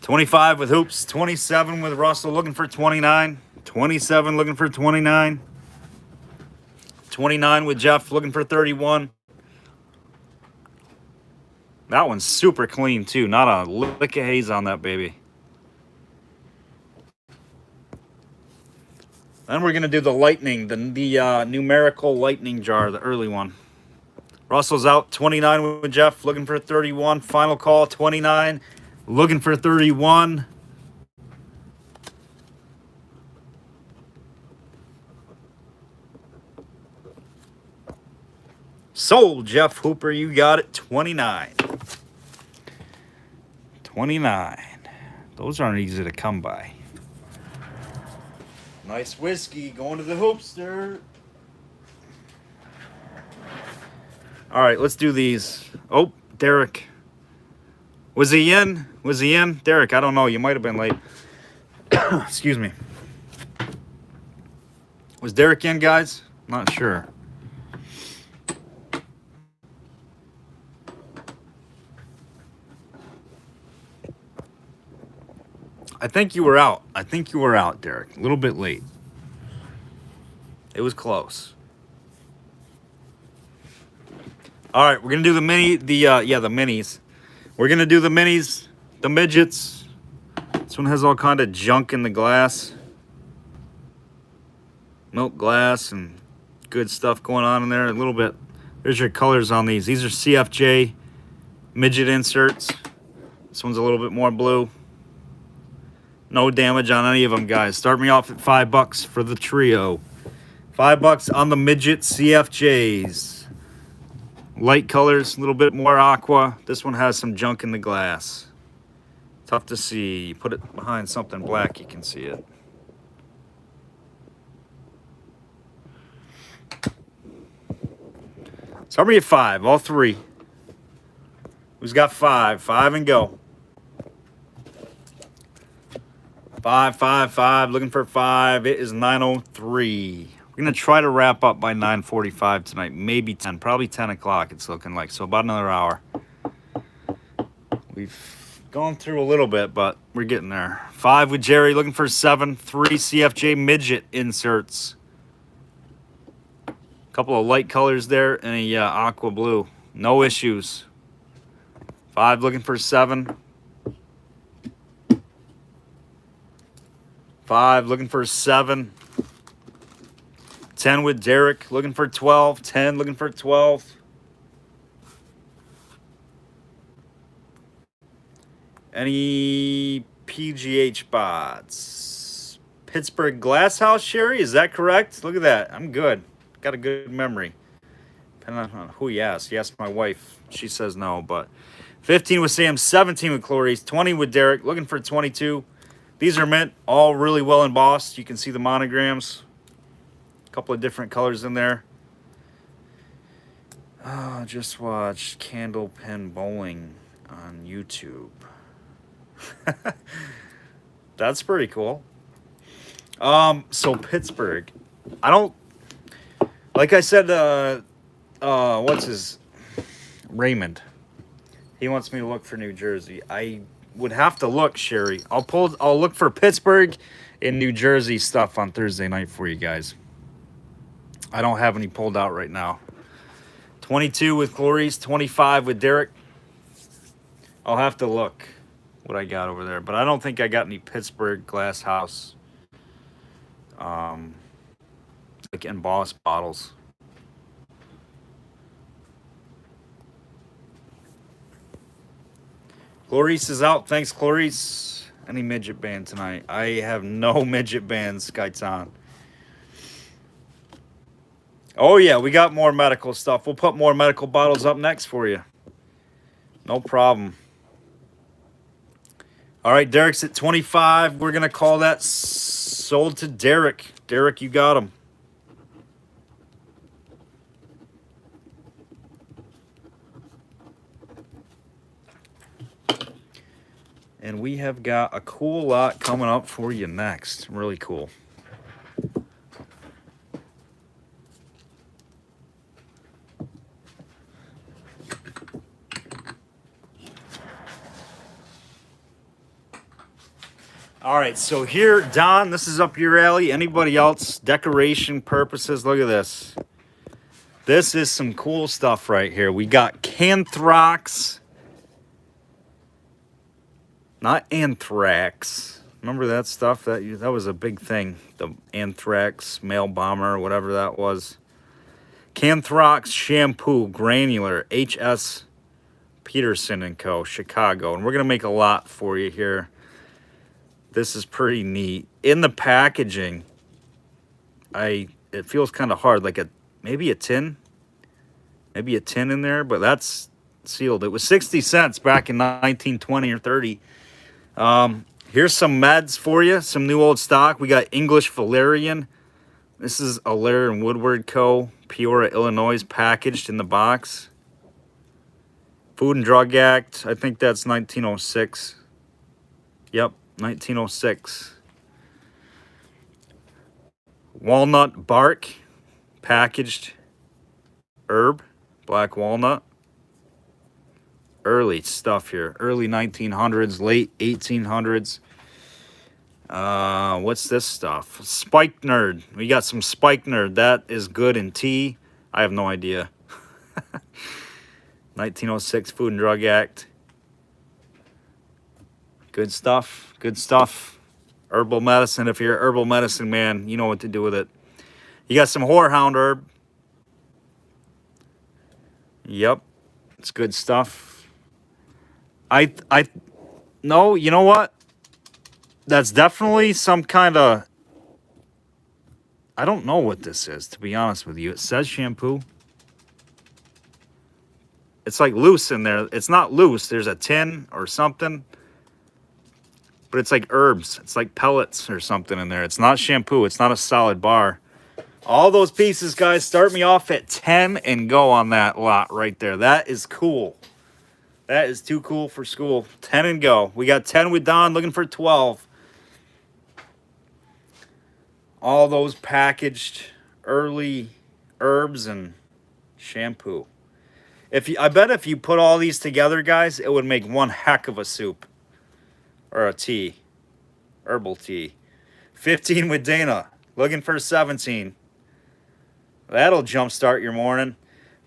25 with Hoops. 27 with Russell, looking for 29. 27, looking for 29. 29 with Jeff, looking for 31. That one's super clean, too. Not a lick of haze on that baby. Then we're going to do the lightning, the numerical lightning jar, the early one. Russell's out, 29 with Jeff, looking for 31. Final call, 29, looking for 31. Sold, Jeff Hooper, you got it, 29. 29. Those aren't easy to come by. Nice whiskey going to the Hoopster. All right, let's do these. Oh, Derek. Was he in? Was he in? Derek, I don't know. You might have been late. Excuse me. Was Derek in, guys? Not sure. I think you were out. I think you were out, Derek. A little bit late. It was close. All right, we're gonna do the minis. We're gonna do the minis, the midgets. This one has all kind of junk in the glass, milk glass, and good stuff going on in there. A little bit. There's your colors on these. These are CFJ midget inserts. This one's a little bit more blue. No damage on any of them, guys. Start me off at $5 for the trio. $5 on the midget CFJs. Light colors, a little bit more aqua. This one has some junk in the glass. Tough to see. You put it behind something black, you can see it. Start me at 5, all three. Who's got 5? 5 and go. 5, 5, 5, looking for 5. It is 9:03. We're going to try to wrap up by 9:45 tonight. Maybe 10, probably 10 o'clock it's looking like. So about another hour. We've gone through a little bit, but we're getting there. 5 with Jerry, looking for 7. 3 CFJ midget inserts. A couple of light colors there and a aqua blue. No issues. 5 looking for 7. 5 looking for 7. 10 with Derek looking for 12. 10 looking for 12. Any PGH bots? Pittsburgh Glasshouse Sherry, is that correct? Look at that. I'm good. Got a good memory. Depending on who you ask. You ask my wife, she says no, but 15 with Sam, 17 with Clarice, 20 with Derek, looking for 22. These are mint, all really well embossed. You can see the monograms. A couple of different colors in there. Oh, just watched Candlepin Bowling on YouTube. That's pretty cool. So Pittsburgh. I don't, like I said, what's his, Raymond. He wants me to look for New Jersey. I would have to look, Sherry. I'll look for Pittsburgh and New Jersey stuff on Thursday night for you guys. I don't have any pulled out right now. 22 with Clarice, 25 with Derek. I'll have to look what I got over there, but I don't think I got any Pittsburgh Glass House like embossed bottles. Clarice is out. Thanks, Clarice. Any midget band tonight? I have no midget bands, Skaitan. Oh, yeah, we got more medical stuff. We'll put more medical bottles up next for you. No problem. All right, Derek's at 25. We're going to call that sold to Derek. Derek, you got him. And we have got a cool lot coming up for you next. Really cool. All right, so here, Don, this is up your alley. Anybody else, decoration purposes, look at this. This is some cool stuff right here. We got Canthrax. Not anthrax. Remember that stuff? That was a big thing. The anthrax mail bomber, whatever that was. Canthrax shampoo, granular, H.S. Peterson & Co., Chicago. And we're going to make a lot for you here. This is pretty neat. In the packaging, it feels kind of hard, like maybe a tin. Maybe a tin in there, but that's sealed. It was 60 cents back in 1920 or 30. Here's some meds for you, some new old stock. We got English Valerian. This is Allaire and Woodward Co., Peoria, Illinois, packaged in the box. Food and Drug Act, I think that's 1906. Yep, 1906. Walnut bark, packaged herb, black walnut. Early stuff here, early 1900s, late 1800s. What's this stuff? Spike Nerd. We got some Spike Nerd. That is good in tea. I have no idea. 1906 Food and Drug Act. Good stuff. Good stuff. Herbal medicine. If you're an herbal medicine man, you know what to do with it. You got some Whorehound herb. Yep. It's good stuff. No, you know what? That's definitely some kind of, I don't know what this is, to be honest with you. It says shampoo. It's like loose in there. It's not loose. There's a tin or something. But it's like herbs. It's like pellets or something in there. It's not shampoo. It's not a solid bar. All those pieces, guys, start me off at 10 and go on that lot right there. That is cool. That is too cool for school. 10 and go. We got 10 with Don, looking for 12. All those packaged early herbs and shampoo. I bet if you put all these together, guys, it would make one heck of a soup. Or a tea. Herbal tea. 15 with Dana. Looking for 17. That'll jumpstart your morning.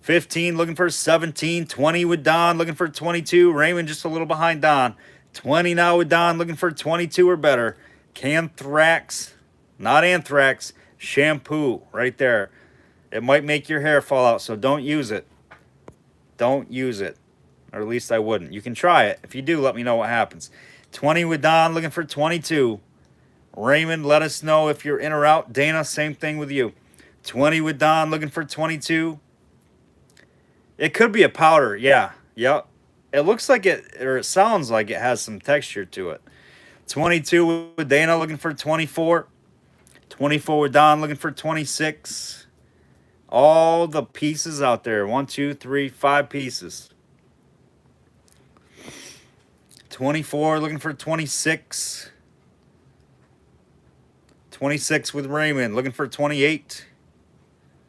15, looking for 17. 20 with Don, looking for 22. Raymond just a little behind Don. 20 now with Don, looking for 22 or better. Canthrax, not anthrax, shampoo right there. It might make your hair fall out, so don't use it. Don't use it. Or at least I wouldn't. You can try it. If you do, let me know what happens. 20 with Don, looking for 22. Raymond, let us know if you're in or out. Dana, same thing with you. 20 with Don, looking for 22. It could be a powder, yeah. Yep. It looks like it, or it sounds like it has some texture to it. 22 with Dana looking for 24. 24 with Don looking for 26. All the pieces out there. 1, 2, 3, 5 pieces. 24 looking for 26. 26 with Raymond looking for 28.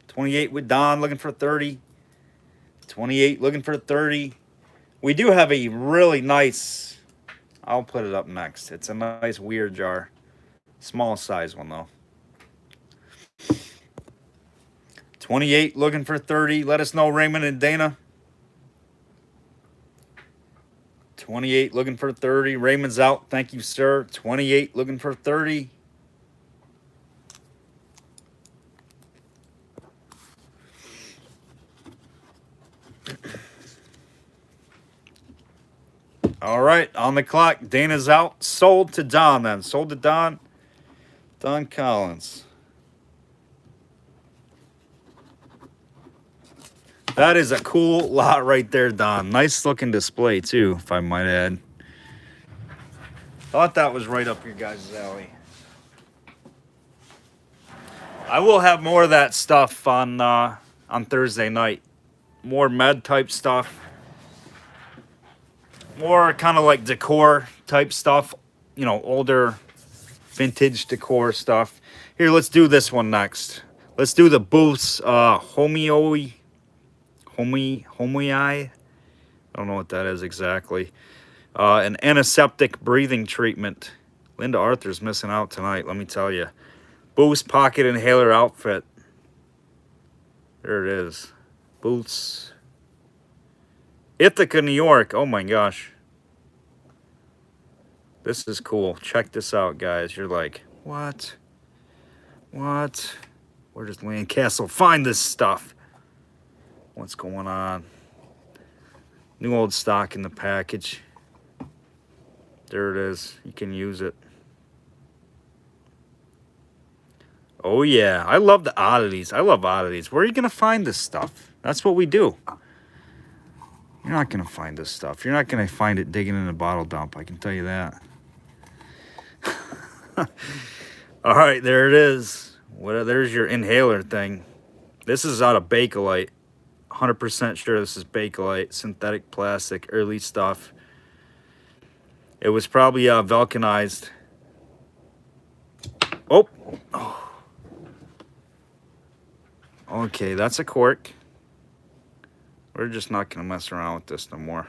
28 with Don looking for 30. 28 looking for 30. We do have a really nice, I'll put it up next. It's a nice weird jar. Small size one though. 28 looking for 30. Let us know, Raymond and Dana. 28 looking for 30. Raymond's out. Thank you, sir. 28 looking for 30. All right, on the clock. Dana's out. Sold to Don then. Sold to Don. Don Collins. That is a cool lot right there, Don. Nice looking display too, if I might add. Thought that was right up your guys' alley. I will have more of that stuff on Thursday night. More med type stuff. More kind of like decor type stuff. You know, older vintage decor stuff. Here, let's do this one next. Let's do the Booth's Homeoii. I don't know what that is exactly. An antiseptic breathing treatment. Linda Arthur's missing out tonight, let me tell you. Booth's pocket inhaler outfit. There it is. Booth's. Ithaca, New York. Oh my gosh. This is cool. Check this out, guys. You're like, what? What? Where does Lancaster find this stuff? What's going on? New old stock in the package. There it is. You can use it. Oh yeah, I love the oddities. I love oddities. Where are you going to find this stuff? That's what we do. You're not going to find this stuff. You're not going to find it digging in a bottle dump. I can tell you that. All right, there it is. There's your inhaler thing. This is out of Bakelite. 100% sure this is Bakelite. Synthetic plastic, early stuff. It was probably vulcanized. Oh. Okay, that's a cork. We're just not going to mess around with this no more.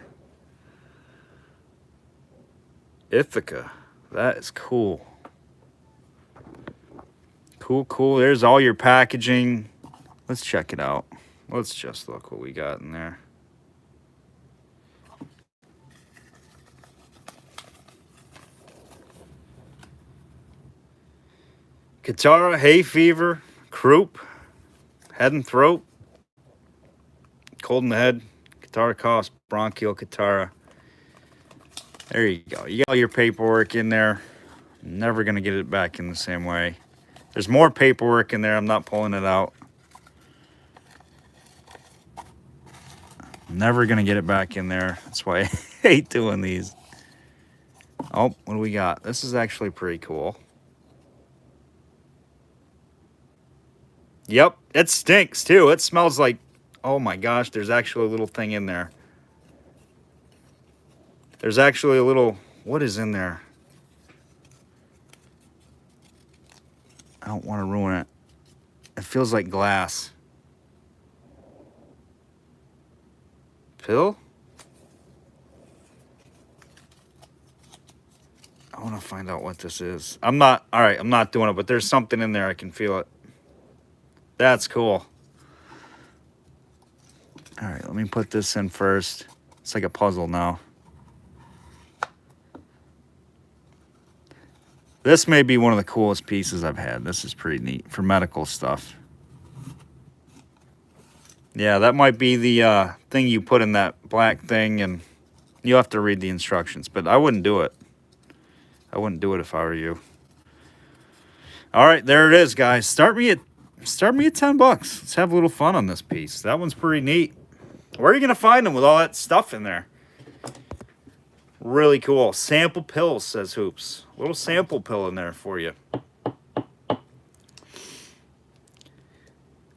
Ithaca. That is cool. Cool, cool. There's all your packaging. Let's check it out. Let's just look what we got in there. Katara, hay fever, croup, head and throat, cold in the head, Katara coughs, bronchial Katara. There you go. You got all your paperwork in there. Never going to get it back in the same way. There's more paperwork in there. I'm not pulling it out. Never going to get it back in there. That's why I hate doing these. Oh, what do we got? This is actually pretty cool. Yep, it stinks too. It smells like, oh my gosh, there's actually a little thing in there. There's actually a little, what is in there? I don't want to ruin it. It feels like glass. Pill? I want to find out what this is. I'm not doing it, but there's something in there. I can feel it. That's cool. All right, let me put this in first. It's like a puzzle now. This may be one of the coolest pieces I've had. This is pretty neat for medical stuff. Yeah, that might be the thing you put in that black thing, and you have to read the instructions, but I wouldn't do it. I wouldn't do it if I were you. All right, there it is, guys. Start me at $10. Let's have a little fun on this piece. That one's pretty neat. Where are you going to find them with all that stuff in there? Really cool. Sample pills, says Hoops. A little sample pill in there for you.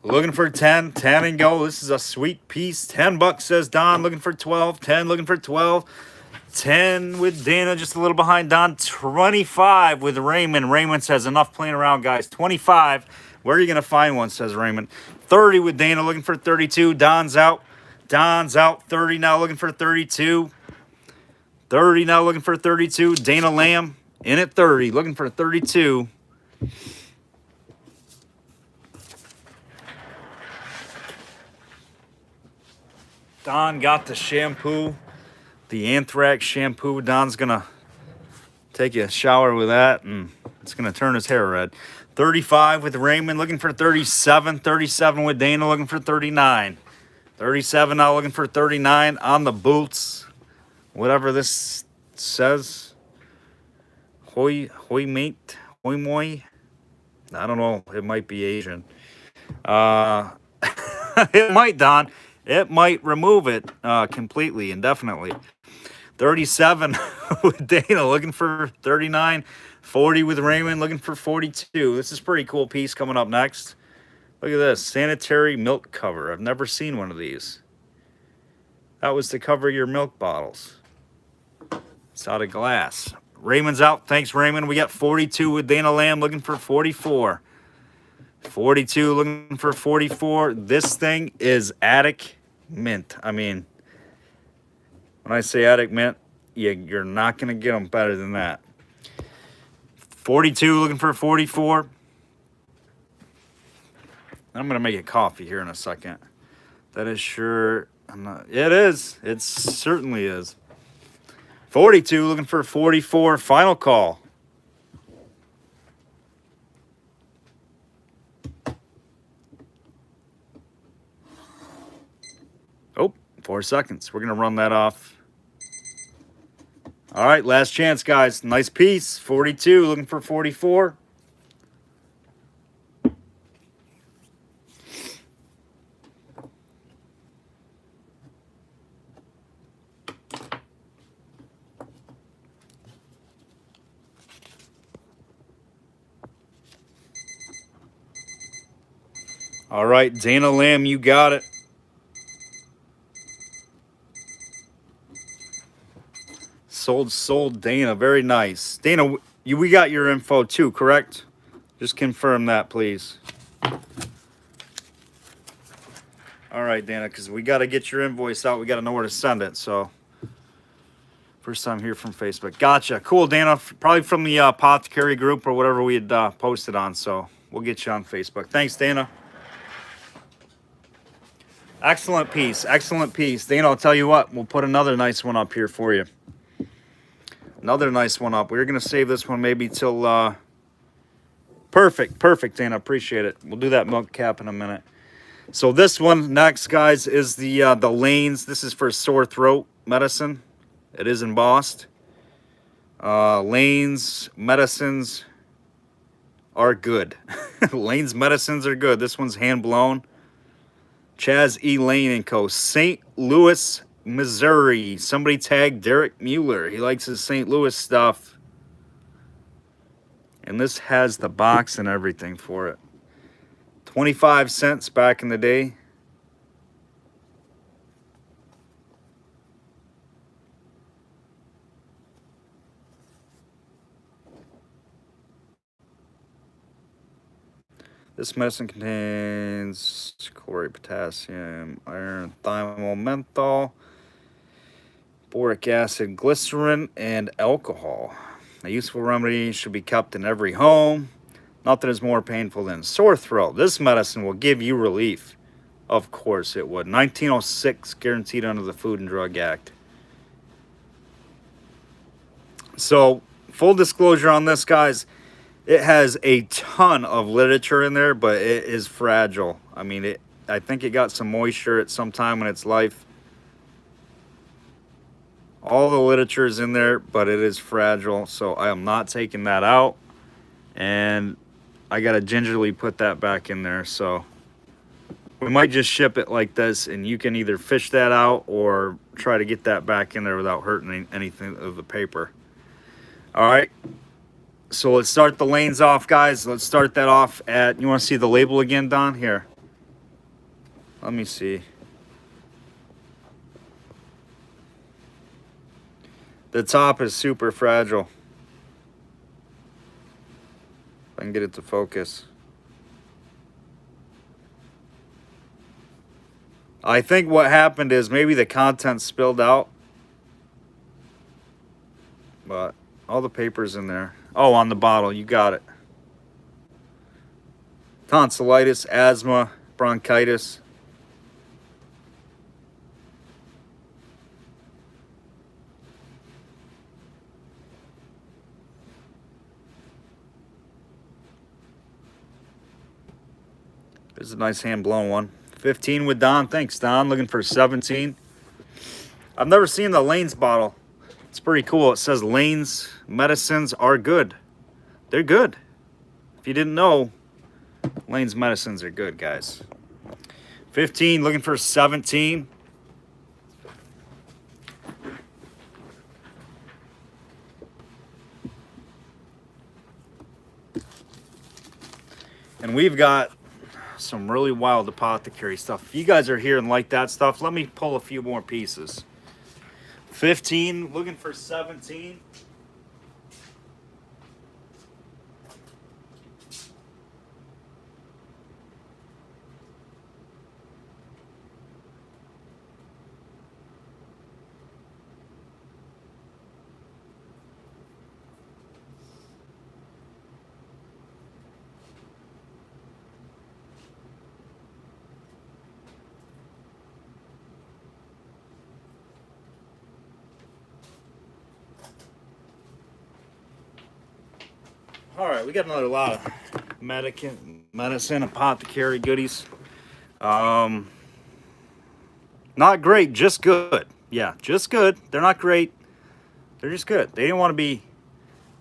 Looking for 10, 10 and go. This is a sweet piece. 10 bucks, says Don. Looking for 12, 10, looking for 12. 10 with Dana, just a little behind Don. 25 with Raymond. Raymond says enough playing around, guys. 25. Where are you going to find one, says Raymond. 30 with Dana, looking for 32. Don's out. Don's out. 30 now, looking for 32. 30 now, looking for 32. Dana Lamb in at 30, looking for 32. Don got the shampoo, the Anthrax shampoo. Don's going to take a shower with that, and it's going to turn his hair red. 35 with Raymond, looking for 37. 37 with Dana, looking for 39. 37 now, looking for 39 on the boots. Whatever this says. Hoi mate, hoi moi. I don't know. It might be Asian. It might, Don. It might remove it completely, indefinitely. 37 with Dana, looking for 39. 40 with Raymond, looking for 42. This is a pretty cool piece coming up next. Look at this. Sanitary milk cover. I've never seen one of these. That was to cover your milk bottles. It's out of glass. Raymond's out. Thanks, Raymond. We got 42 with Dana Lamb, looking for 44. 42 looking for 44. This thing is Attic Mint. I mean, when I say Attic Mint, you're not going to get them better than that. 42 looking for 44. I'm going to make a coffee here in a second. That is sure. It is. It certainly is. 42 looking for 44. Final call. Oh, 4 seconds. We're going to run that off. All right, last chance, guys. Nice piece. 42 looking for 44. All right, Dana Lamb, you got it. Sold Dana. Very nice. Dana, we got your info too, correct? Just confirm that, please. All right, Dana, because we got to get your invoice out. We got to know where to send it. So, first time here from Facebook. Gotcha. Cool, Dana. Probably from the Apothecary group or whatever we had posted on. So, we'll get you on Facebook. Thanks, Dana. Excellent piece. Excellent piece. Dana, I'll tell you what. We'll put another nice one up here for you. Another nice one up. We're going to save this one maybe till... Perfect, Dana. Appreciate it. We'll do that milk cap in a minute. So this one next, guys, is the Lanes. This is for sore throat medicine. It is embossed. Lanes medicines are good. Lanes medicines are good. This one's hand blown. Chaz E. Lane & Co. St. Louis, Missouri. Somebody tagged Derek Mueller. He likes his St. Louis stuff. And this has the box and everything for it. 25 cents back in the day. This medicine contains chlorate, potassium, iron, thymol, menthol, boric acid, glycerin, and alcohol. A useful remedy should be kept in every home. Nothing is more painful than sore throat. This medicine will give you relief. Of course it would. 1906, guaranteed under the Food and Drug Act. So, full disclosure on this, guys. It has a ton of literature in there, but it is fragile. I mean, I think it got some moisture at some time in its life. All the literature is in there, but it is fragile, so I am not taking that out. And I got to gingerly put that back in there, so We might just ship it like this, and you can either fish that out or try to get that back in there without hurting anything of the paper. All right. So let's start the lanes off, guys. Let's start that off at, you want to see the label again, Don? Here. Let me see. The top is super fragile. If I can get it to focus. I think what happened is maybe the content spilled out. But all the paper's in there. Oh, on the bottle, you got it. Tonsillitis, asthma, bronchitis. This is a nice hand-blown one. 15 with Don. Thanks, Don. Looking for 17. I've never seen the Lane's bottle. It's pretty cool. It says Lane's medicines are good. They're good. If you didn't know, Lane's medicines are good, guys. 15, looking for 17. And we've got some really wild apothecary stuff. If you guys are here and like that stuff, let me pull a few more pieces. 15, looking for 17. All right, we got another lot of medicine, apothecary goodies. Not great, just good. Yeah, just good. They're not great. They're just good. They didn't want to be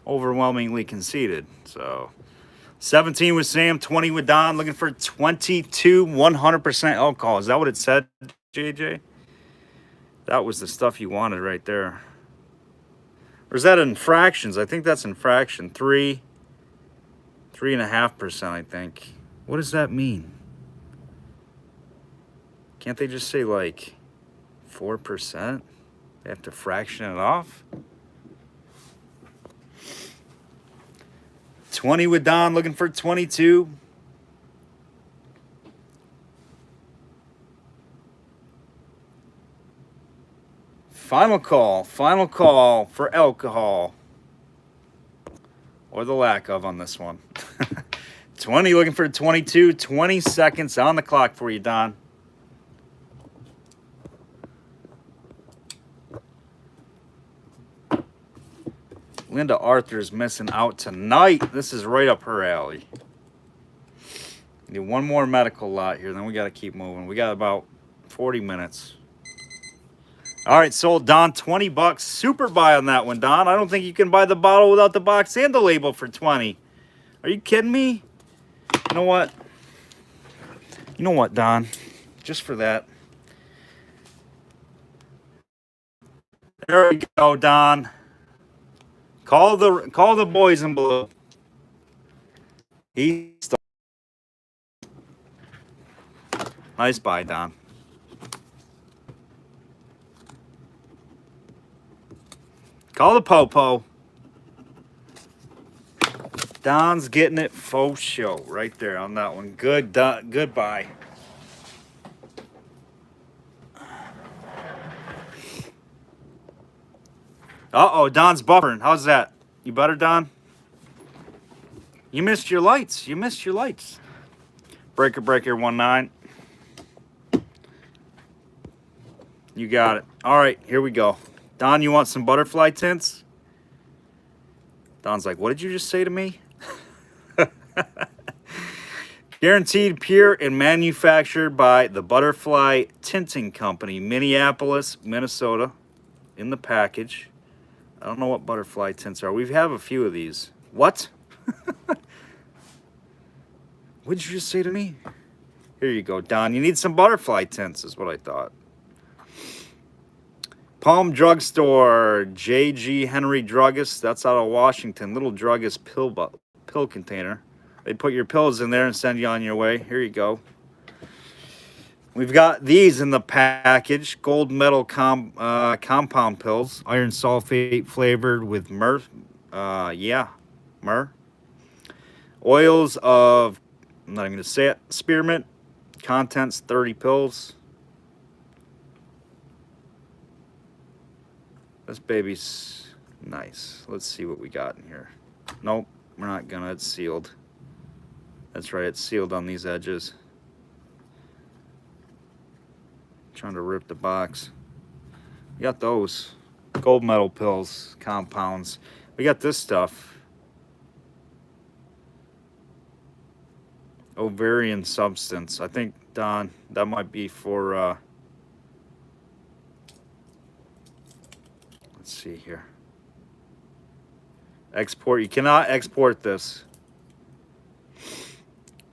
overwhelmingly conceited. So 17 with Sam, 20 with Don, looking for 22, 100% alcohol. Is that what it said, JJ? That was the stuff you wanted right there. Or is that in fractions? I think that's in fraction. 3.5%, I think. What does that mean? Can't they just say like 4%? They have to fraction it off? 20 with Don, looking for 22. Final call for alcohol. Or the lack of on this one. 20, looking for 22. 20 seconds on the clock for you, Don. Linda Arthur's missing out tonight. This is right up her alley. Need one more medical lot here, then we got to keep moving. We got about 40 minutes. All right, sold Don, 20 bucks. Super buy on that one, Don. I don't think you can buy the bottle without the box and the label for 20. Are you kidding me? You know what? You know what, Don? Just for that. There we go, Don. Call the boys in blue. Nice buy, Don. Call the Popo. Don's getting it faux show right there on that one. Good, Don. Goodbye. Uh-oh, Don's buffering. How's that? You better, Don? You missed your lights. You missed your lights. Breaker 19. You got it. All right, here we go. Don, you want some butterfly tints? Don's like, what did you just say to me? Guaranteed pure and manufactured by the Butterfly Tinting Company, Minneapolis, Minnesota, in the package. I don't know what butterfly tints are. We have a few of these. What? What did you just say to me? Here you go, Don. You need some butterfly tints is what I thought. Palm Drugstore, J.G. Henry Druggist. That's out of Washington. Little druggist pill container. They put your pills in there and send you on your way. Here you go. We've got these in the package. Gold medal compound pills. Iron sulfate flavored with myrrh. Myrrh. Oils of, I'm not even going to say it, spearmint. Contents 30 pills. This baby's nice. Let's see what we got in here. Nope, we're not gonna. It's sealed. That's right, it's sealed on these edges. Trying to rip the box. We got those gold medal pills, compounds. We got this stuff. Ovarian substance. I think, Don, that might be for let's see here. Export. You cannot export this.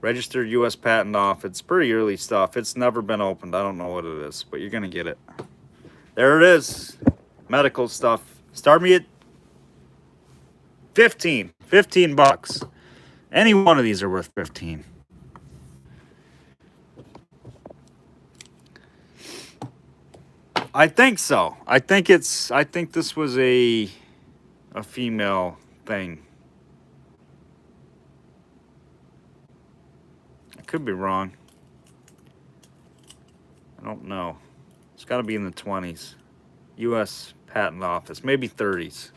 Registered U.S. Patent Office. It's pretty early stuff. It's never been opened. I don't know what it is, but you're going to get it. There it is. Medical stuff. Start me at 15. 15 bucks. Any one of these are worth 15. I think so. I think this was a female thing. I could be wrong. I don't know. It's got to be in the 20s. U.S. Patent Office. Maybe 30s.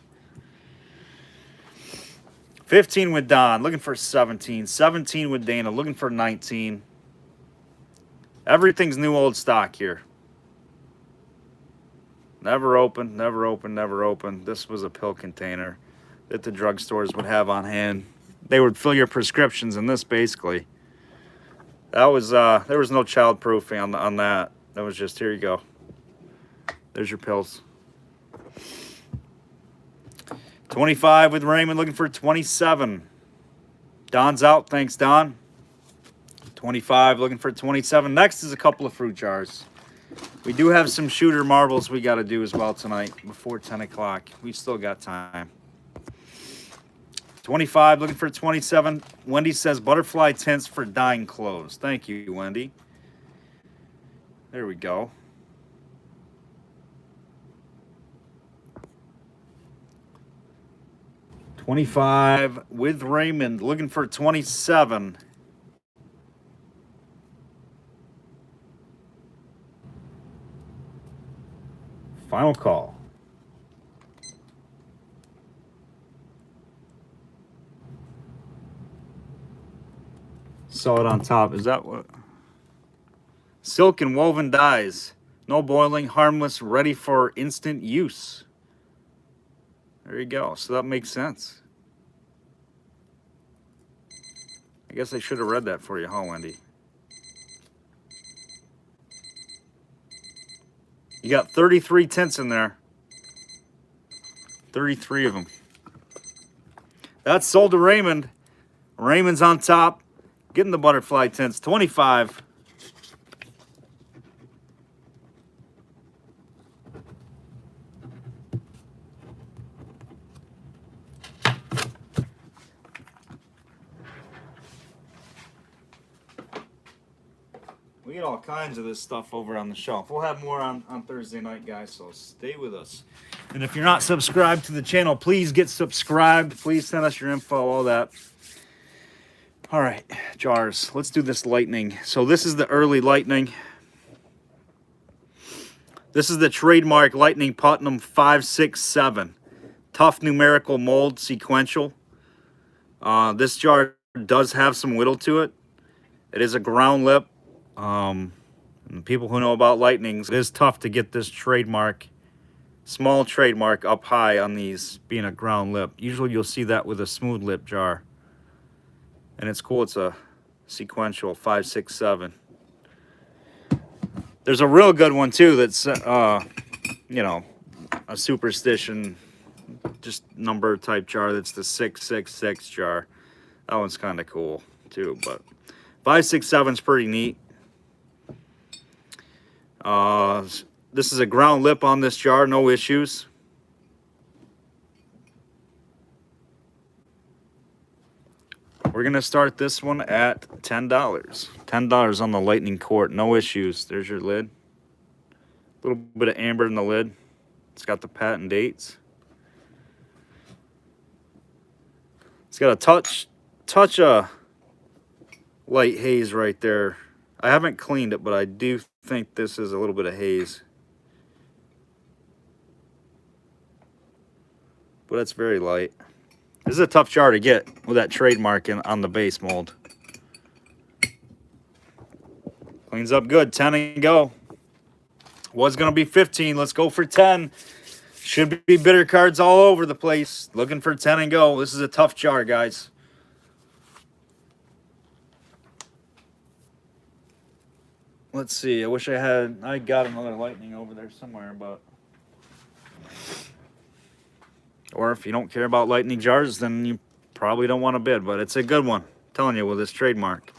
15 with Don. Looking for 17. 17 with Dana. Looking for 19. Everything's new old stock here. Never opened, never opened, never opened. This was a pill container that the drugstores would have on hand. They would fill your prescriptions in this, basically. That was, there was no child proofing on that. That was just, here you go. There's your pills. 25 with Raymond, looking for 27. Don's out, thanks, Don. 25, looking for 27. Next is a couple of fruit jars. We do have some shooter marbles we got to do as well tonight before 10 o'clock. We've still got time. 25, looking for 27. Wendy says butterfly tints for dyeing clothes. Thank you, Wendy. There we go. $25 with Raymond, looking for 27. Final call. Saw it on top. Is that what? Silk and woven dyes. No boiling, harmless, ready for instant use. There you go. So that makes sense. I guess I should have read that for you, huh, Wendy? You got 33 tints in there. 33 of them. That's sold to Raymond. Raymond's on top. Getting the butterfly tints. 25. We get all kinds of this stuff over on the shelf. We'll have more on Thursday night, guys, so stay with us. And if you're not subscribed to the channel, please get subscribed. Please send us your info, all that. All right, jars. Let's do this lightning. So this is the early lightning. This is the trademark Lightning Putnam 567. Tough numerical mold, sequential. This jar does have some whittle to it. It is a ground lip. And people who know about lightnings, it is tough to get this trademark, small trademark up high on these being a ground lip. Usually you'll see that with a smooth lip jar. And it's cool, it's a sequential 567. There's a real good one too that's, you know, a superstition, just number type jar. That's the 666 jar. That one's kind of cool too, but 567 is pretty neat. This is a ground lip on this jar, no issues. We're going to start this one at $10. $10 on the lightning quart, no issues. There's your lid. A little bit of amber in the lid. It's got the patent dates. It's got a touch of light haze right there. I haven't cleaned it, but I do think this is a little bit of haze. But it's very light. This is a tough jar to get with that trademark on the base mold. Cleans up good. 10 and go. Was going to be 15. Let's go for 10. Should be bitter cards all over the place. Looking for 10 and go. This is a tough jar, guys. Let's see. I wish I got another lightning over there somewhere, but... Or if you don't care about lightning jars, then you probably don't want to bid, but it's a good one. I'm telling you, with this trademark.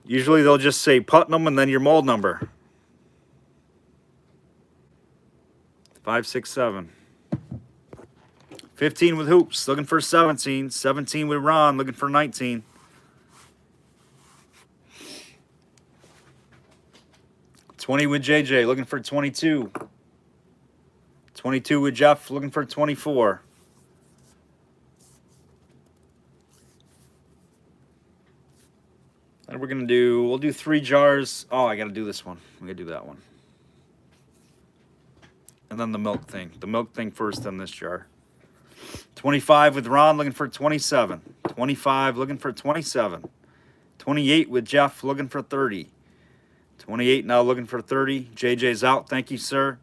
Usually they'll just say Putnam and then your mold number. 5, 6, 7. 15 with hoops, looking for 17. 17 with Ron, looking for 19. $20 with JJ, looking for 22. 22 with Jeff, looking for 24. And we'll do 3 jars. Oh, I gotta do this one. We gotta do that one. And then the milk thing. The milk thing first, then this jar. 25 with Ron, looking for 27. 25, looking for 27. 28 with Jeff, looking for 30. 28 now looking for 30. JJ's out, thank you, sir.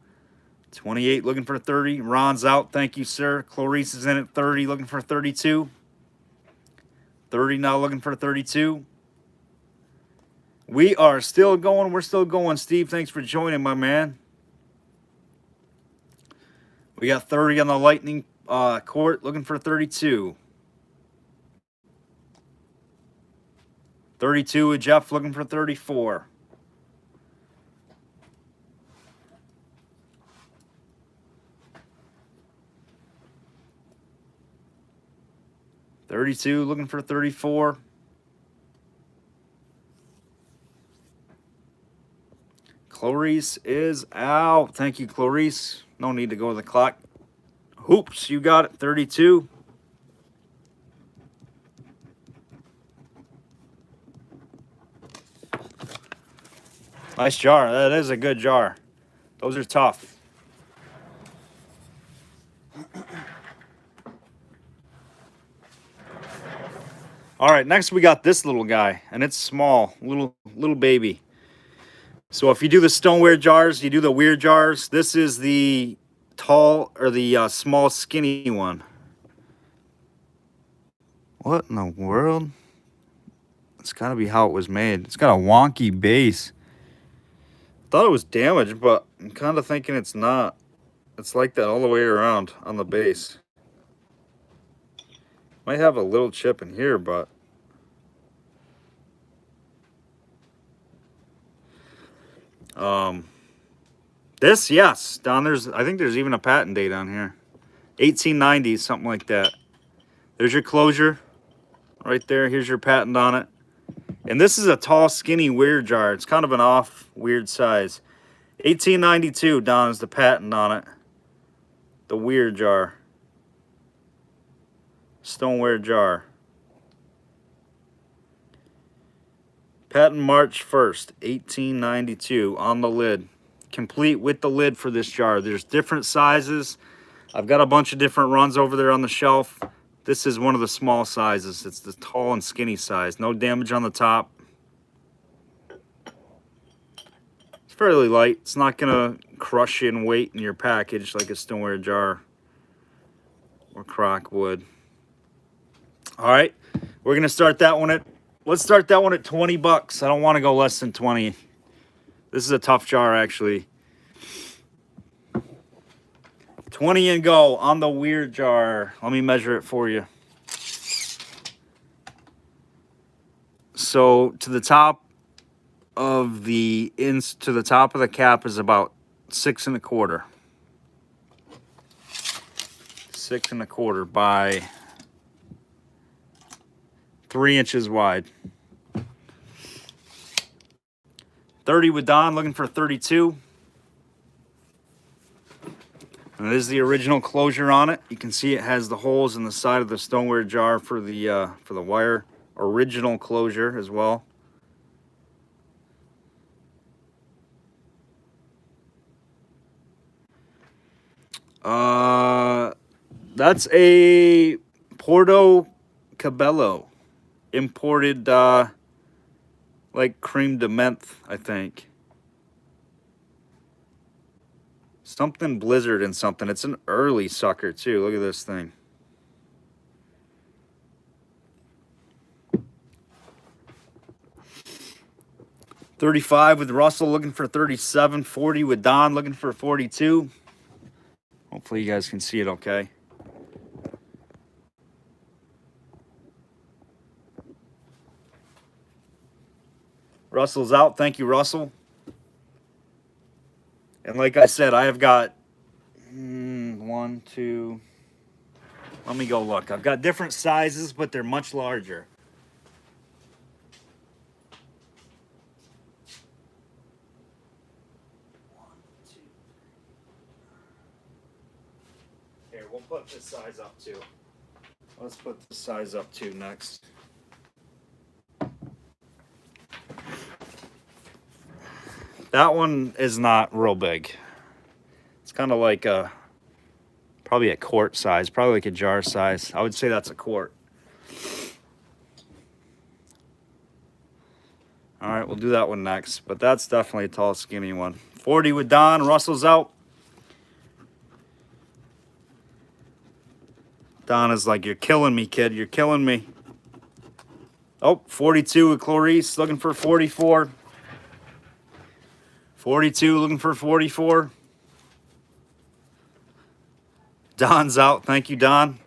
28 looking for 30. Ron's out, thank you, sir. Clarice is in at 30, looking for 32. 30 now looking for 32. We are still going. We're still going. Steve, thanks for joining, my man. We got 30 on the lightning quart, looking for 32. 32 with Jeff, looking for 34. 32, looking for 34. Clarice is out. Thank you, Clarice. No need to go to the clock. Hoops, you got it. 32. Nice jar. That is a good jar. Those are tough. All right, next we got this little guy, and it's small, little baby. So if you do the stoneware jars, you do the weird jars. This is the tall or the small, skinny one. What in the world? It's got to be how it was made. It's got a wonky base. Thought it was damaged, but I'm kind of thinking it's not. It's like that all the way around on the base. Might have a little chip in here, but this, yes, down there's, I think there's even a patent date on here. 1890, something like that. There's your closure right there. Here's your patent on it. And this is a tall, skinny, weird jar. It's kind of an off, weird size. 1892, Don, is the patent on it. The weird jar. Stoneware jar. Patent March 1st, 1892, on the lid. Complete with the lid for this jar. There's different sizes. I've got a bunch of different runs over there on the shelf. This is one of the small sizes. It's the tall and skinny size. No damage on the top. It's fairly light. It's not going to crush you in weight in your package like a stoneware jar or crock would. All right, we're going to start that one at, let's start that one at 20 bucks. I don't want to go less than 20. This is a tough jar, actually. 20 and go on the weird jar. Let me measure it for you. So to the top of the ins to the top of the cap is about 6 1/4. 6 1/4 by 3 inches wide. 30 with Don, looking for 32. And this is the original closure on it. You can see it has the holes in the side of the stoneware jar for the wire. Original closure as well. That's a Porto Cabello, imported like creme de menthe, I think. Something Blizzard and something. It's an early sucker too. Look at this thing. $35 with Russell, looking for 37. 40 with Don, looking for 42. Hopefully you guys can see it okay. Russell's out. Thank you, Russell. And like I said, I have got 1, 2. Let me go look. I've got different sizes, but they're much larger. Here, we'll put this size up too. Let's put this size up too next. That one is not real big. It's kind of like probably a quart size, probably like a jar size. I would say that's a quart. All right, we'll do that one next, but that's definitely a tall, skinny one. 40 with Don. Russell's out. Don is like, you're killing me, kid. You're killing me. Oh, 42 with Clarice, looking for 44. 42, looking for 44. Don's out. Thank you, Don.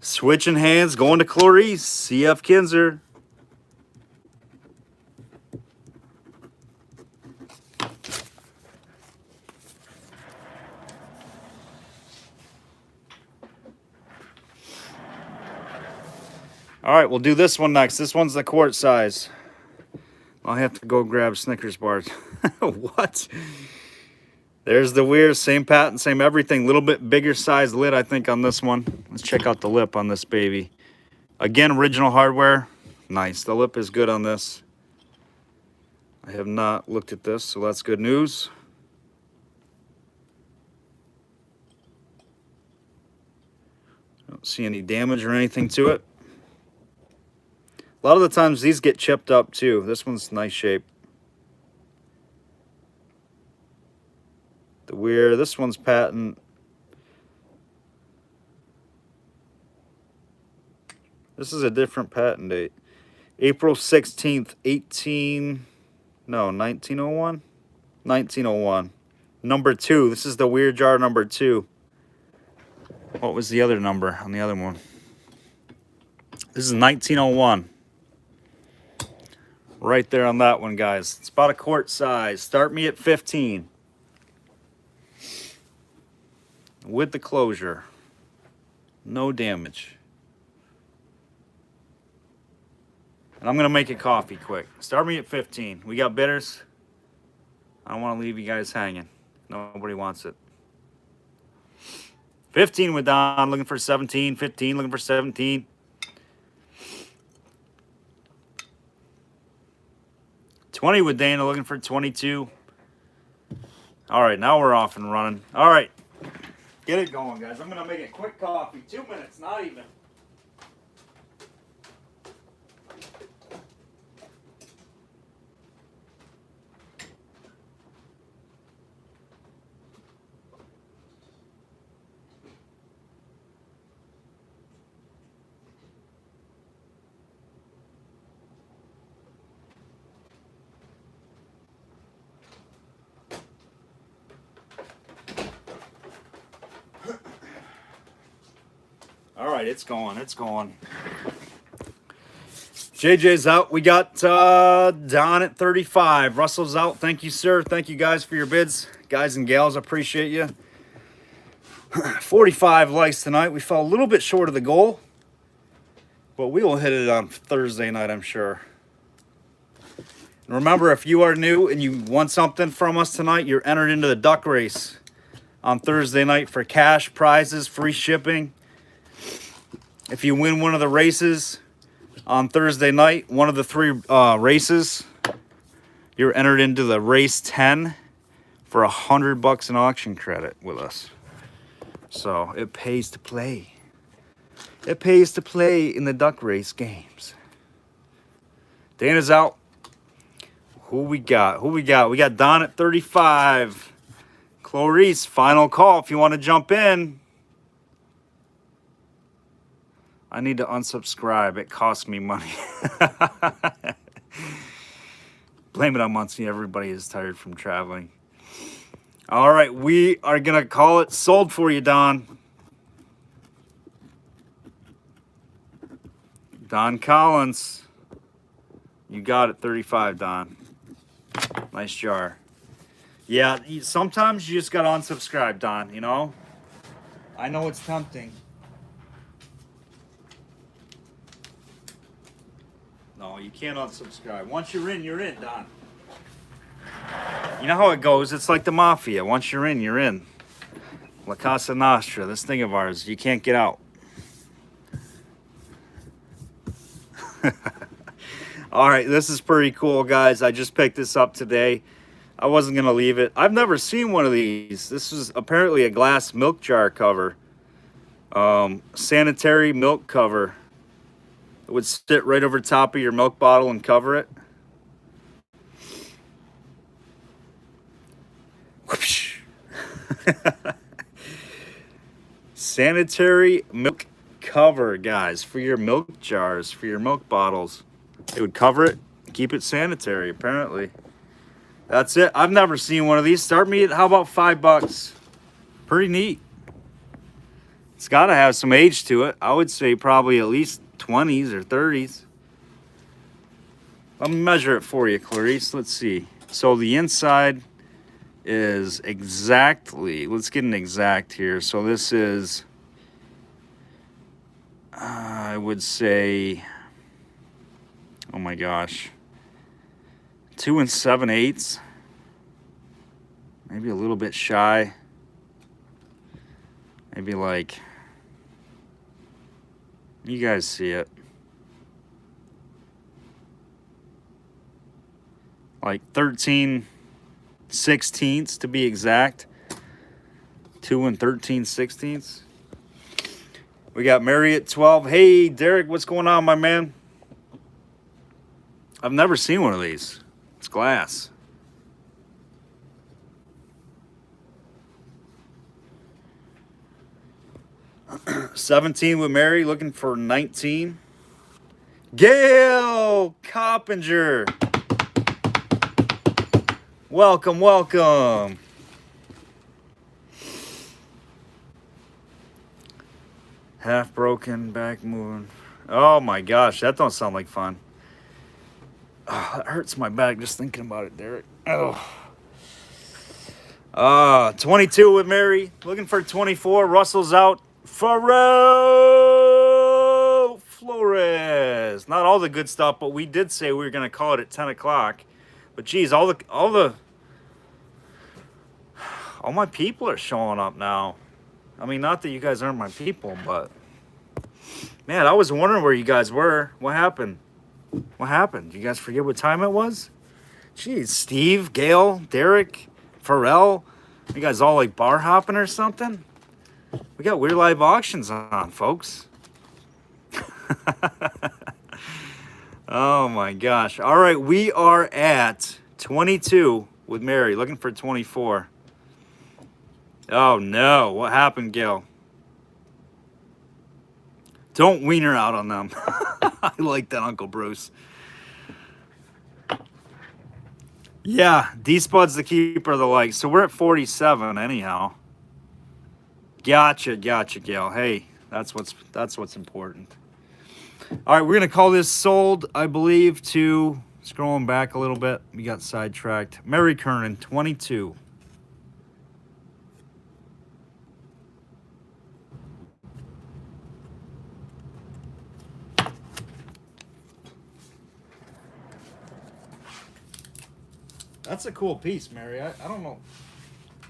Switching hands, going to Clarice. CF Kinzer. All right, we'll do this one next. This one's the quart size. I'll have to go grab Snickers bars. What? There's the Weir, same patent, same everything. Little bit bigger size lid, I think, on this one. Let's check out the lip on this baby. Again, original hardware. Nice. The lip is good on this. I have not looked at this, so that's good news. I don't see any damage or anything to it. A lot of the times these get chipped up too. This one's nice shape. The Weir, this one's patent. This is a different patent date. April 16th, 1901? 1901. Number 2. This is the Weir jar number 2. What was the other number on the other one? This is 1901. Right there on that one, guys. It's about a quart size. Start me at 15. With the closure. No damage. And I'm going to make a coffee quick. Start me at 15. We got bitters. I don't want to leave you guys hanging. Nobody wants it. 15 with Don, looking for 17. 15, looking for 17. 20 with Dana, looking for 22. All right, now we're off and running. All right, get it going, guys. I'm going to make a quick coffee. 2 minutes, not even. All right, it's going, it's going. JJ's out. We got Don at 35. Russell's out. Thank you, sir. Thank you guys for your bids. Guys and gals, appreciate you. 45 likes tonight. We fell a little bit short of the goal, but we will hit it on Thursday night, I'm sure. And remember, if you are new and you want something from us tonight, you're entered into the duck race on Thursday night for cash, prizes, free shipping. If you win one of the races on Thursday night, one of the 3 races, you're entered into the race 10 for $100 in auction credit with us. So it pays to play. It pays to play in the duck race games. Dana's out. Who we got? We got Don at 35. Clarice, final call if you want to jump in. I need to unsubscribe. It costs me money. Blame it on Muncie. Everybody is tired from traveling. All right, we are going to call it sold for you, Don. Don Collins. You got it, 35, Don. Nice jar. Yeah, sometimes you just got to unsubscribe, Don, you know? I know it's tempting. No, you can't unsubscribe. Once you're in, Don. You know how it goes. It's like the mafia. Once you're in, you're in. La Casa Nostra, this thing of ours, you can't get out. All right, this is pretty cool, guys. I just picked this up today. I wasn't going to leave it. I've never seen one of these. This is apparently a glass milk jar cover. Sanitary milk cover. It would sit right over top of your milk bottle and cover it. Whoosh. Sanitary milk cover, guys, for your milk jars, for your milk bottles. It would cover it, keep it sanitary, apparently. That's it. I've never seen one of these. Start me at, how about $5? Pretty neat. It's got to have some age to it. I would say probably at least 20s or 30s. Let me measure it for you, Clarice. Let's see. So the inside is exactly, let's get an exact here. So this is, I would say, oh my gosh, 2 7/8, maybe a little bit shy, maybe like, you guys see it, like 13/16 to be exact, 2 13/16. We got Mary at 12. Hey, Derek, what's going on, my man? I've never seen one of these. It's glass. $17 with Mary, looking for 19. Gail Coppinger. Welcome, welcome. Half broken, back moving. Oh my gosh, that don't sound like fun. Oh, that hurts my back just thinking about it, Derek. Oh. 22 with Mary. Looking for 24. Russell's out. Ferro Flores. Not all the good stuff, but we did say we were going to call it at 10 o'clock. But geez, all my people are showing up now. I mean, not that you guys aren't my people, but man, I was wondering where you guys were. What happened? What happened? You guys forget what time it was? Jeez, Steve, Gail, Derek, Pharrell. You guys all like bar hopping or something? We got We'reLive auctions on, folks. Oh my gosh. All right, we are at 22 with Mary, looking for 24. Oh no, what happened, Gail? Don't wean her out on them. I like that, Uncle Bruce. Yeah, D-Spud's the keeper of the like. So we're at 47 anyhow. Gotcha, Gail. Hey, that's what's important. All right, we're going to call this sold, I believe, to, scrolling back a little bit, we got sidetracked. Mary Kernan, 22. That's a cool piece, Mary. I don't know.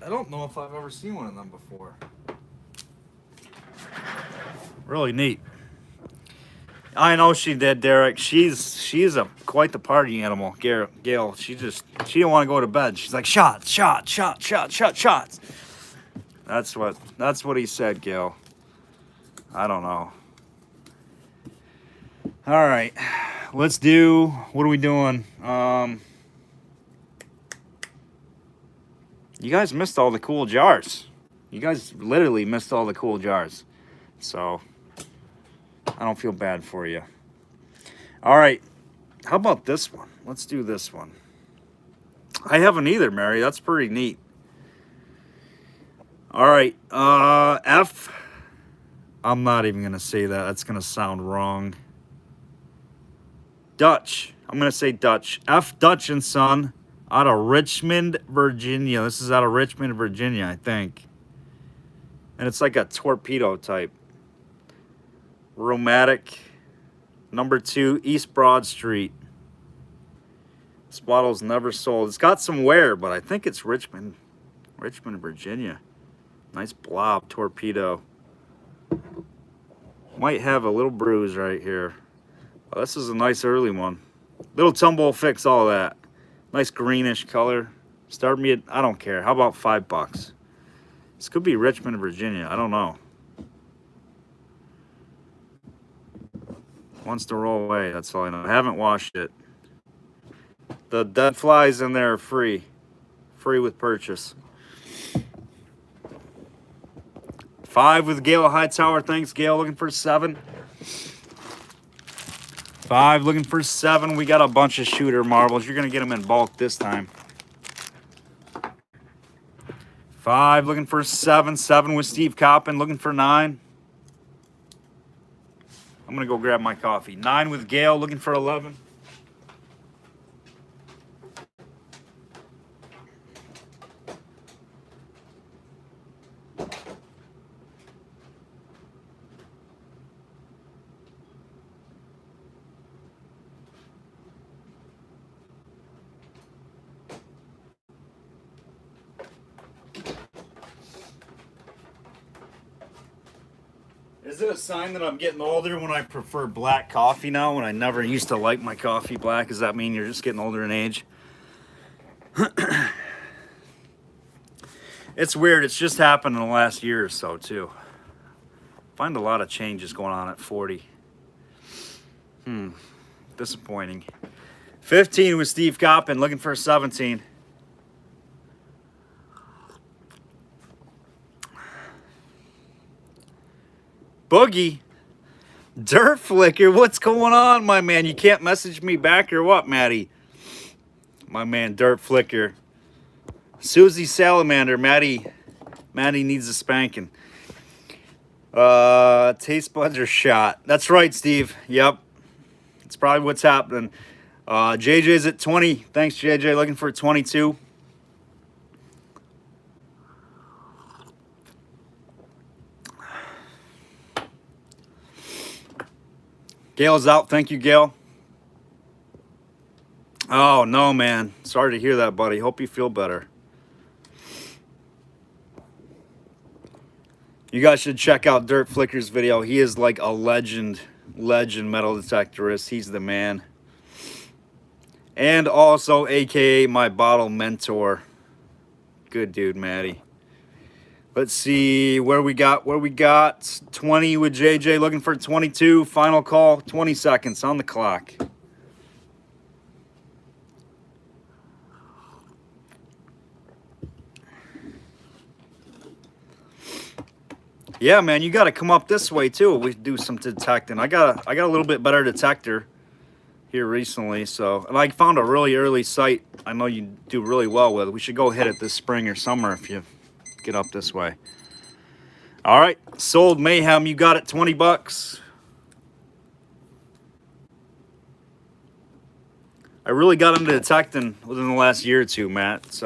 I don't know if I've ever seen one of them before. Really neat. I know she did, Derek. She's a quite the party animal, Gail. She didn't want to go to bed. She's like shots, shots, shots, shots, shots, shots. That's what he said, Gail. I don't know. All right, let's do. What are we doing? You guys missed all the cool jars. You guys literally missed all the cool jars. So I don't feel bad for you. All right, how about this one? Let's do this one. I haven't either, Mary. That's pretty neat. All right, F. I'm not even gonna say that. That's gonna sound wrong. Dutch. I'm gonna say Dutch. F. Dutch and Son, out of Richmond, Virginia. This is out of Richmond, Virginia, I think. And it's like a torpedo type. Romantic. Number 2, East Broad Street. This bottle's never sold. It's got some wear, but I think it's Richmond, Virginia. Nice blob torpedo. Might have a little bruise right here. Well, this is a nice early one. Little tumble will fix all that. Nice greenish color. Start me at, I don't care. How about $5? This could be Richmond, Virginia. I don't know. Wants to roll away. That's all I know. I haven't washed it. The dead flies in there are free. Free with purchase. 5 with Gail Hightower. Thanks, Gail. Looking for 7. 5 looking for 7. We got a bunch of shooter marbles. You're going to get them in bulk this time. 5 looking for 7. 7 with Steve Coppin. Looking for 9. I'm going to go grab my coffee. 9 with Gail. Looking for 11. Is it a sign that I'm getting older when I prefer black coffee now, when I never used to like my coffee black? Does that mean you're just getting older in age? It's weird. It's just happened in the last year or so, too. Find a lot of changes going on at 40. Disappointing. 15 with Steve Coppin. Looking for 17. Boogie, Dirt Flicker, what's going on, my man? You can't message me back or what, Maddie? My man, Dirt Flicker. Susie Salamander, Maddie needs a spanking. Taste buds are shot. That's right, Steve. Yep. It's probably what's happening. JJ's at 20. Thanks, JJ. Looking for 22. Gail's out. Thank you, Gail. Oh, no, man. Sorry to hear that, buddy. Hope you feel better. You guys should check out Dirt Flicker's video. He is like a legend metal detectorist. He's the man. And also, a.k.a. my bottle mentor. Good dude, Maddie. Let's see where we got 20 with JJ, looking for 22. Final call, 20 seconds on the clock. Yeah, man, you got to come up this way too. We do some detecting. I got a little bit better detector here recently, so, and I found a really early site. I know you do really well with. We should go hit it this spring or summer if you get up this way. All right, sold Mayhem. You got it, $20. I really got into detecting within the last year or two, Matt. It's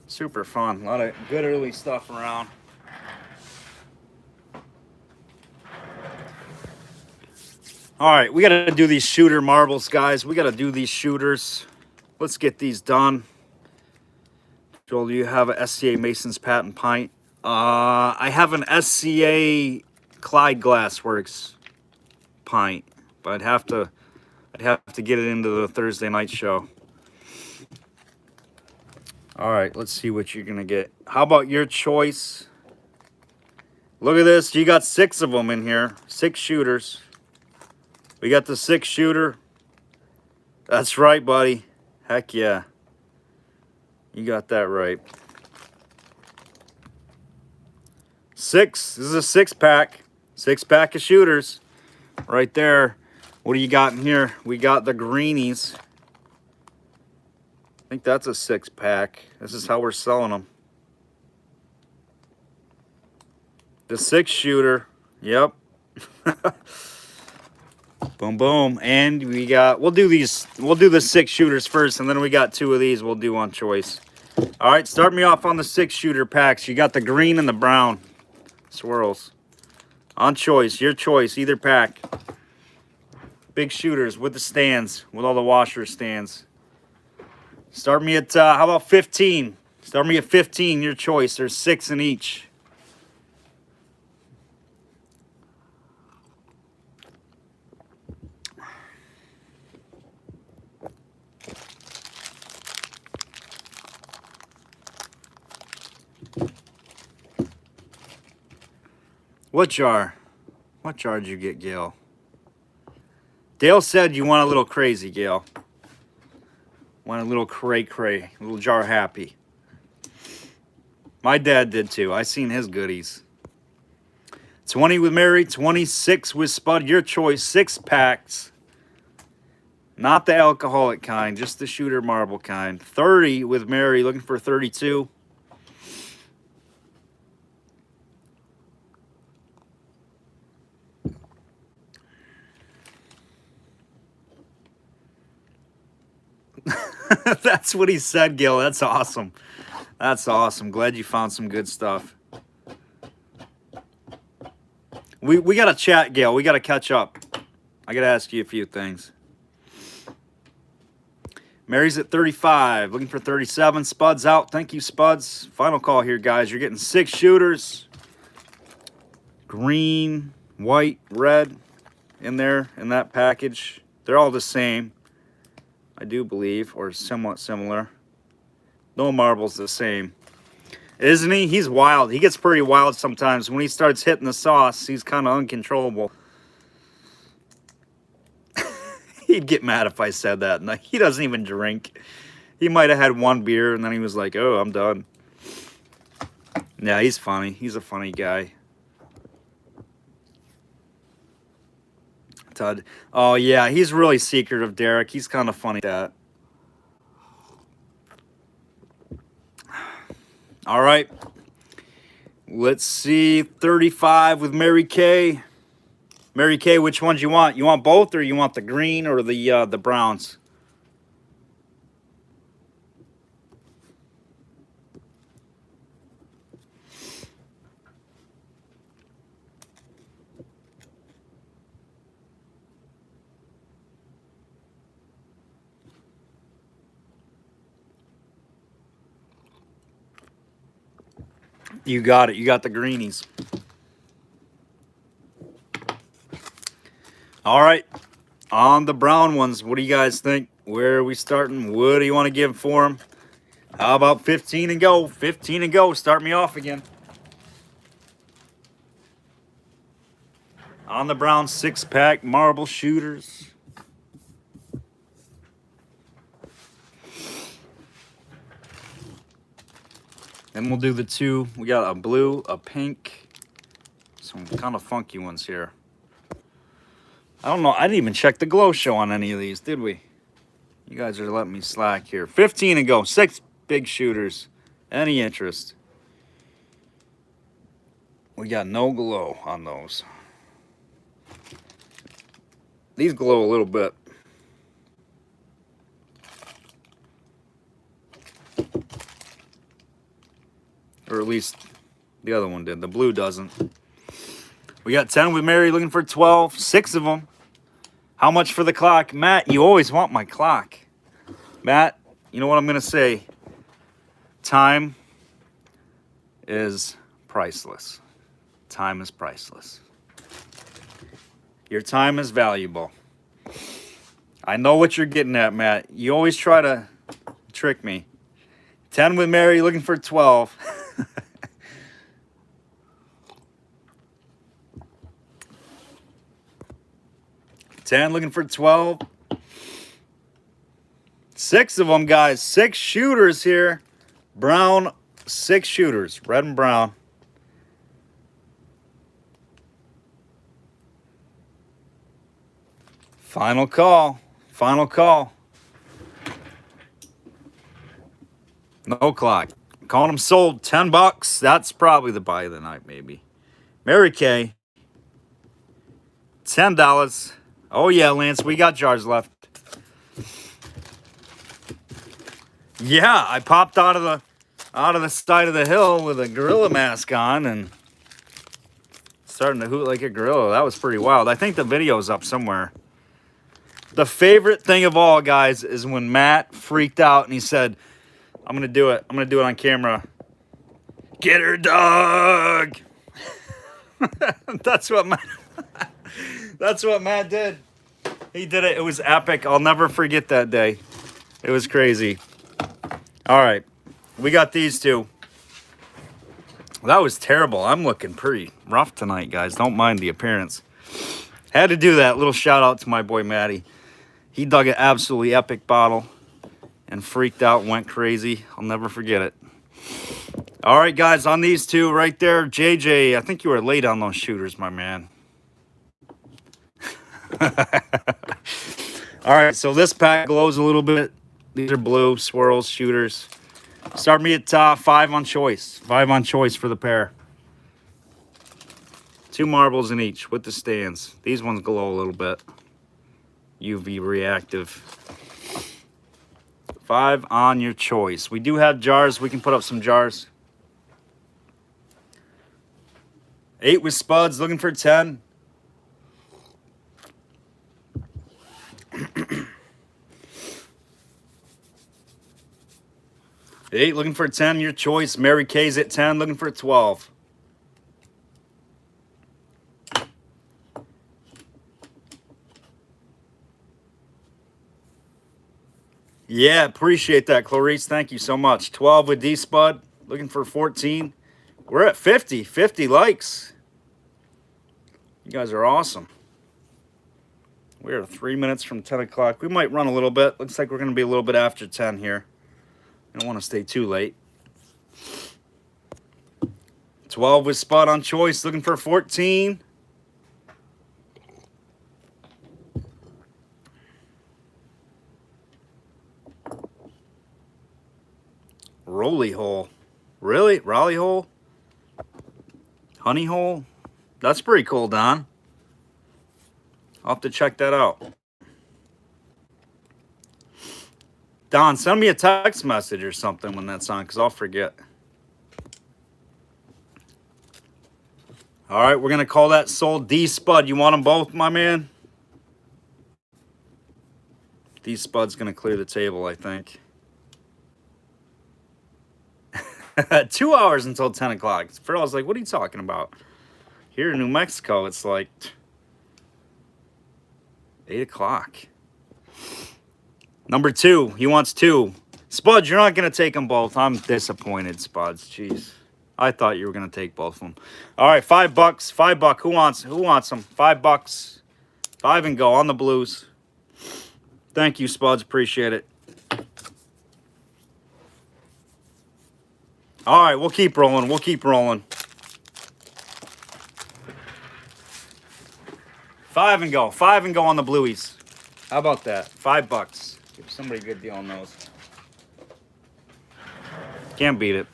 super fun. A lot of good early stuff around. All right, we got to do these shooter marbles, guys. We got to do these shooters. Let's get these done. Joel, do you have a SCA Mason's Patent Pint? I have an SCA Clyde Glassworks Pint, but I'd have to get it into the Thursday night show. All right, let's see what you're gonna get. How about your choice? Look at this. You got 6 of them in here. 6 shooters. We got the 6 shooter. That's right, buddy. Heck yeah. You got that right. 6. This is a 6-pack. 6-pack of shooters. Right there. What do you got in here? We got the greenies. I think that's a 6-pack. This is how we're selling them. The 6 shooter. Yep. Boom, boom. And we got, we'll do the 6 shooters first, and then we got 2 of these we'll do on choice. All right, start me off on the 6 shooter packs. You got the green and the brown swirls. On choice, your choice, either pack. Big shooters with the stands, with all the washer stands. Start me at, how about 15? Start me at 15, your choice. There's 6 in each. What jar? What jar did you get, Gail? Dale said you want a little crazy, Gail. Want a little cray-cray, a little jar happy. My dad did too. I seen his goodies. 20 with Mary, 26 with Spud. Your choice, 6 packs. Not the alcoholic kind, just the shooter marble kind. 30 with Mary, looking for 32. That's what he said, Gil. That's awesome. That's awesome. Glad you found some good stuff. We got to chat, Gail. We got to catch up. I got to ask you a few things. Mary's at 35. Looking for 37. Spud's out. Thank you, Spuds. Final call here, guys. You're getting 6 shooters. Green, white, red in there in that package. They're all the same, I do believe, or somewhat similar. No marble's the same. Isn't he? He's wild. He gets pretty wild sometimes. When he starts hitting the sauce, he's kind of uncontrollable. He'd get mad if I said that. No, he doesn't even drink. He might have had 1 beer, and then he was like, oh, I'm done. Yeah, he's funny. He's a funny guy. Todd. Oh, yeah, he's really secretive, Derek. He's kind of funny at that. All right. Let's see. 35 with Mary Kay. Mary Kay, which ones you want? You want both, or you want the green or the browns? You got it. You got the greenies. All right. On the brown ones, what do you guys think? Where are we starting? What do you want to give for them? How about 15 and go? 15 and go. Start me off again. On the brown 6-pack marble shooters. Then we'll do the 2. We got a blue, a pink, some kind of funky ones here. I don't know. I didn't even check the glow show on any of these, did we? You guys are letting me slack here. 15 and go. 6 big shooters. Any interest? We got no glow on those. These glow a little bit. Or at least the other one did. The blue doesn't. We got 10 with Mary looking for 12. 6 of them. How much for the clock? Matt, you always want my clock. Matt, you know what I'm going to say? Time is priceless. Time is priceless. Your time is valuable. I know what you're getting at, Matt. You always try to trick me. 10 with Mary looking for 12. 10 looking for 12. 6 of them, guys. 6 shooters here. Brown, 6 shooters. Red and brown. Final call. Final call. No clock. Calling them sold. $10. That's probably the buy of the night, maybe. Mary Kay. $10. Oh yeah, Lance, we got jars left. Yeah, I popped out of the side of the hill with a gorilla mask on and starting to hoot like a gorilla. That was pretty wild. I think the video's up somewhere. The favorite thing of all, guys, is when Matt freaked out and he said, I'm gonna do it. I'm gonna do it on camera. Get her, dog. That's what Matt did. He did it. It was epic. I'll never forget that day. It was crazy. All right. We got these two. That was terrible. I'm looking pretty rough tonight, guys. Don't mind the appearance. Had to do that. Little shout out to my boy Matty. He dug an absolutely epic bottle and freaked out and went crazy. I'll never forget it. All right, guys, on these two right there, JJ, I think you were late on those shooters, my man. All right, so this pack glows a little bit. These are blue swirls, shooters. Start me at 5 on choice. 5 on choice for the pair. 2 marbles in each with the stands. These ones glow a little bit. UV reactive. 5 on your choice. We do have jars. We can put up some jars. 8 with spuds, looking for 10. Eight looking for 10, your choice. Mary Kay's at 10, looking for 12. Yeah, appreciate that, Clarice. Thank you so much. 12 with D-Spud, looking for 14. We're at 50 likes. You guys are awesome. We are 3 minutes from 10 o'clock. We might run a little bit. Looks like we're going to be a little bit after 10 here. I don't want to stay too late. 12 with Spud on choice, looking for 14. Rolly hole. Really? Raleigh hole? Honey hole? That's pretty cool, Don. I'll have to check that out. Don, send me a text message or something when that's on, because I'll forget. All right, we're going to call that sold. D-Spud, you want them both, my man? D-Spud's going to clear the table, I think. 2 hours until 10 o'clock. I was like, what are you talking about? Here in New Mexico, it's like 8 o'clock. Number 2, he wants 2. Spuds, you're not going to take them both. I'm disappointed, Spuds. Jeez. I thought you were going to take both of them. All right, $5. $5. Who wants them? $5. 5 and go on the blues. Thank you, Spuds. Appreciate it. All right, we'll keep rolling. We'll keep rolling. 5 and go. 5 and go on the blueies. How about that? $5. Give somebody a good deal on those. Can't beat it.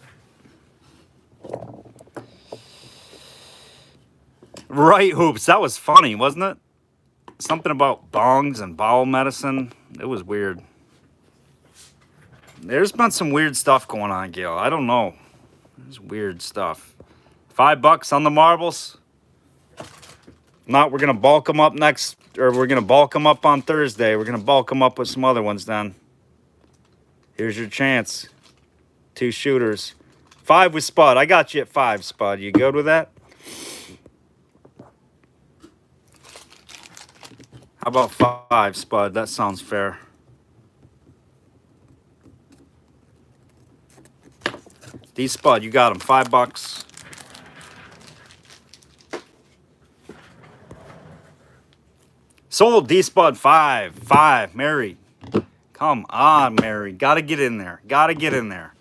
Right, Hoops. That was funny, wasn't it? Something about bongs and bowel medicine. It was weird. There's been some weird stuff going on, Gail. I don't know. This is weird stuff. $5 on the marbles. Not, we're gonna bulk them up next, or we're gonna bulk them up on Thursday. We're gonna bulk them up with some other ones then. Here's your chance. 2 shooters. 5 with Spud. I got you at 5, Spud. You good with that? How about 5, Spud? That sounds fair. D Spud, you got them. $5. Sold. D Spud 5. 5. Mary. Come on, Mary. Gotta get in there. Gotta get in there.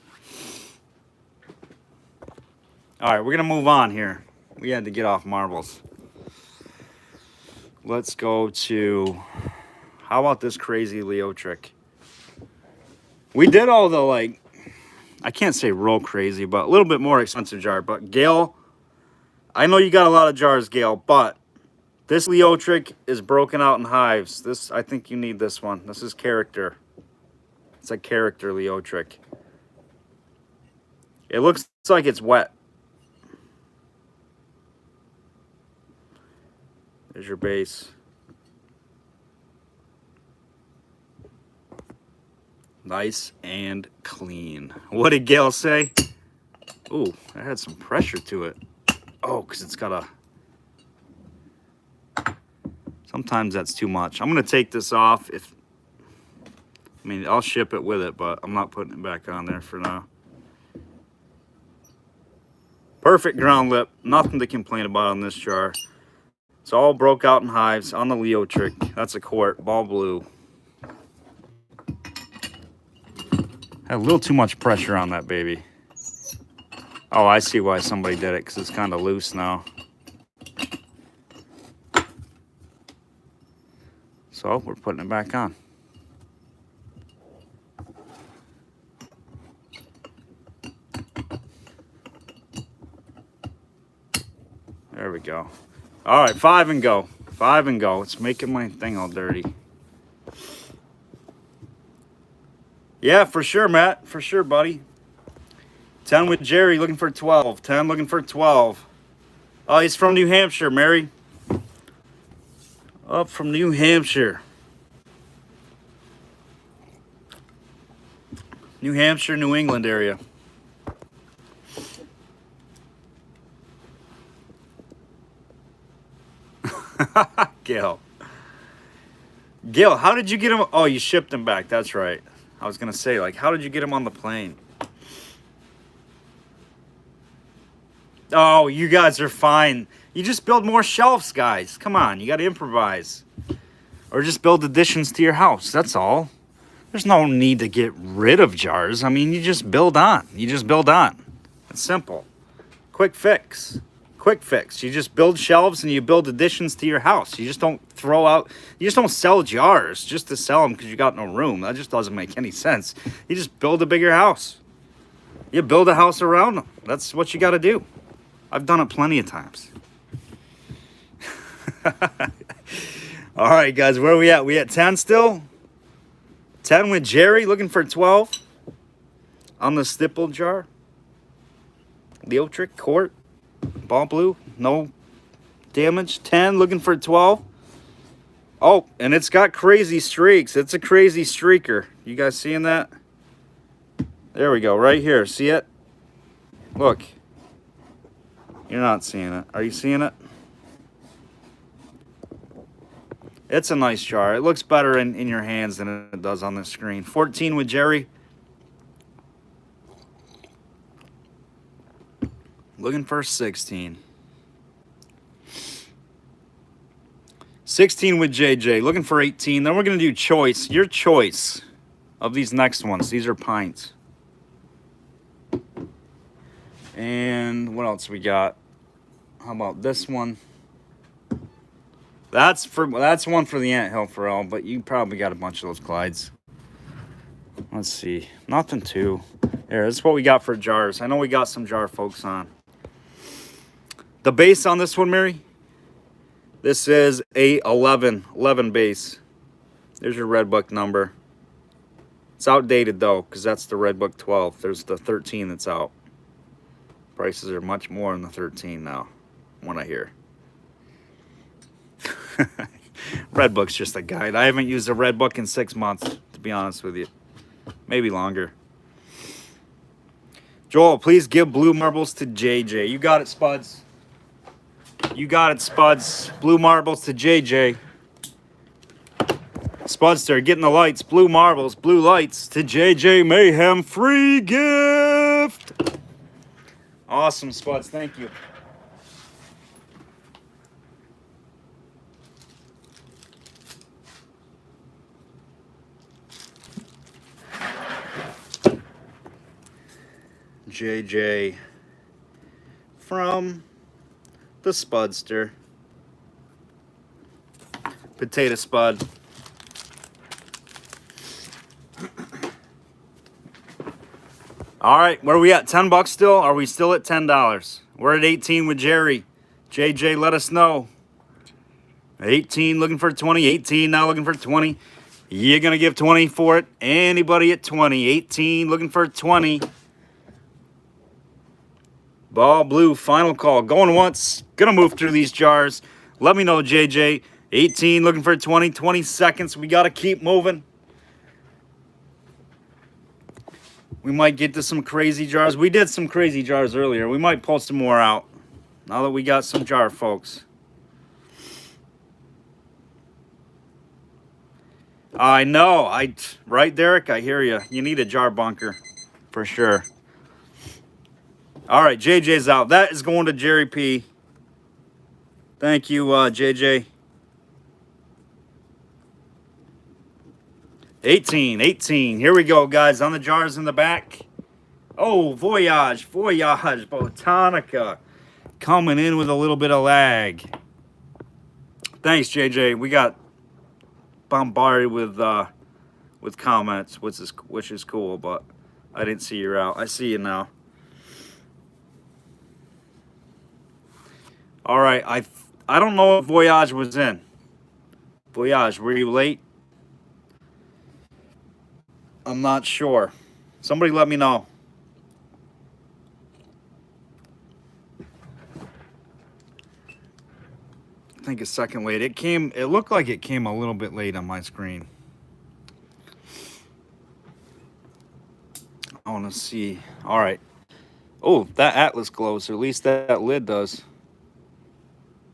All right, we're gonna move on here. We had to get off marbles. Let's go to, how about this crazy Leo trick? We did all the, like, I can't say real crazy, but a little bit more expensive jar. But Gail, I know you got a lot of jars, Gail, but this Leo trick is broken out in hives. This, I think you need this one. This is character. It's a character Leo trick. It looks like it's wet. There's your base. Nice and clean. What did Gail say? Ooh, that had some pressure to it. Oh, because it's got a... Sometimes that's too much. I'm going to take this off. I mean, I'll ship it with it, but I'm not putting it back on there for now. Perfect ground lip. Nothing to complain about on this jar. It's all broke out in hives on the Leo trick. That's a quart. Ball blue. Had a little too much pressure on that baby. Oh, I see why somebody did it, because it's kind of loose now. So we're putting it back on. There we go. All right, 5 and go. 5 and go. It's making my thing all dirty. Yeah, for sure, Matt. For sure, buddy. 10 with Jerry, looking for 12. 10 looking for 12. Oh, he's from New Hampshire, Mary. Up from New Hampshire. New Hampshire, New England area. Gail. Gail, how did you get him? Oh, you shipped him back. That's right. I was going to say, like, how did you get him on the plane? Oh, you guys are fine. You just build more shelves, guys. Come on, you got to improvise. Or just build additions to your house. That's all. There's no need to get rid of jars. I mean, you just build on. You just build on. It's simple. Quick fix. Quick fix. You just build shelves and you build additions to your house. You just don't throw out, you just don't sell jars just to sell them because you got no room. That just doesn't make any sense. You just build a bigger house. You build a house around them. That's what you got to do. I've done it plenty of times. All right, guys, where are we at? We at 10 still? 10 with Jerry, looking for 12 on the stipple jar. Leo trick, quart. Ball blue, no damage. 10, looking for 12. Oh, and it's got crazy streaks. It's a crazy streaker. You guys seeing that? There we go, right here. See it? Look. You're not seeing it. Are you seeing it? It's a nice jar. It looks better in your hands than it does on the screen. 14 with Jerry. Looking for 16. 16 with JJ. Looking for 18. Then we're going to do choice. Your choice of these next ones. These are pints. And what else we got? How about this one? That's one for the Anthill Pharrell, but you probably got a bunch of those Clydes. Let's see. Nothing too. There, this is what we got for jars. I know we got some jar folks on. The base on this one, Mary? This is a 11 base. There's your Red Book number. It's outdated, though, because that's the Red Book 12. There's the 13 that's out. Prices are much more than the 13 now, what I hear. Red Book's just a guide. I haven't used a Red Book in 6 months, to be honest with you. Maybe longer. Joel, please give blue marbles to JJ. You got it, Spuds. You got it, Spuds. Blue marbles to JJ. Spudster, getting the lights. Blue marbles, blue lights to JJ Mayhem. Free gift. Awesome, Spuds. Thank you. JJ from the Spudster. Potato Spud. All right, where are we at? $10 still? Are we still at $10? We're at 18 with Jerry. JJ, let us know. 18 looking for 20. 18 now looking for 20. You're going to give 20 for it. Anybody at 20. 18 looking for 20. Ball blue, final call. Going once. Going to move through these jars. Let me know, JJ. 18 looking for 20. 20 seconds. We got to keep moving. We might get to some crazy jars. We did some crazy jars earlier. We might pull some more out now that we got some jar, folks. I know. Right, Derek? I hear you. You need a jar bunker for sure. All right, JJ's out. That is going to Jerry P. Thank you, JJ. 18. Here we go, guys. On the jars in the back. Oh, Voyage, Botanica. Coming in with a little bit of lag. Thanks, JJ. We got bombarded with comments, which is cool, but I didn't see you out. I see you now. All right, I don't know if Voyage was in. Voyage, were you late? I'm not sure. Somebody let me know. I think a second late. It looked like it came a little bit late on my screen. I want to see. All right. Oh, that Atlas glows, or at least that lid does.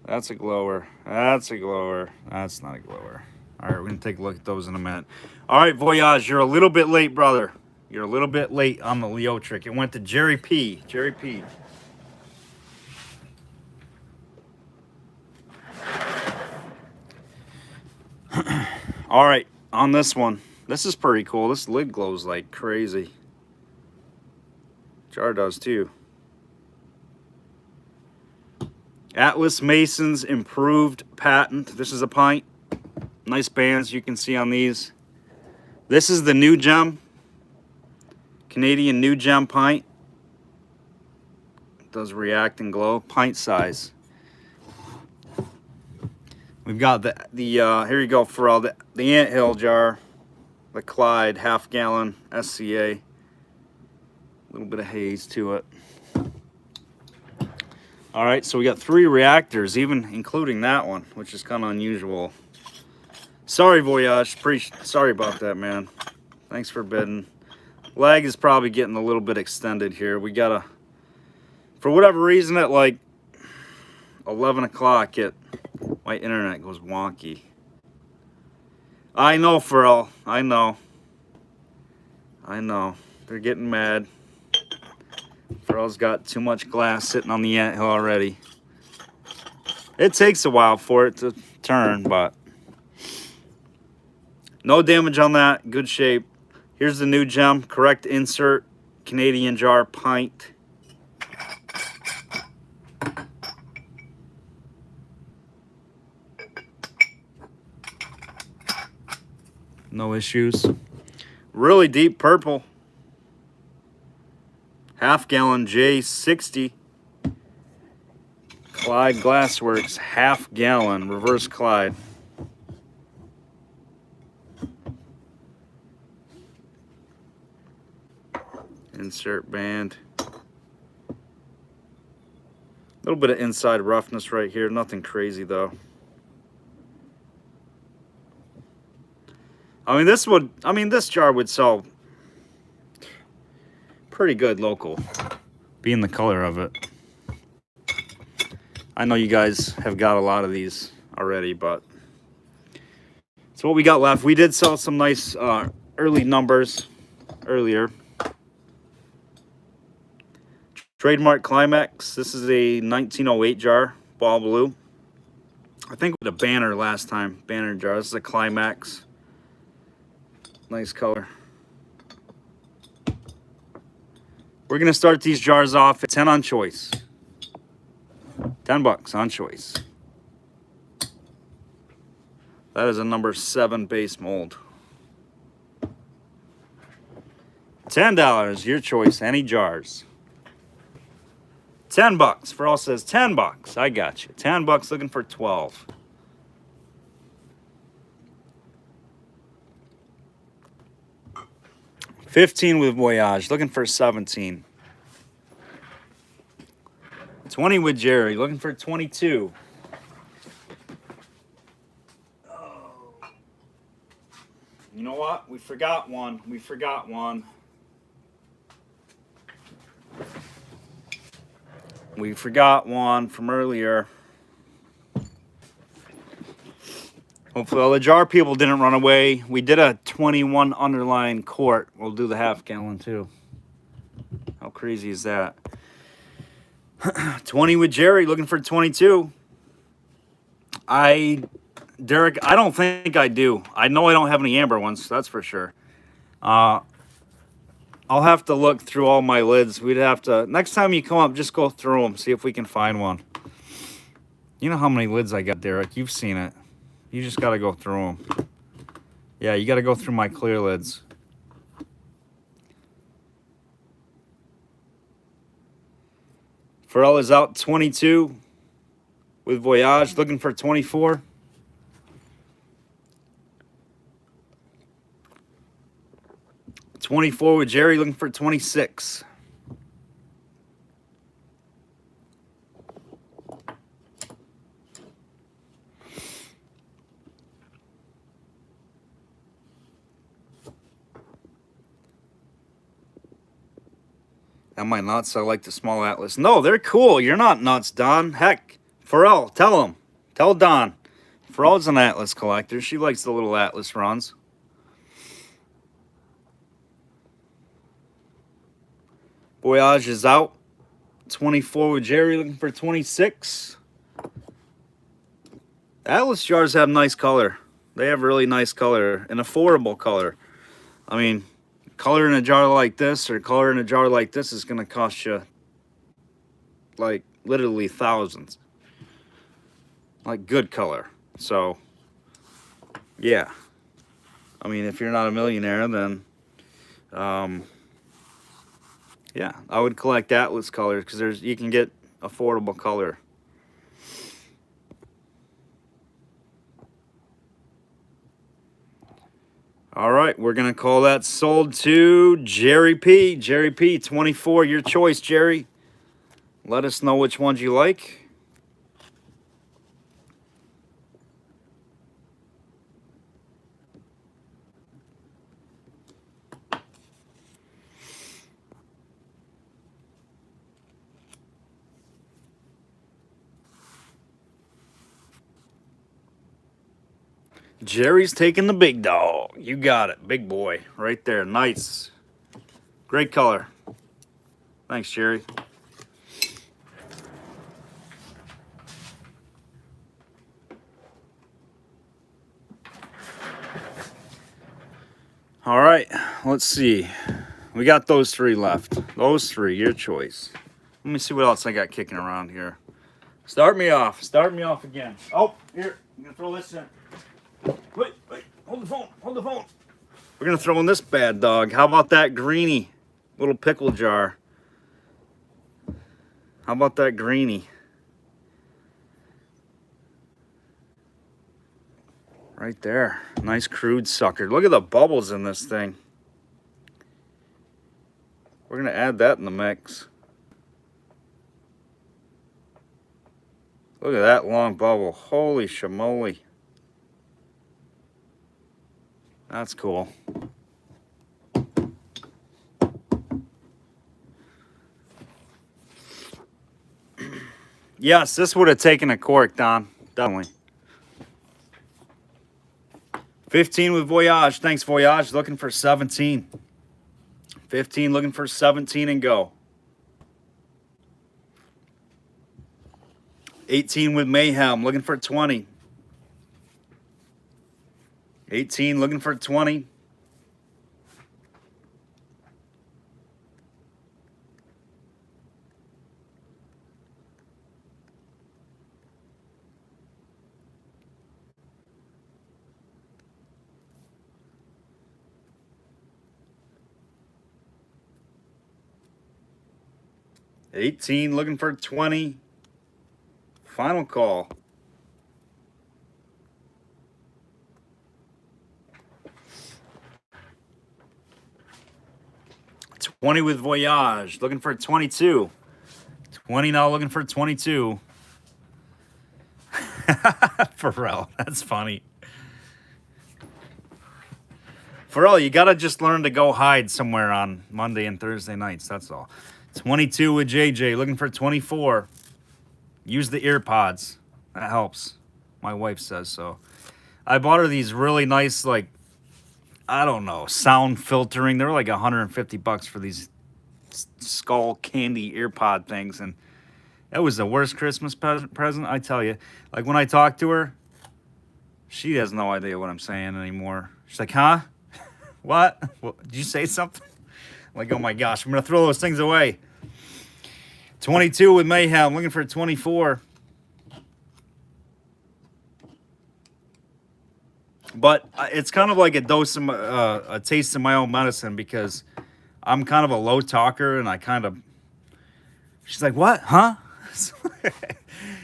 That's a glower. That's a glower. That's not a glower. All right, we're going to take a look at those in a minute. All right, Voyage, you're a little bit late, brother. You're a little bit late on the Leo trick. It went to Jerry P. Jerry P. All right, on this one. This is pretty cool. This lid glows like crazy. Jar does too. Atlas Mason's improved patent. This is a pint. Nice bands you can see on these. This is the new gem. Canadian new gem pint. It does react and glow. Pint size. We've got the here you go, Pharrell, the Anthill jar. The Clyde half-gallon SCA. A little bit of haze to it. All right, so we got 3 reactors, even including that one, which is kind of unusual. Sorry, Voyage. Sorry about that, man. Thanks for bidding. Lag is probably getting a little bit extended here. We gotta, for whatever reason, at like 11 o'clock, my internet goes wonky. I know, Pharrell. I know. They're getting mad. Pharrell's got too much glass sitting on the anthill already. It takes a while for it to turn, but no damage on that. Good shape. Here's the new gem. Correct insert. Canadian jar pint. No issues. Really deep purple. Half-gallon J60. Clyde Glassworks. Half-gallon reverse Clyde. Insert band. little bit of inside roughness right here. Nothing crazy though. I mean, this jar would sell pretty good local, being the color of it. I know you guys have got a lot of these already, but it's what we got left. We did sell some nice early numbers earlier. Trademark Climax. This is a 1908 jar, ball blue. I think with a banner last time, banner jar. This is a Climax. Nice color. We're gonna start these jars off at 10 on choice. $10 on choice. That is a number 7 base mold. $10, your choice, any jars. $10. For all says $10. I got you. $10 looking for 12. $15 with Voyage, looking for 17. 20 with Jerry, looking for 22. Oh. You know what? We forgot one. We forgot one. We forgot one from earlier. Hopefully all the jar people didn't run away. We did a 21 underline quart. We'll do the half gallon too. How crazy is that? 20 with Jerry, looking for 22. Derek, I don't think I do. I know I don't have any amber ones, that's for sure. I'll have to look through all my lids. We'd have to, next time you come up, just go through them, see if we can find one. You know how many lids I got, Derek. You've seen it. You just got to go through them. Yeah, you got to go through my clear lids. Pharrell is out 22 with Voyage, looking for 24. $24 with Jerry, looking for 26. Am I nuts? I like the small Atlas. No, they're cool. You're not nuts, Don. Heck, Pharrell, tell him. Tell Don. Pharrell's an Atlas collector. She likes the little Atlas runs. Voyage is out. 24 with Jerry, looking for 26. Atlas jars have nice color. They have really nice color, an affordable color. I mean, color in a jar like this or color in a jar like this is going to cost you like literally thousands. Like good color. So, yeah. I mean, if you're not a millionaire, then yeah, I would collect Atlas colors because you can get affordable color. All right, we're going to call that sold to Jerry P. Jerry P, 24, your choice, Jerry. Let us know which ones you like. Jerry's taking the big dog. You got it. Big boy. Right there. Nice. Great color. Thanks, Jerry. All right. Let's see. We got those 3 left. Those 3. Your choice. Let me see what else I got kicking around here. Start me off. Start me off again. Oh, here. I'm going to throw this in. Wait, hold the phone, hold the phone. We're gonna throw in this bad dog. How about that greenie? Little pickle jar. How about that greenie? Right there. Nice crude sucker. Look at the bubbles in this thing. We're gonna add that in the mix. Look at that long bubble. Holy shamoly. That's cool. Yes, this would have taken a cork, Don. Definitely. 15 with Voyage. Thanks, Voyage. Looking for 17. 15 looking for 17 and go. 18 with Mayhem. Looking for 20. 18 looking for 20. 18 looking for 20. Final call. 20 with Voyage. Looking for 22. 20 now looking for 22. Pharrell, that's funny. Pharrell, you gotta just learn to go hide somewhere on Monday and Thursday nights, that's all. 22 with JJ, looking for 24. Use the ear pods. That helps. My wife says so. I bought her these really nice, like, I don't know, sound filtering. They were like $150 for these skull candy ear pod things, and that was the worst Christmas present, I tell you. Like, when I talk to her, she has no idea what I'm saying anymore. She's like, huh? What? Did you say something? I'm like, oh my gosh, I'm going to throw those things away. 22 with Mayhem, looking for 24. But it's kind of like a dose of a taste of my own medicine, because I'm kind of a low talker, and I kind of, she's like, what? Huh?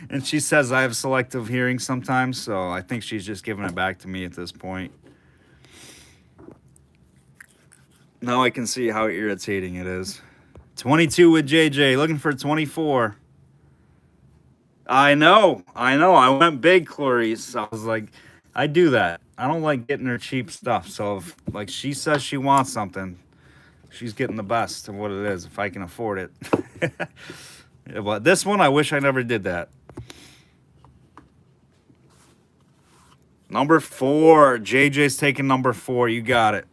And she says I have selective hearing sometimes, so I think she's just giving it back to me at this point. Now I can see how irritating it is. 22 with JJ, looking for 24. I know. I went big, Clarice. I was like, I do that. I don't like getting her cheap stuff. So if, like, she says she wants something, she's getting the best of what it is if I can afford it. Yeah, but this one, I wish I never did that. Number 4. JJ's taking number 4. You got it.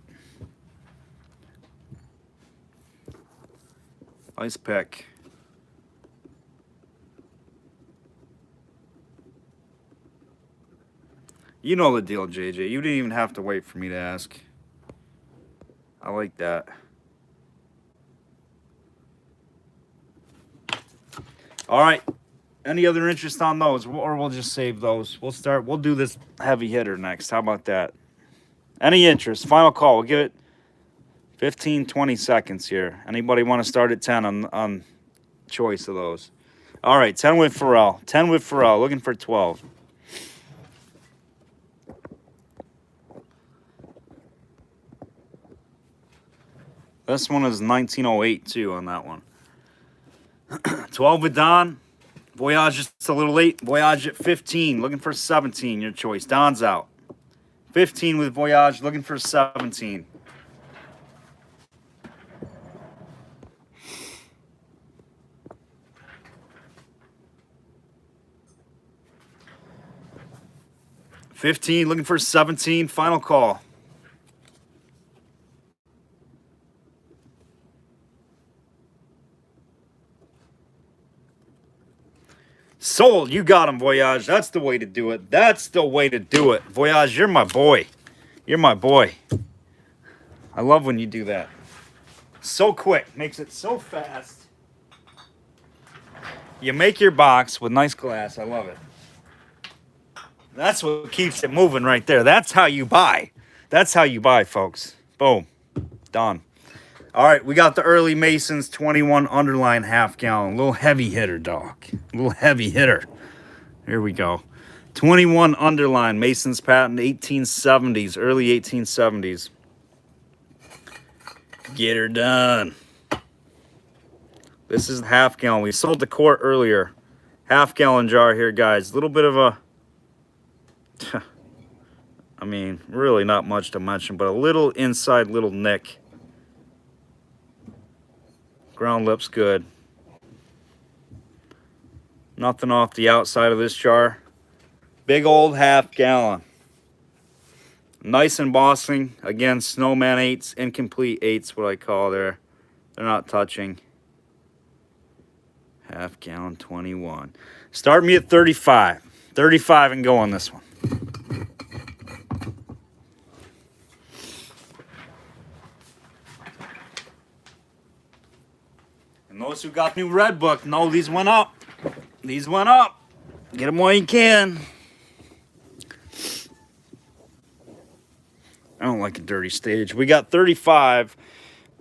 Nice pick. You know the deal, JJ. You didn't even have to wait for me to ask. I like that. All right. Any other interest on those? Or we'll just save those. We'll do this heavy hitter next. How about that? Any interest? Final call. We'll give it 15, 20 seconds here. Anybody want to start at 10 on choice of those? All right, 10 with Pharrell. 10 with Pharrell, looking for 12. This one is 1908, too, on that one. 12 with Don. Voyage just a little late. Voyage at 15, looking for 17. Your choice. Don's out. 15 with Voyage, looking for 17. $15, looking for 17. Final call. Sold. You got him, Voyage. That's the way to do it. That's the way to do it. Voyage, you're my boy. You're my boy. I love when you do that. So quick. Makes it so fast. You make your box with nice glass. I love it. That's what keeps it moving right there. That's how you buy. That's how you buy, folks. Boom. Done. All right, we got the Early Masons 21 underline half gallon. A little heavy hitter, dog. A little heavy hitter. Here we go. 21 underline Masons patent, 1870s, early 1870s. Get her done. This is half gallon. We sold the quart earlier. half-gallon jar here, guys. A little bit of a, I mean, really not much to mention, but a little inside little nick. Ground lip's good. Nothing off the outside of this jar. Big old half-gallon. Nice embossing. Again, Snowman 8s, incomplete 8s, what I call there. They're not touching. Half-gallon 21. Start me at 35. 35 and go on this one. And those who got new Red Book know these went up. These went up. Get them while you can. I don't like a dirty stage. We got 35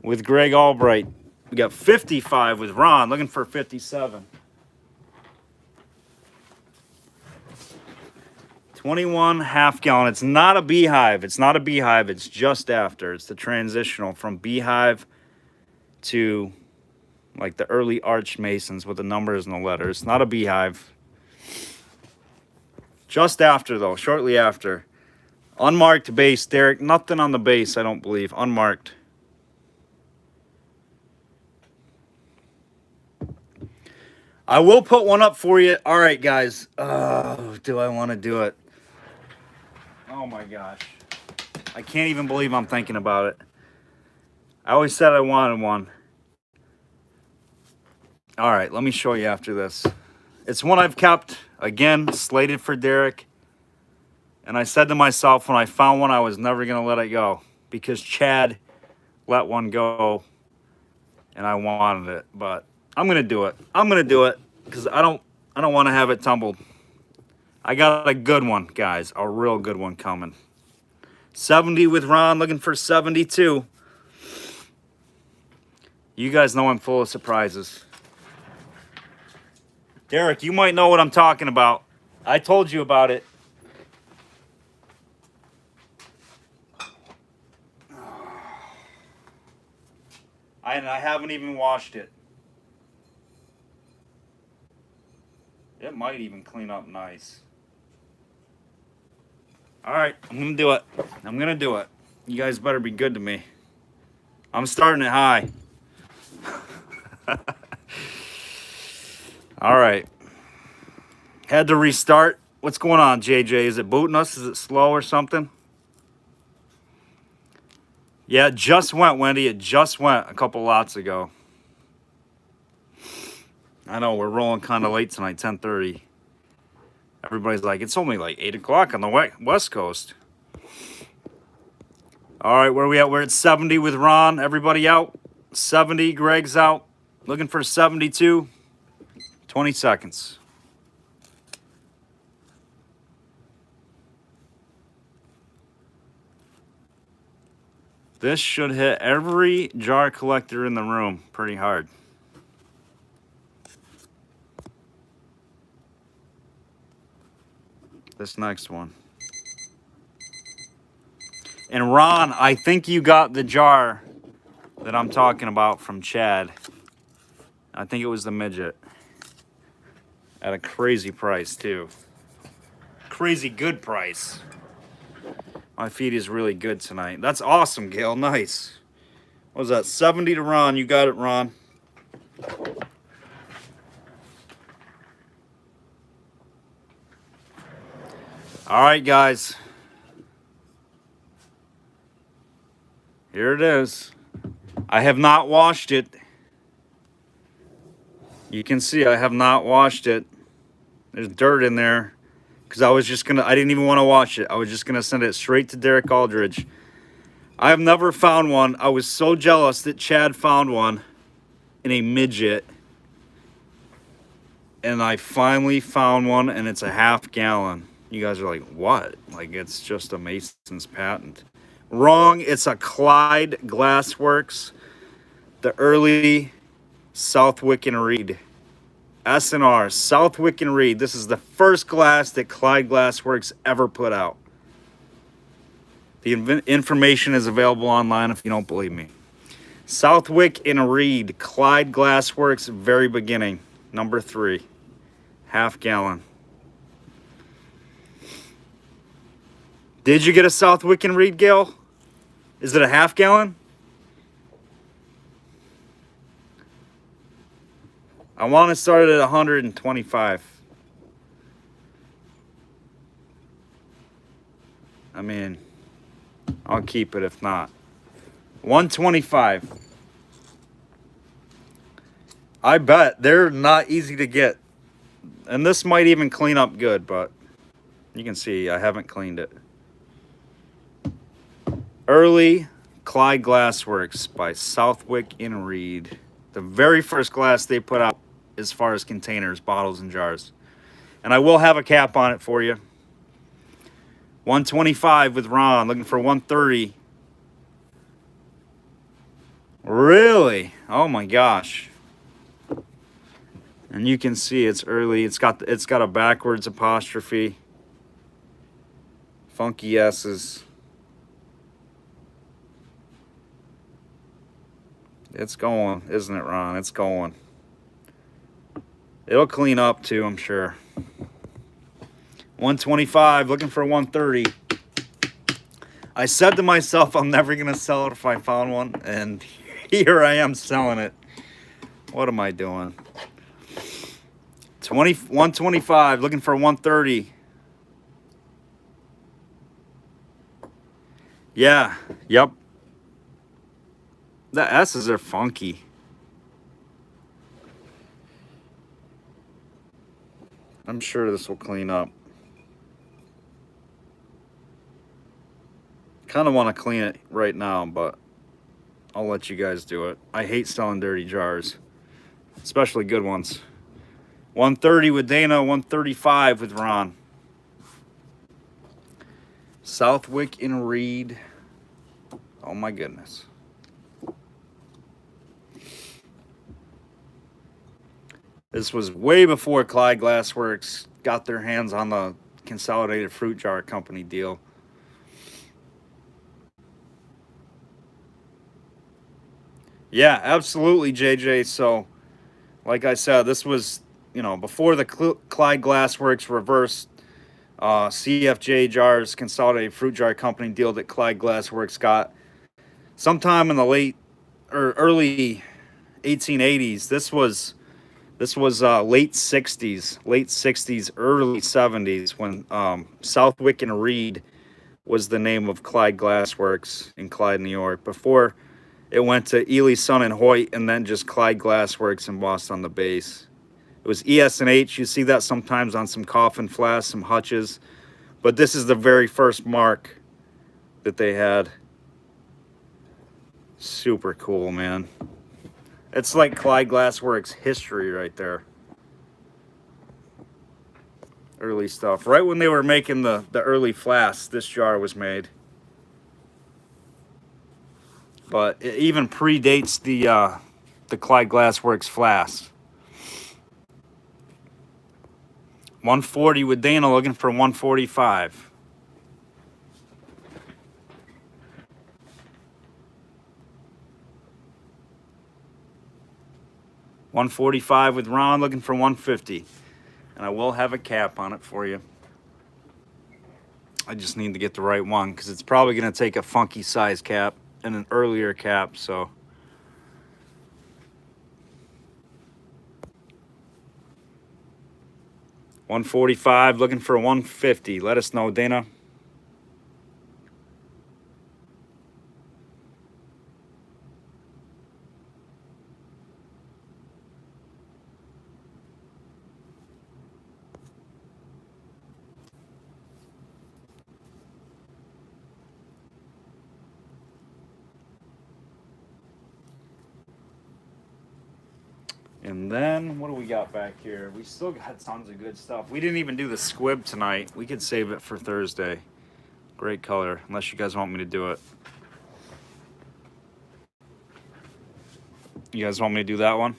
with Greg Albright. We got 55 with Ron, looking for 57. 21 half-gallon. It's not a beehive. It's not a beehive. It's just after. It's the transitional from beehive to like the early arch masons with the numbers and the letters. It's not a beehive. Just after, though. Shortly after. Unmarked base, Derek. Nothing on the base, I don't believe. Unmarked. I will put one up for you. All right, guys. Oh, do I want to do it? Oh, my gosh. I can't even believe I'm thinking about it. I always said I wanted one. All right, let me show you after this. It's one I've kept, again, slated for Derek. And I said to myself when I found one, I was never going to let it go. Because Chad let one go. And I wanted it. But I'm going to do it. I'm going to do it. Because I don't want to have it tumbled. I got a good one, guys. A real good one coming. 70 with Ron, looking for 72. You guys know I'm full of surprises. Derek, you might know what I'm talking about. I told you about it. I haven't even washed it. It might even clean up nice. All right, I'm going to do it. I'm going to do it. You guys better be good to me. I'm starting it high. All right. Had to restart. What's going on, JJ? Is it booting us? Is it slow or something? Yeah, it just went, Wendy. It just went a couple lots ago. I know, we're rolling kind of late tonight, 10:30. Everybody's like, it's only like 8 o'clock on the West Coast. All right, where are we at? We're at 70 with Ron. Everybody out. 70, Greg's out. Looking for 72. 20 seconds. This should hit every jar collector in the room pretty hard. This next one. And Ron, I think you got the jar that I'm talking about from Chad. I think it was the midget. At a crazy price, too. Crazy good price. My feed is really good tonight. That's awesome, Gail. Nice. What was that? 70 to Ron. You got it, Ron. All right, guys. Here it is. I have not washed it. You can see I have not washed it. There's dirt in there. Because I didn't even want to wash it. I was just going to send it straight to Derek Aldridge. I have never found one. I was so jealous that Chad found one in a midget. And I finally found one, and it's a half-gallon. You guys are like, what? Like, it's just a Mason's patent. Wrong. It's a Clyde Glassworks. The early Southwick and Reed. S&R, Southwick and Reed. This is the first glass that Clyde Glassworks ever put out. The information is available online if you don't believe me. Southwick and Reed, Clyde Glassworks, very beginning. Number 3. Half gallon. Did you get a Southwick and Reed, Gale? Is it a half gallon? I want to start at 125. I mean, I'll keep it if not. 125. I bet they're not easy to get. And this might even clean up good, but you can see I haven't cleaned it. Early Clyde Glassworks by Southwick and Reed. The very first glass they put out as far as containers, bottles, and jars. And I will have a cap on it for you. 125 with Ron, looking for 130. Really? Oh my gosh. And you can see it's early. It's got a backwards apostrophe. Funky S's. It's going, isn't it, Ron? It's going. It'll clean up too, I'm sure. 125, looking for 130. I said to myself, I'm never going to sell it if I found one, and here I am selling it. What am I doing? 125, looking for 130. Yeah, yep. The S's are funky. I'm sure this will clean up. Kind of want to clean it right now, but I'll let you guys do it. I hate selling dirty jars, especially good ones. 130 with Dana, 135 with Ron. Southwick and Reed. Oh my goodness. This was way before Clyde Glassworks got their hands on the Consolidated Fruit Jar Company deal. Yeah, absolutely, JJ. So, like I said, this was, before the Clyde Glassworks reversed CFJ Jars Consolidated Fruit Jar Company deal that Clyde Glassworks got sometime in the late or early 1880s. This was late 60s, early 70s when Southwick and Reed was the name of Clyde Glassworks in Clyde, New York, before it went to Ely, Son and Hoyt, and then just Clyde Glassworks embossed on the base. It was ES&H. You see that sometimes on some coffin flasks, some hutches, but this is the very first mark that they had. Super cool, man. It's like Clyde Glassworks history right there. Early stuff. Right when they were making the early flasks, this jar was made. But it even predates the Clyde Glassworks flask. 140 with Dana, looking for 145. $145 with Ron, looking for 150. And I will have a cap on it for you. I just need to get the right one because it's probably going to take a funky size cap and an earlier cap, so. $145, looking for 150. Let us know, Dana. And then, what do we got back here? We still got tons of good stuff. We didn't even do the squib tonight. We could save it for Thursday. Great color, unless you guys want me to do it. You guys want me to do that one?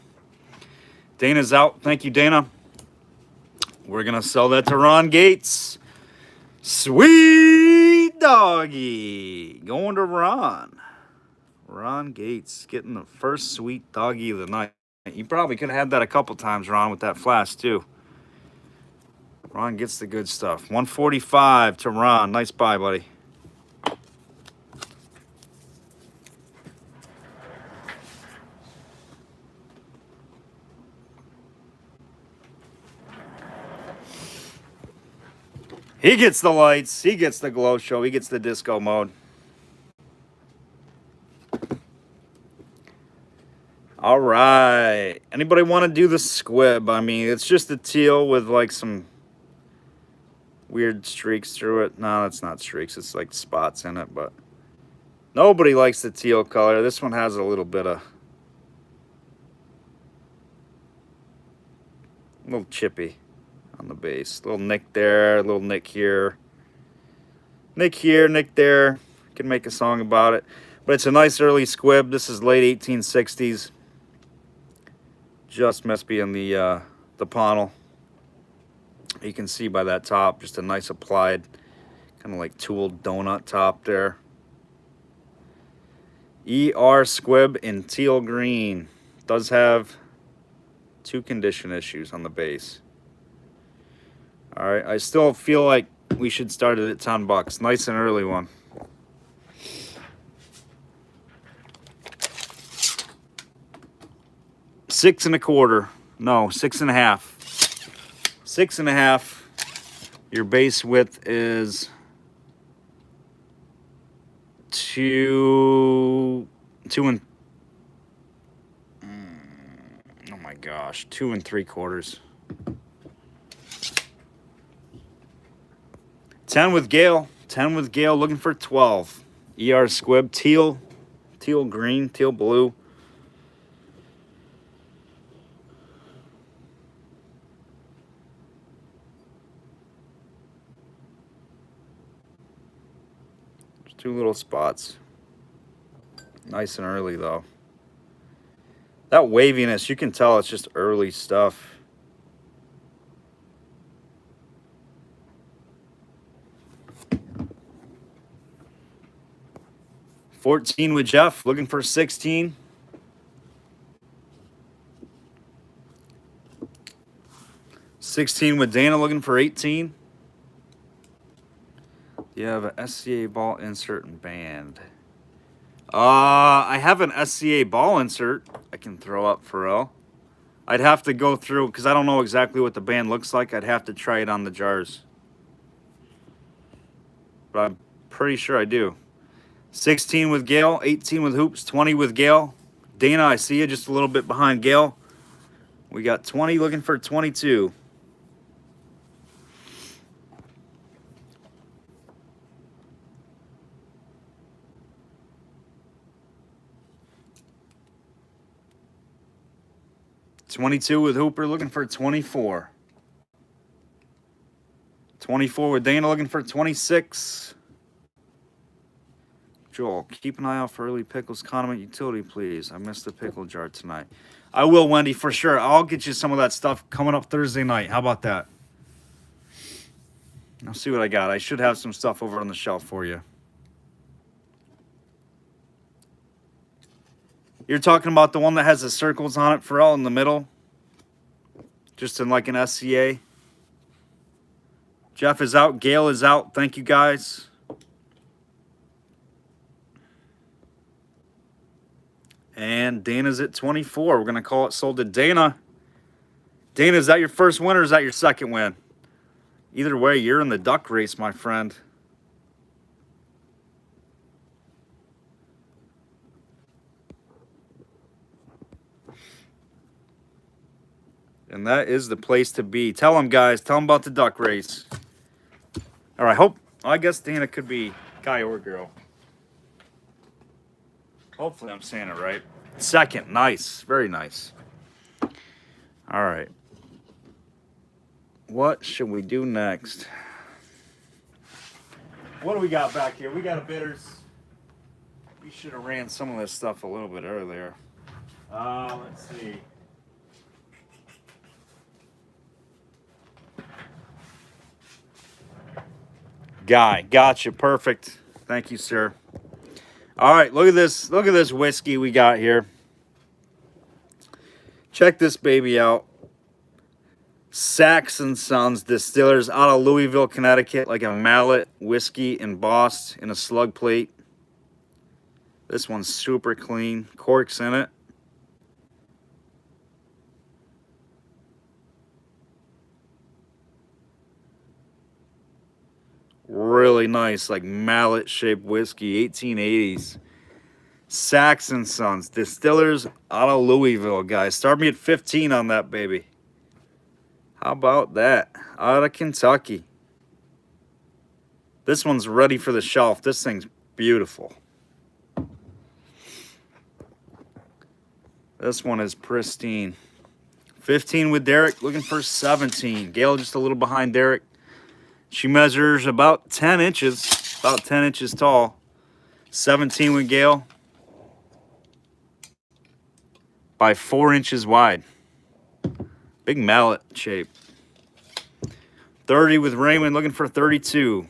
Dana's out. Thank you, Dana. We're going to sell that to Ron Gates. Sweet doggy. Going to Ron. Ron Gates getting the first sweet doggy of the night. You probably could have had that a couple times, Ron, with that flask, too. Ron gets the good stuff. 145 to Ron. Nice buy, buddy. He gets the lights. He gets the glow show. He gets the disco mode. All right. Anybody want to do the squib? I mean, it's just a teal with like some weird streaks through it. No, it's not streaks. It's like spots in it, but nobody likes the teal color. This one has a little bit of a little chippy on the base. A little nick there, a little nick here. Nick here, nick there. Can make a song about it. But it's a nice early squib. This is late 1860s. Just must be in the panel. You can see by that top, just a nice applied, kind of like tooled donut top there. ER squib in teal green. Does have 2 condition issues on the base. All right, I still feel like we should start it at 10 bucks. Nice and early one. Six and a quarter. No, 6.5. 6.5. Your base width is 2 and oh my gosh, 2 3/4. 10 with Gale. 10 with Gale, looking for 12. ER squib, teal green, teal blue. There's 2 little spots. Nice and early though. That waviness, you can tell it's just early stuff. $14 with Jeff, looking for 16. $16 with Dana, looking for 18. You have an SCA ball insert and band. I have an SCA ball insert I can throw up for Pharrell. I'd have to go through, because I don't know exactly what the band looks like. I'd have to try it on the jars. But I'm pretty sure I do. 16 with Gale, 18 with Hoops, 20 with Gale. Dana, I see you just a little bit behind Gale. We got 20 looking for 22. $22 with Hooper looking for 24. 24 with Dana looking for 26. Joel, keep an eye out for early pickles condiment utility, please. I missed the pickle jar tonight. I will, Wendy, for sure. I'll get you some of that stuff coming up Thursday night. How about that? I'll see what I got. I should have some stuff over on the shelf for you. You're talking about the one that has the circles on it, Pharrell, in the middle? Just in like an SCA? Jeff is out. Gail is out. Thank you, guys. And Dana's at 24. We're going to call it sold to Dana. Dana, is that your first win or is that your second win? Either way, you're in the duck race, my friend. And that is the place to be. Tell them, guys. Tell them about the duck race. All right. I guess Dana could be guy or girl. Hopefully I'm saying it right. Second. Nice. Very nice. All right. What should we do next? What do we got back here? We got a bitters. We should have ran some of this stuff a little bit earlier. Let's see. Guy, gotcha. Perfect. Thank you, sir. All right, look at this. Look at this whiskey we got here. Check this baby out. Saxon Sons Distillers out of Louisville, Connecticut, like a mallet whiskey embossed in a slug plate. This one's super clean, corks in it. Really nice, like mallet shaped whiskey, 1880s. Saxon Sons Distillers out of Louisville, guys. Start me at 15 on that baby. How about that? Out of Kentucky. This one's ready for the shelf. This thing's beautiful. This one is pristine. 15 with Derek, looking for 17. Gail just a little behind Derek. She measures about 10 inches, about 10 inches tall. 17 with Gail. By 4 inches wide. Big mallet shape. 30 with Raymond, looking for 32.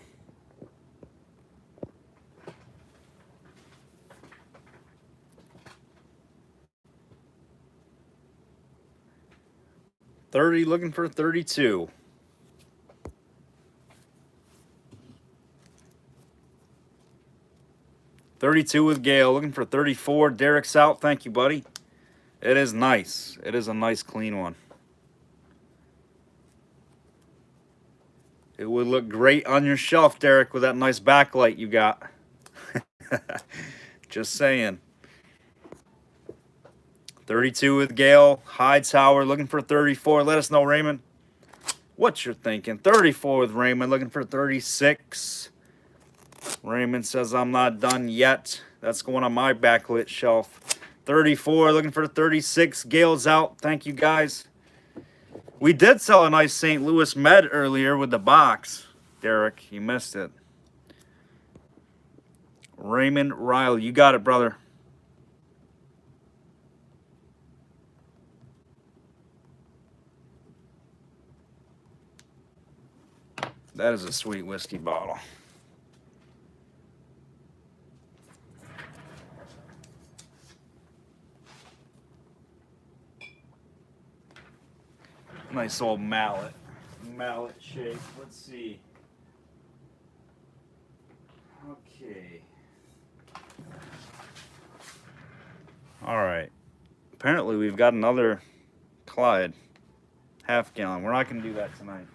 Looking for 32. $32 with Gail, looking for 34. Derek's out. Thank you, buddy. It is nice. It is a nice, clean one. It would look great on your shelf, Derek, with that nice backlight you got. Just saying. 32 with Gail. Hightower looking for 34. Let us know, Raymond, what you're thinking. 34 with Raymond, looking for 36. Raymond says, I'm not done yet. That's going on my backlit shelf. 34, looking for 36. Gail's out. Thank you, guys. We did sell a nice St. Louis Med earlier with the box. Derek, you missed it. Raymond Riley, you got it, brother. That is a sweet whiskey bottle. Nice old mallet shape. Let's see. Okay. All right. Apparently we've got another Clyde half gallon. We're not going to do that tonight.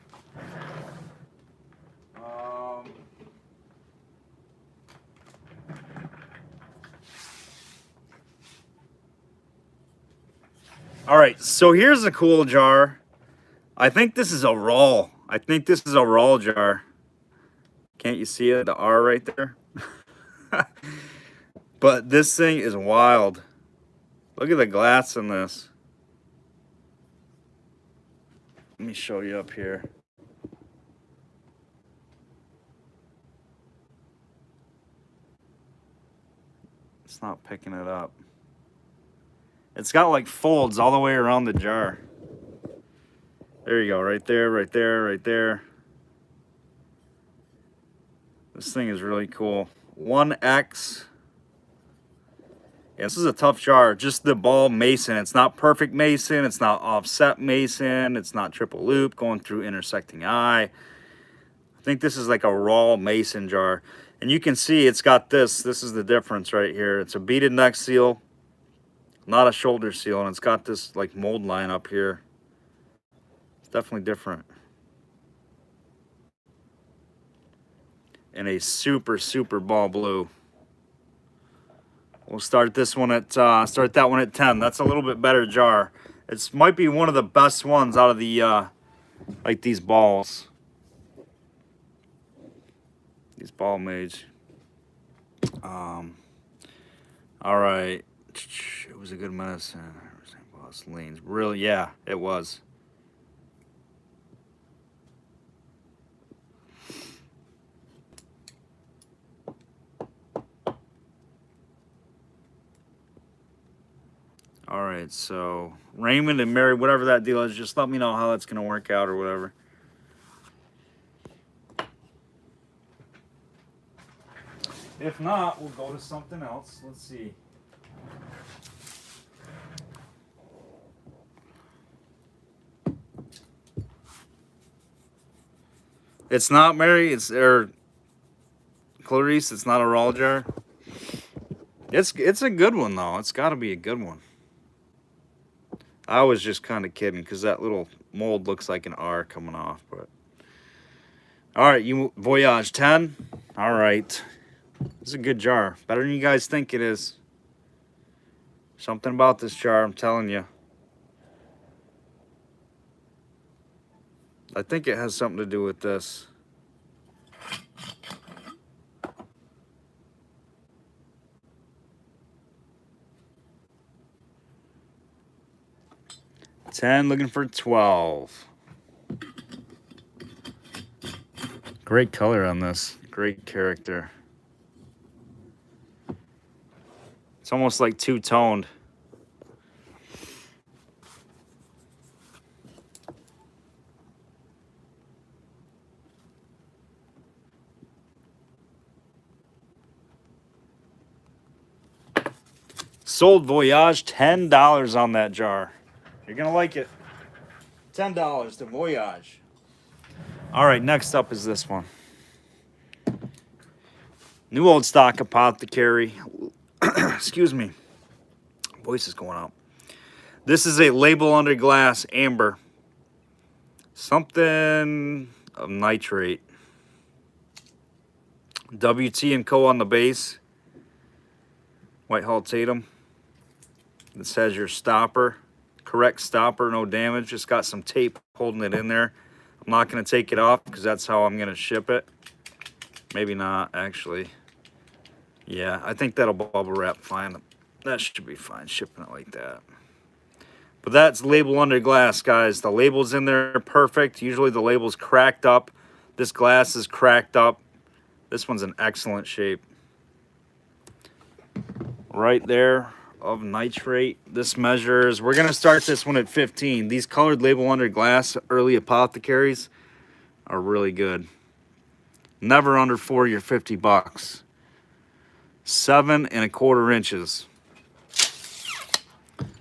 All right, so here's a cool jar. I think this is a raw. I think this is a raw jar. Can't you see it? The R right there? But this thing is wild. Look at the glass in this. Let me show you up here. It's not picking it up. It's got like folds all the way around the jar. There you go, right there, right there, right there. This thing is really cool. 1X. Yeah, this is a tough jar. Just the ball mason. It's not perfect mason. It's not offset mason. It's not triple loop going through intersecting eye. I think this is like a raw mason jar. And you can see it's got this. This is the difference right here. It's a beaded neck seal, not a shoulder seal. And it's got this like mold line up here. It's definitely different. And a super, super ball blue. We'll start this one at start that one at 10. That's a little bit better jar. It might be one of the best ones out of the like these balls. These ball mage. All right. It was a good medicine. Leans. Really, yeah, it was. All right, so Raymond and Mary, whatever that deal is, just let me know how that's going to work out or whatever. If not, we'll go to something else. Let's see. It's not Mary. It's or Clarice. It's not a raw jar. It's a good one though. It's got to be a good one. I was just kind of kidding because that little mold looks like an R coming off. But all right, you Voyage 10. All right, it's a good jar. Better than you guys think it is. Something about this jar, I'm telling you. I think it has something to do with this. $10, looking for $12. Great color on this. Great character. It's almost like two-toned. Sold Voyage, $10 on that jar. You're going to like it. $10 to Voyage. All right, next up is this one. New old stock Apothecary. Excuse me. Voice is going out. This is a label under glass amber. Something of nitrate. WT and Co on the base. Whitehall Tatum. This has your stopper. Correct stopper, no damage. Just got some tape holding it in there. I'm not going to take it off because that's how I'm going to ship it. Maybe not, actually. Yeah, I think that'll bubble wrap fine. That should be fine, shipping it like that. But that's label under glass, guys. The label's in there perfect. Usually the label's cracked up. This glass is cracked up. This one's in excellent shape. Right there of nitrate. This measures, we're going to start this one at 15. These colored label under glass early Apothecaries are really good. Never under 40 or 50 bucks. 7 1/4 inches.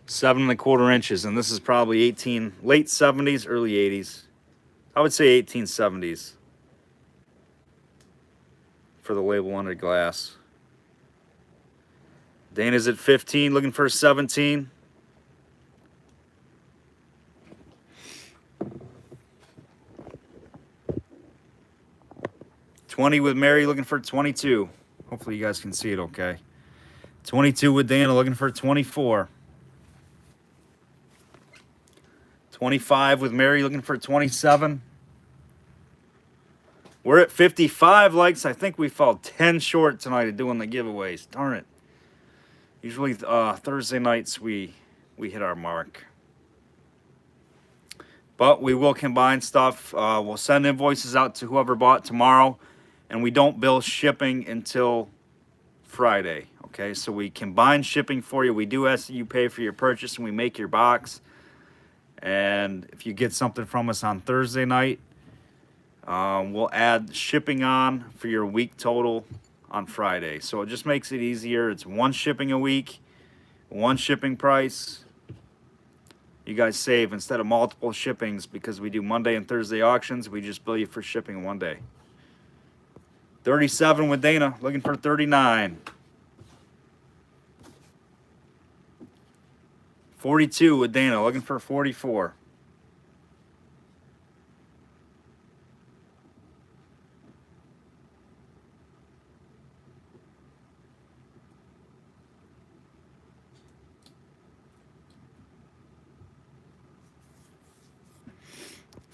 7 1/4 inches, and this is probably late 70s, early 80s. I would say 1870s for the label under glass. Dana's at 15, looking for 17. $20 with Mary, looking for 22. Hopefully you guys can see it okay. 22 with Dana, looking for 24. 25 with Mary, looking for 27. We're at 55 likes. I think we fell 10 short tonight of doing the giveaways. Darn it. Usually Thursday nights we hit our mark. But we will combine stuff. We'll send invoices out to whoever bought tomorrow. And we don't bill shipping until Friday. Okay, so we combine shipping for you. We do ask that you pay for your purchase and we make your box. And if you get something from us on Thursday night, we'll add shipping on for your week total on Friday. So it just makes it easier. It's one shipping a week, one shipping price. You guys save instead of multiple shippings because we do Monday and Thursday auctions. We just bill you for shipping one day. 37 with Dana, looking for 39. 42 with Dana, looking for 44.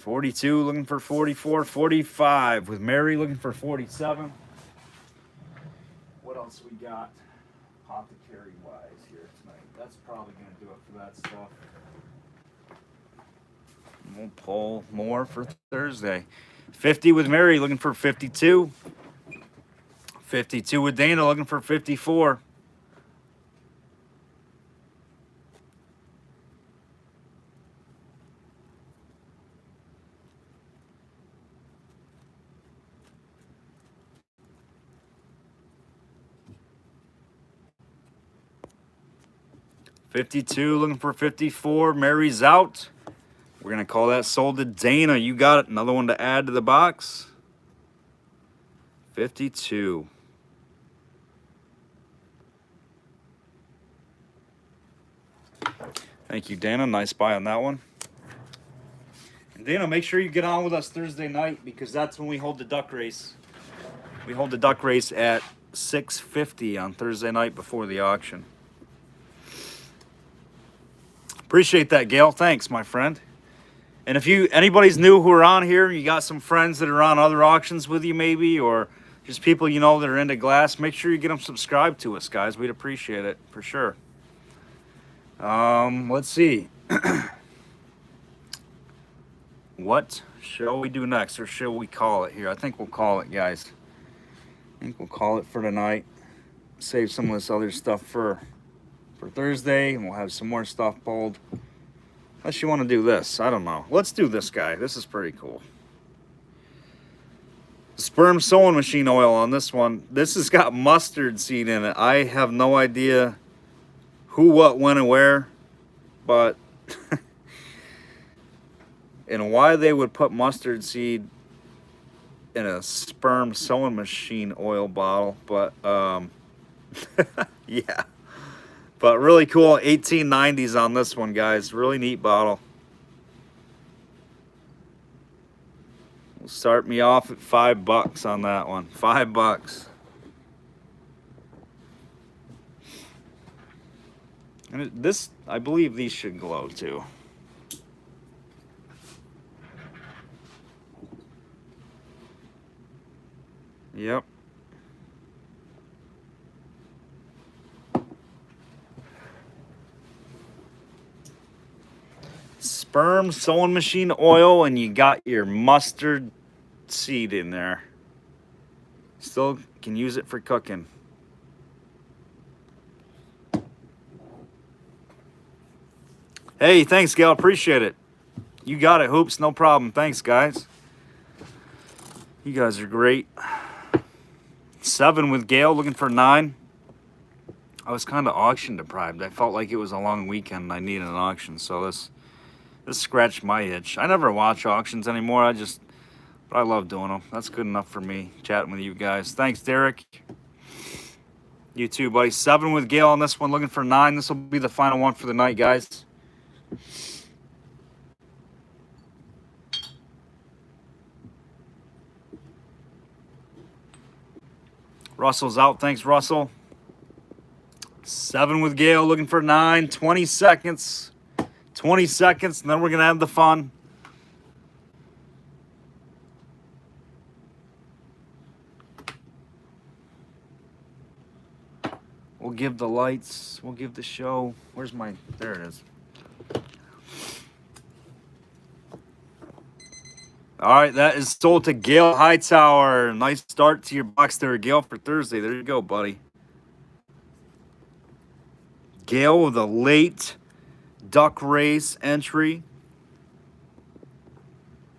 $42, looking for 44. 45 with Mary, looking for 47. What else we got apothecary wise here tonight? That's probably going to do it for that stuff. We'll pull more for Thursday. 50 with Mary, looking for 52. 52 with Dana, looking for 54. $52, looking for 54. Mary's out. We're going to call that sold to Dana. You got it. Another one to add to the box. 52. Thank you, Dana. Nice buy on that one. And Dana, make sure you get on with us Thursday night because that's when we hold the duck race. We hold the duck race at 6:50 on Thursday night before the auction. Appreciate that, Gail. Thanks, my friend. And if anybody's new who are on here, you got some friends that are on other auctions with you maybe, or just people you know that are into glass, make sure you get them subscribed to us, guys. We'd appreciate it for sure. Let's see. What shall we do next, or shall we call it here? I think we'll call it, guys. I think we'll call it for tonight. Save some of this other stuff for Thursday, and we'll have some more stuff pulled. Unless you want to do this, I don't know. Let's do this guy. This is pretty cool. Sperm sewing machine oil on this one. This has got mustard seed in it. I have no idea who, what, when, and where, but and why they would put mustard seed in a sperm sewing machine oil bottle, but yeah. But really cool 1890s on this one, guys. Really neat bottle. Will start me off at $5 on that one. $5. And this, I believe these should glow too. Yep. Sperm sewing machine oil, and you got your mustard seed in there. Still can use it for cooking. Hey, thanks, Gail. Appreciate it. You got it, Hoops. No problem. Thanks, guys. You guys are great. 7 with Gail, looking for 9. I was kind of auction deprived. I felt like it was a long weekend and I needed an auction, so this scratched my itch. I never watch auctions anymore. But I love doing them. That's good enough for me, chatting with you guys. Thanks, Derek. You too, buddy. 7 with Gail on this one, looking for 9. This will be the final one for the night, guys. Russell's out. Thanks, Russell. 7 with Gail, looking for 9. 20 seconds. 20 seconds, and then we're going to have the fun. We'll give the lights. We'll give the show. Where's my... There it is. All right, that is sold to Gail Hightower. Nice start to your box there, Gail, for Thursday. There you go, buddy. Gail with a late duck race entry.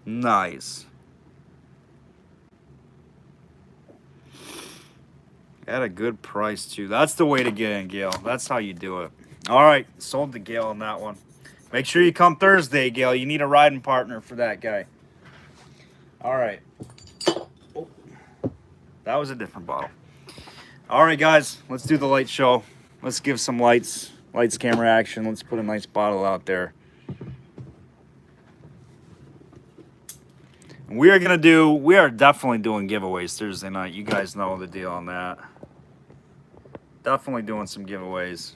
Nice. At a good price, too. That's the way to get in, Gail. That's how you do it. All right, sold to Gail on that one. Make sure you come Thursday, Gail. You need a riding partner for that guy. All right. Oh, that was a different bottle. All right, guys, let's do the light show. Let's give some lights camera action. Let's put a nice bottle out there. And we are definitely doing giveaways Thursday night. You guys know the deal on that. Definitely doing some giveaways.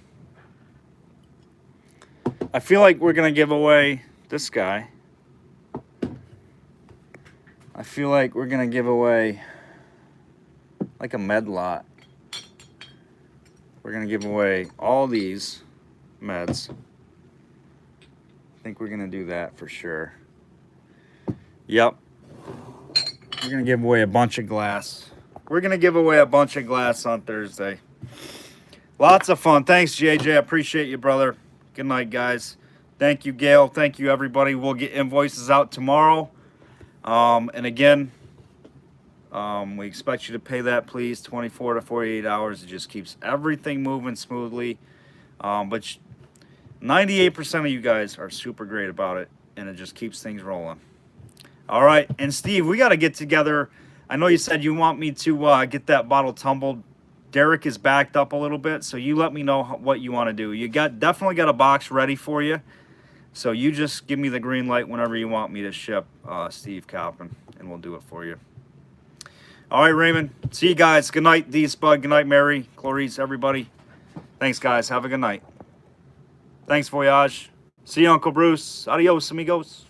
I feel like we're going to give away this guy. I feel like we're going to give away like a med lot. We're going to give away all these meds. I think we're going to do that for sure. Yep. We're going to give away a bunch of glass. We're going to give away a bunch of glass on Thursday. Lots of fun. Thanks, JJ. I appreciate you, brother. Good night, guys. Thank you, Gail. Thank you, everybody. We'll get invoices out tomorrow. And again, we expect you to pay that, please. 24 to 48 hours. It just keeps everything moving smoothly. But 98% of you guys are super great about it, and it just keeps things rolling. All right, and Steve, we got to get together I know you said you want me to get that bottle tumbled. Derek is backed up a little bit, so you let me know what you want to do. You definitely got a box ready for you, so you just give me the green light whenever you want me to ship Steve Coppin, and we'll do it for you. All right, Raymond. See you guys. Good night, D Spud. Good night, Mary, Clarice, everybody. Thanks, guys. Have a good night. Thanks, Voyage. See you, Uncle Bruce. Adios, amigos.